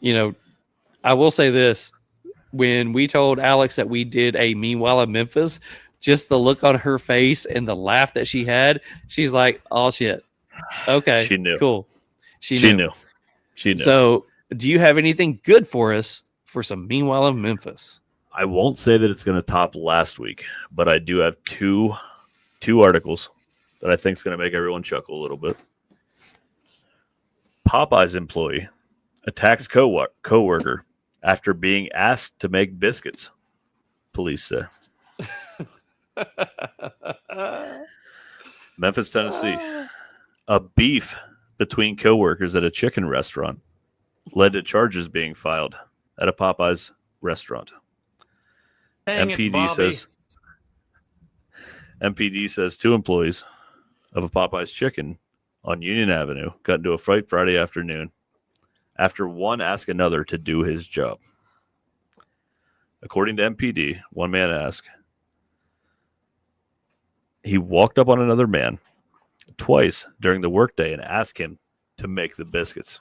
Speaker 1: I will say this: when we told Alex that we did a Meanwhile in Memphis, just the look on her face and the laugh that she had, she's like, "Oh shit, okay,
Speaker 4: she knew,
Speaker 1: cool, she knew." So, do you have anything good for us for some Meanwhile in Memphis?
Speaker 4: I won't say that it's going to top last week, but I do have two articles that I think is going to make everyone chuckle a little bit. Popeye's employee attacks co-worker after being asked to make biscuits, police say. Memphis, Tennessee. A beef between co-workers at a chicken restaurant led to charges being filed at a Popeye's restaurant. MPD says 2 employees of a Popeye's chicken on Union Avenue got into a fight Friday afternoon after one asked another to do his job. According to MPD, one man asked, he walked up on another man twice during the workday and asked him to make the biscuits.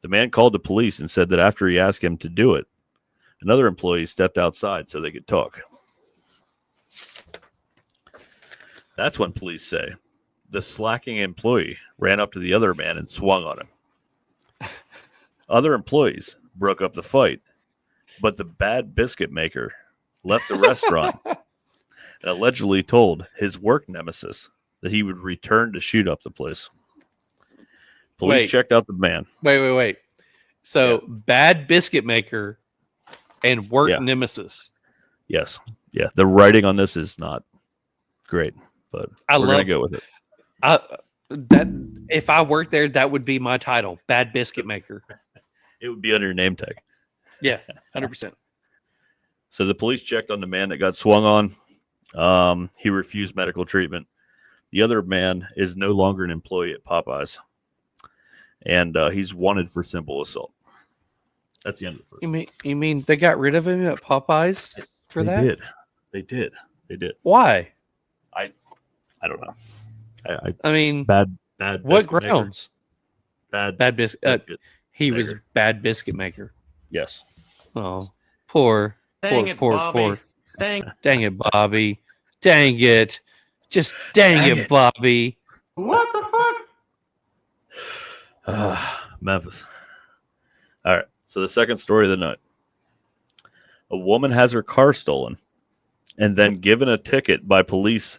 Speaker 4: The man called the police and said that after he asked him to do it, another employee stepped outside so they could talk. That's when police say the slacking employee ran up to the other man and swung on him. Other employees broke up the fight, but the bad biscuit maker left the restaurant and allegedly told his work nemesis that he would return to shoot up the place. Police
Speaker 1: Wait.
Speaker 4: checked out the man.
Speaker 1: Wait. So
Speaker 4: Yeah.
Speaker 1: bad biscuit maker and work
Speaker 4: Yeah.
Speaker 1: nemesis.
Speaker 4: Yes. Yeah. The writing on this is not great, but
Speaker 1: I
Speaker 4: we're going to
Speaker 1: love
Speaker 4: go with it.
Speaker 1: that. If I worked there, that would be my title, bad biscuit maker.
Speaker 4: It would be under your name tag.
Speaker 1: Yeah, 100%.
Speaker 4: So the police checked on the man that got swung on. He refused medical treatment. The other man is no longer an employee at Popeyes, and he's wanted for simple assault. That's the end of the first.
Speaker 1: You mean they got rid of him at Popeyes for that?
Speaker 4: They did.
Speaker 1: Why?
Speaker 4: I don't know.
Speaker 1: I mean,
Speaker 4: Bad.
Speaker 1: what
Speaker 4: biscuit maker.
Speaker 1: grounds?
Speaker 4: Bad
Speaker 1: Biscuit.
Speaker 4: biscuit.
Speaker 1: He was
Speaker 4: maker.
Speaker 1: bad biscuit maker.
Speaker 4: Yes.
Speaker 1: Oh, poor.
Speaker 7: Dang it, Bobby.
Speaker 1: Dang it, Bobby. Dang it. Just dang it, Bobby.
Speaker 7: What the fuck?
Speaker 4: Memphis. All right. So the second story of the night. A woman has her car stolen and then given a ticket by police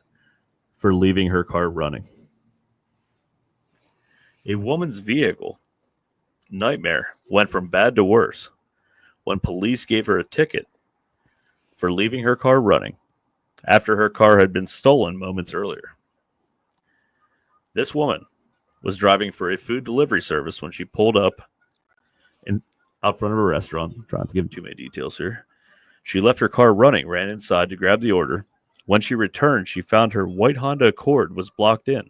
Speaker 4: for leaving her car running. A woman's vehicle nightmare went from bad to worse when police gave her a ticket for leaving her car running after her car had been stolen moments earlier. This woman was driving for a food delivery service when she pulled up out front of a restaurant. I'm trying to give too many details here. She left her car running, ran inside to grab the order. When she returned, she found her white Honda Accord was blocked in.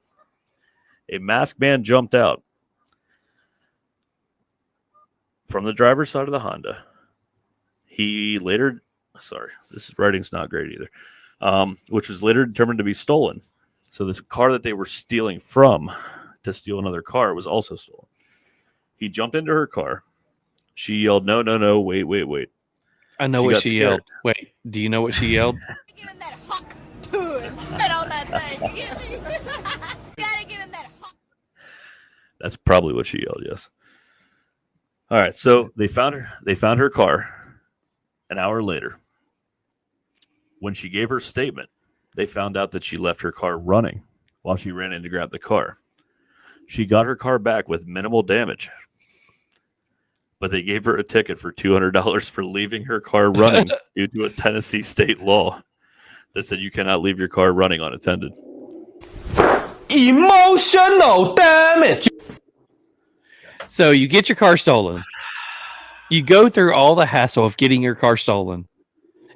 Speaker 4: A masked man jumped out from the driver's side of the Honda. He later, this writing's not great either, which was later determined to be stolen. So this car that they were stealing from to steal another car was also stolen. He jumped into her car. She yelled, "No, no, no, wait, wait, wait."
Speaker 1: I know
Speaker 4: She
Speaker 1: what
Speaker 4: got
Speaker 1: she
Speaker 4: scared.
Speaker 1: yelled. Wait, do you know what she yelled?
Speaker 8: Give him that huck to it. Spit on that thing. You get me? Gotta give him that huck.
Speaker 4: That's probably what she yelled, yes. All right, so they found her car an hour later. When she gave her statement, they found out that she left her car running while she ran in to grab the car. She got her car back with minimal damage, but they gave her a ticket for $200 for leaving her car running due to a Tennessee state law that said you cannot leave your car running unattended.
Speaker 7: Emotional damage.
Speaker 1: So you get your car stolen. You go through all the hassle of getting your car stolen.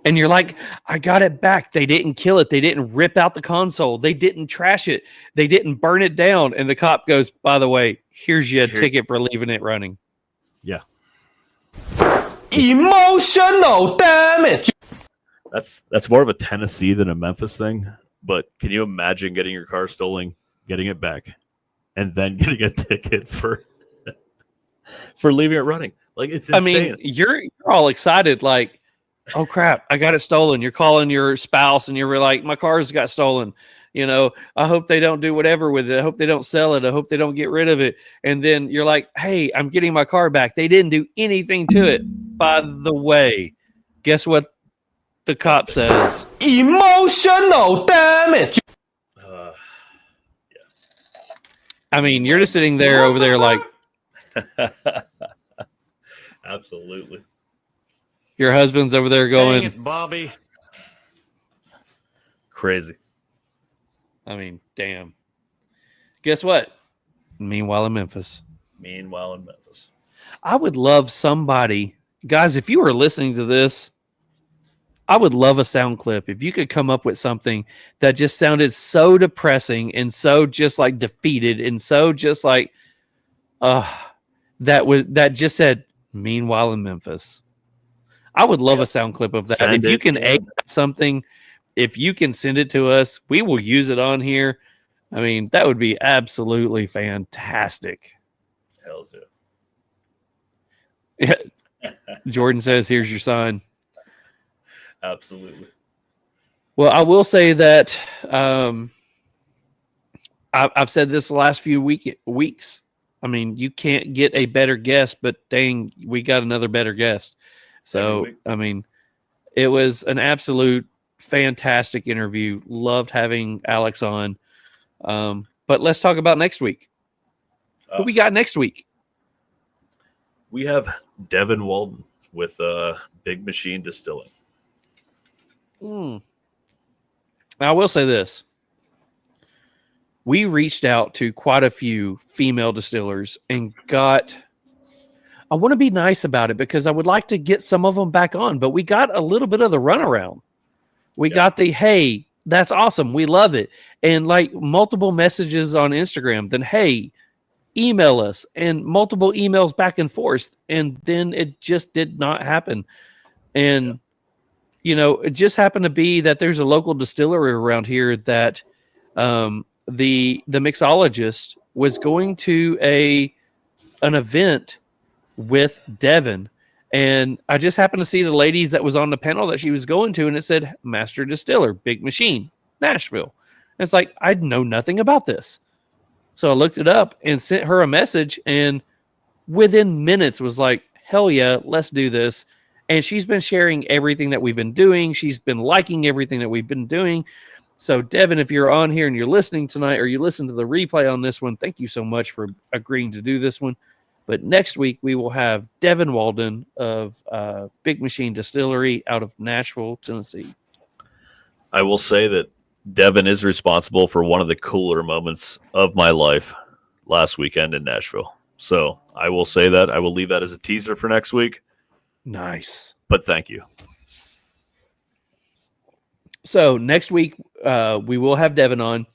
Speaker 1: And you're like, I got it back. They didn't kill it. They didn't rip out the console. They didn't trash it. They didn't burn it down. And the cop goes, by the way, here's your ticket for leaving it running.
Speaker 4: Yeah.
Speaker 7: Emotional damage.
Speaker 4: That's more of a Tennessee than a Memphis thing. But can you imagine getting your car stolen, getting it back, and then getting a ticket for leaving it running? Like, it's insane.
Speaker 1: I mean, you're all excited, like, oh crap, I got it stolen. You're calling your spouse and you're like, my car's got stolen. You know, I hope they don't do whatever with it. I hope they don't sell it. I hope they don't get rid of it. And then you're like, hey, I'm getting my car back. They didn't do anything to it. By the way, guess what the cop says?
Speaker 7: Emotional damage.
Speaker 1: I mean, you're just sitting there over there like,
Speaker 4: Absolutely.
Speaker 1: your husband's over there going,
Speaker 7: Dang it, Bobby.
Speaker 4: Crazy.
Speaker 1: I mean, damn. Guess what? Meanwhile in Memphis.
Speaker 4: Meanwhile in Memphis.
Speaker 1: I would love somebody, guys, if you were listening to this, I would love a sound clip. If you could come up with something that just sounded so depressing and so just like defeated and so just like, that just said, meanwhile in Memphis. I would love a sound clip of that.
Speaker 4: Send
Speaker 1: if you
Speaker 4: it
Speaker 1: can
Speaker 4: in.
Speaker 1: add something, if you can send it to us, we will use it on here. I mean, that would be absolutely fantastic.
Speaker 4: Hells yeah.
Speaker 1: Jordan says, here's your sign.
Speaker 4: Absolutely.
Speaker 1: Well, I will say that I've said this the last few weeks. I mean, you can't get a better guest, but dang, we got another better guest. So, I mean, it was an absolute fantastic interview. Loved having Alex on. But let's talk about next week. Who we got next week?
Speaker 4: We have Devin Walden with Big Machine Distilling.
Speaker 1: Now, I will say this. We reached out to quite a few female distillers and got... I want to be nice about it because I would like to get some of them back on, but we got a little bit of the runaround. We got the, hey, that's awesome. We love it. And like multiple messages on Instagram, then, hey, email us, and multiple emails back and forth. And then it just did not happen. And, you know, it just happened to be that there's a local distillery around here that the mixologist was going to an event with Devin. And I just happened to see the ladies that was on the panel that she was going to, and it said Master Distiller, Big Machine, Nashville. And it's like, I know nothing about this. So I looked it up and sent her a message, and within minutes was like, hell yeah, let's do this. And she's been sharing everything that we've been doing. She's been liking everything that we've been doing. So Devin, if you're on here and you're listening tonight, or you listen to the replay on this one, thank you so much for agreeing to do this one. But next week, we will have Devin Walden of Big Machine Distillery out of Nashville, Tennessee.
Speaker 4: I will say that Devin is responsible for one of the cooler moments of my life last weekend in Nashville. So I will say that. I will leave that as a teaser for next week.
Speaker 1: Nice.
Speaker 4: But thank you.
Speaker 1: So next week, we will have Devin on.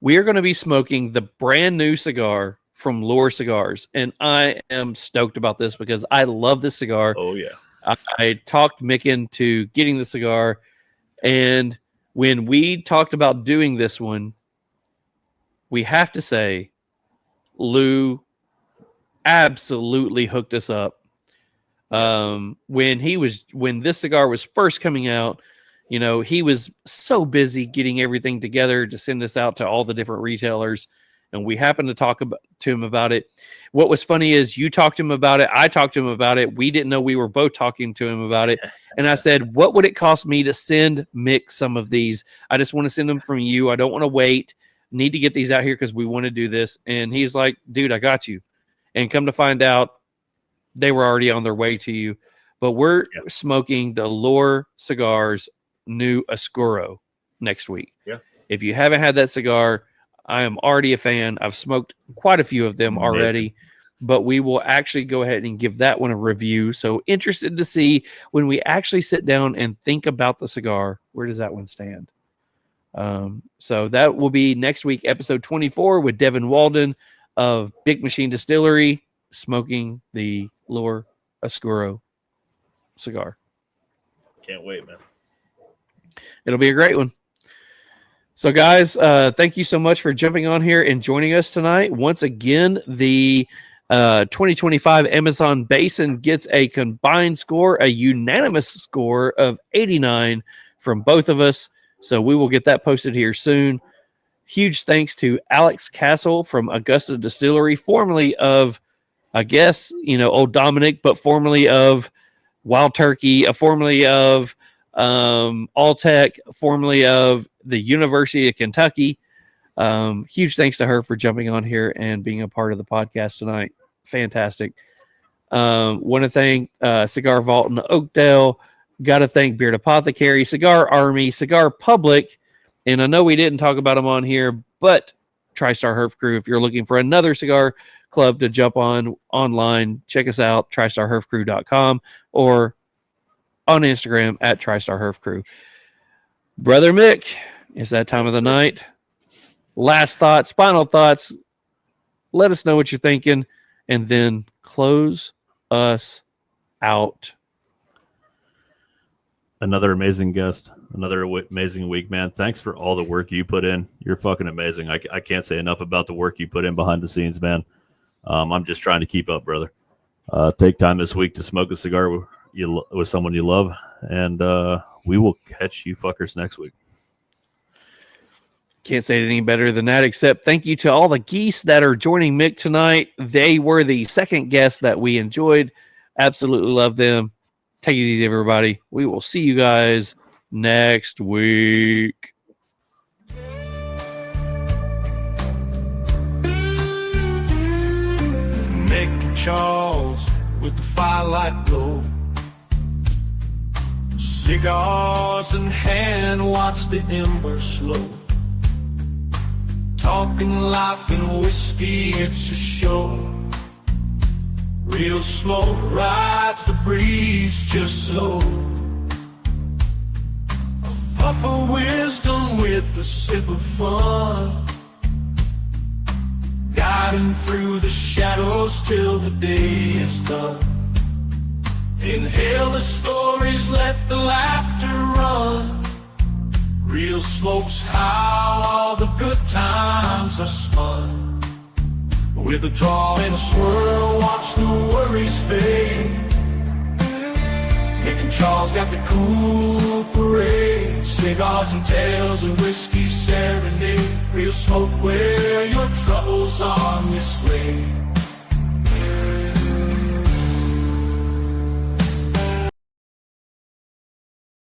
Speaker 1: We are going to be smoking the brand new cigar from Lure Cigars. And I am stoked about this because I love this cigar.
Speaker 4: Oh, yeah.
Speaker 1: I talked Mick into getting the cigar. And when we talked about doing this one, we have to say Lou absolutely hooked us up. When this cigar was first coming out, you know, he was so busy getting everything together to send this out to all the different retailers. And we happened to talk to him about it. What was funny is you talked to him about it. I talked to him about it. We didn't know we were both talking to him about it. And I said, what would it cost me to send Mick some of these? I just want to send them from you. I don't want to wait. Need to get these out here because we want to do this. And he's like, dude, I got you. And come to find out, they were already on their way to you. But we're smoking the Lure Cigars new Oscuro next week.
Speaker 4: Yeah.
Speaker 1: If you haven't had that cigar, I am already a fan. I've smoked quite a few of them already, but we will actually go ahead and give that one a review. So interested to see when we actually sit down and think about the cigar, where does that one stand? So that will be next week, episode 24 with Devin Walden of Big Machine Distillery, smoking the Lure Oscuro cigar.
Speaker 4: Can't wait, man.
Speaker 1: It'll be a great one. So, guys, thank you so much for jumping on here and joining us tonight. Once again, the 2025 Amazon Basin gets a combined score, a unanimous score of 89 from both of us. So we will get that posted here soon. Huge thanks to Alex Castle from Augusta Distillery, formerly of, I guess, old Dominic, but formerly of Wild Turkey, formerly of Alltech, formerly of the University of Kentucky. Huge thanks to her for jumping on here and being a part of the podcast tonight. Fantastic. Want to thank Cigar Vault in Oakdale. Got to thank Beard Apothecary, Cigar Army, Cigar Public, and I know we didn't talk about them on here, but TriStar Herf Crew. If you're looking for another cigar club to jump on online, check us out, tristarherfcrew.com, or on Instagram at TriStar Herf Crew. Brother Mick, it's that time of the night. Last thoughts, final thoughts. Let us know what you're thinking, and then close us out.
Speaker 4: Another amazing guest, another amazing week, man. Thanks for all the work you put in. You're fucking amazing. I can't say enough about the work you put in behind the scenes, man. I'm just trying to keep up, brother. Take time this week to smoke a cigar with someone you love, and we will catch you fuckers next week.
Speaker 1: Can't say it any better than that, except thank you to all the geese that are joining Mick tonight. They were the second guest that we enjoyed. Absolutely love them. Take it easy, everybody. We will see you guys next week.
Speaker 5: Mick and Charles with the firelight glow, cigars in hand, watch the embers slow. Talking life and whiskey, it's a show. Real smoke rides the breeze just so. A puff of wisdom with a sip of fun, guiding through the shadows till the day is done. Inhale the stories, let the laughter run. Real smoke's how all the good times are spun. With a draw and a swirl, watch the worries fade. Mick and Charles got the cool parade. Cigars and tales and whiskey serenade. Real smoke where your troubles are mislaid.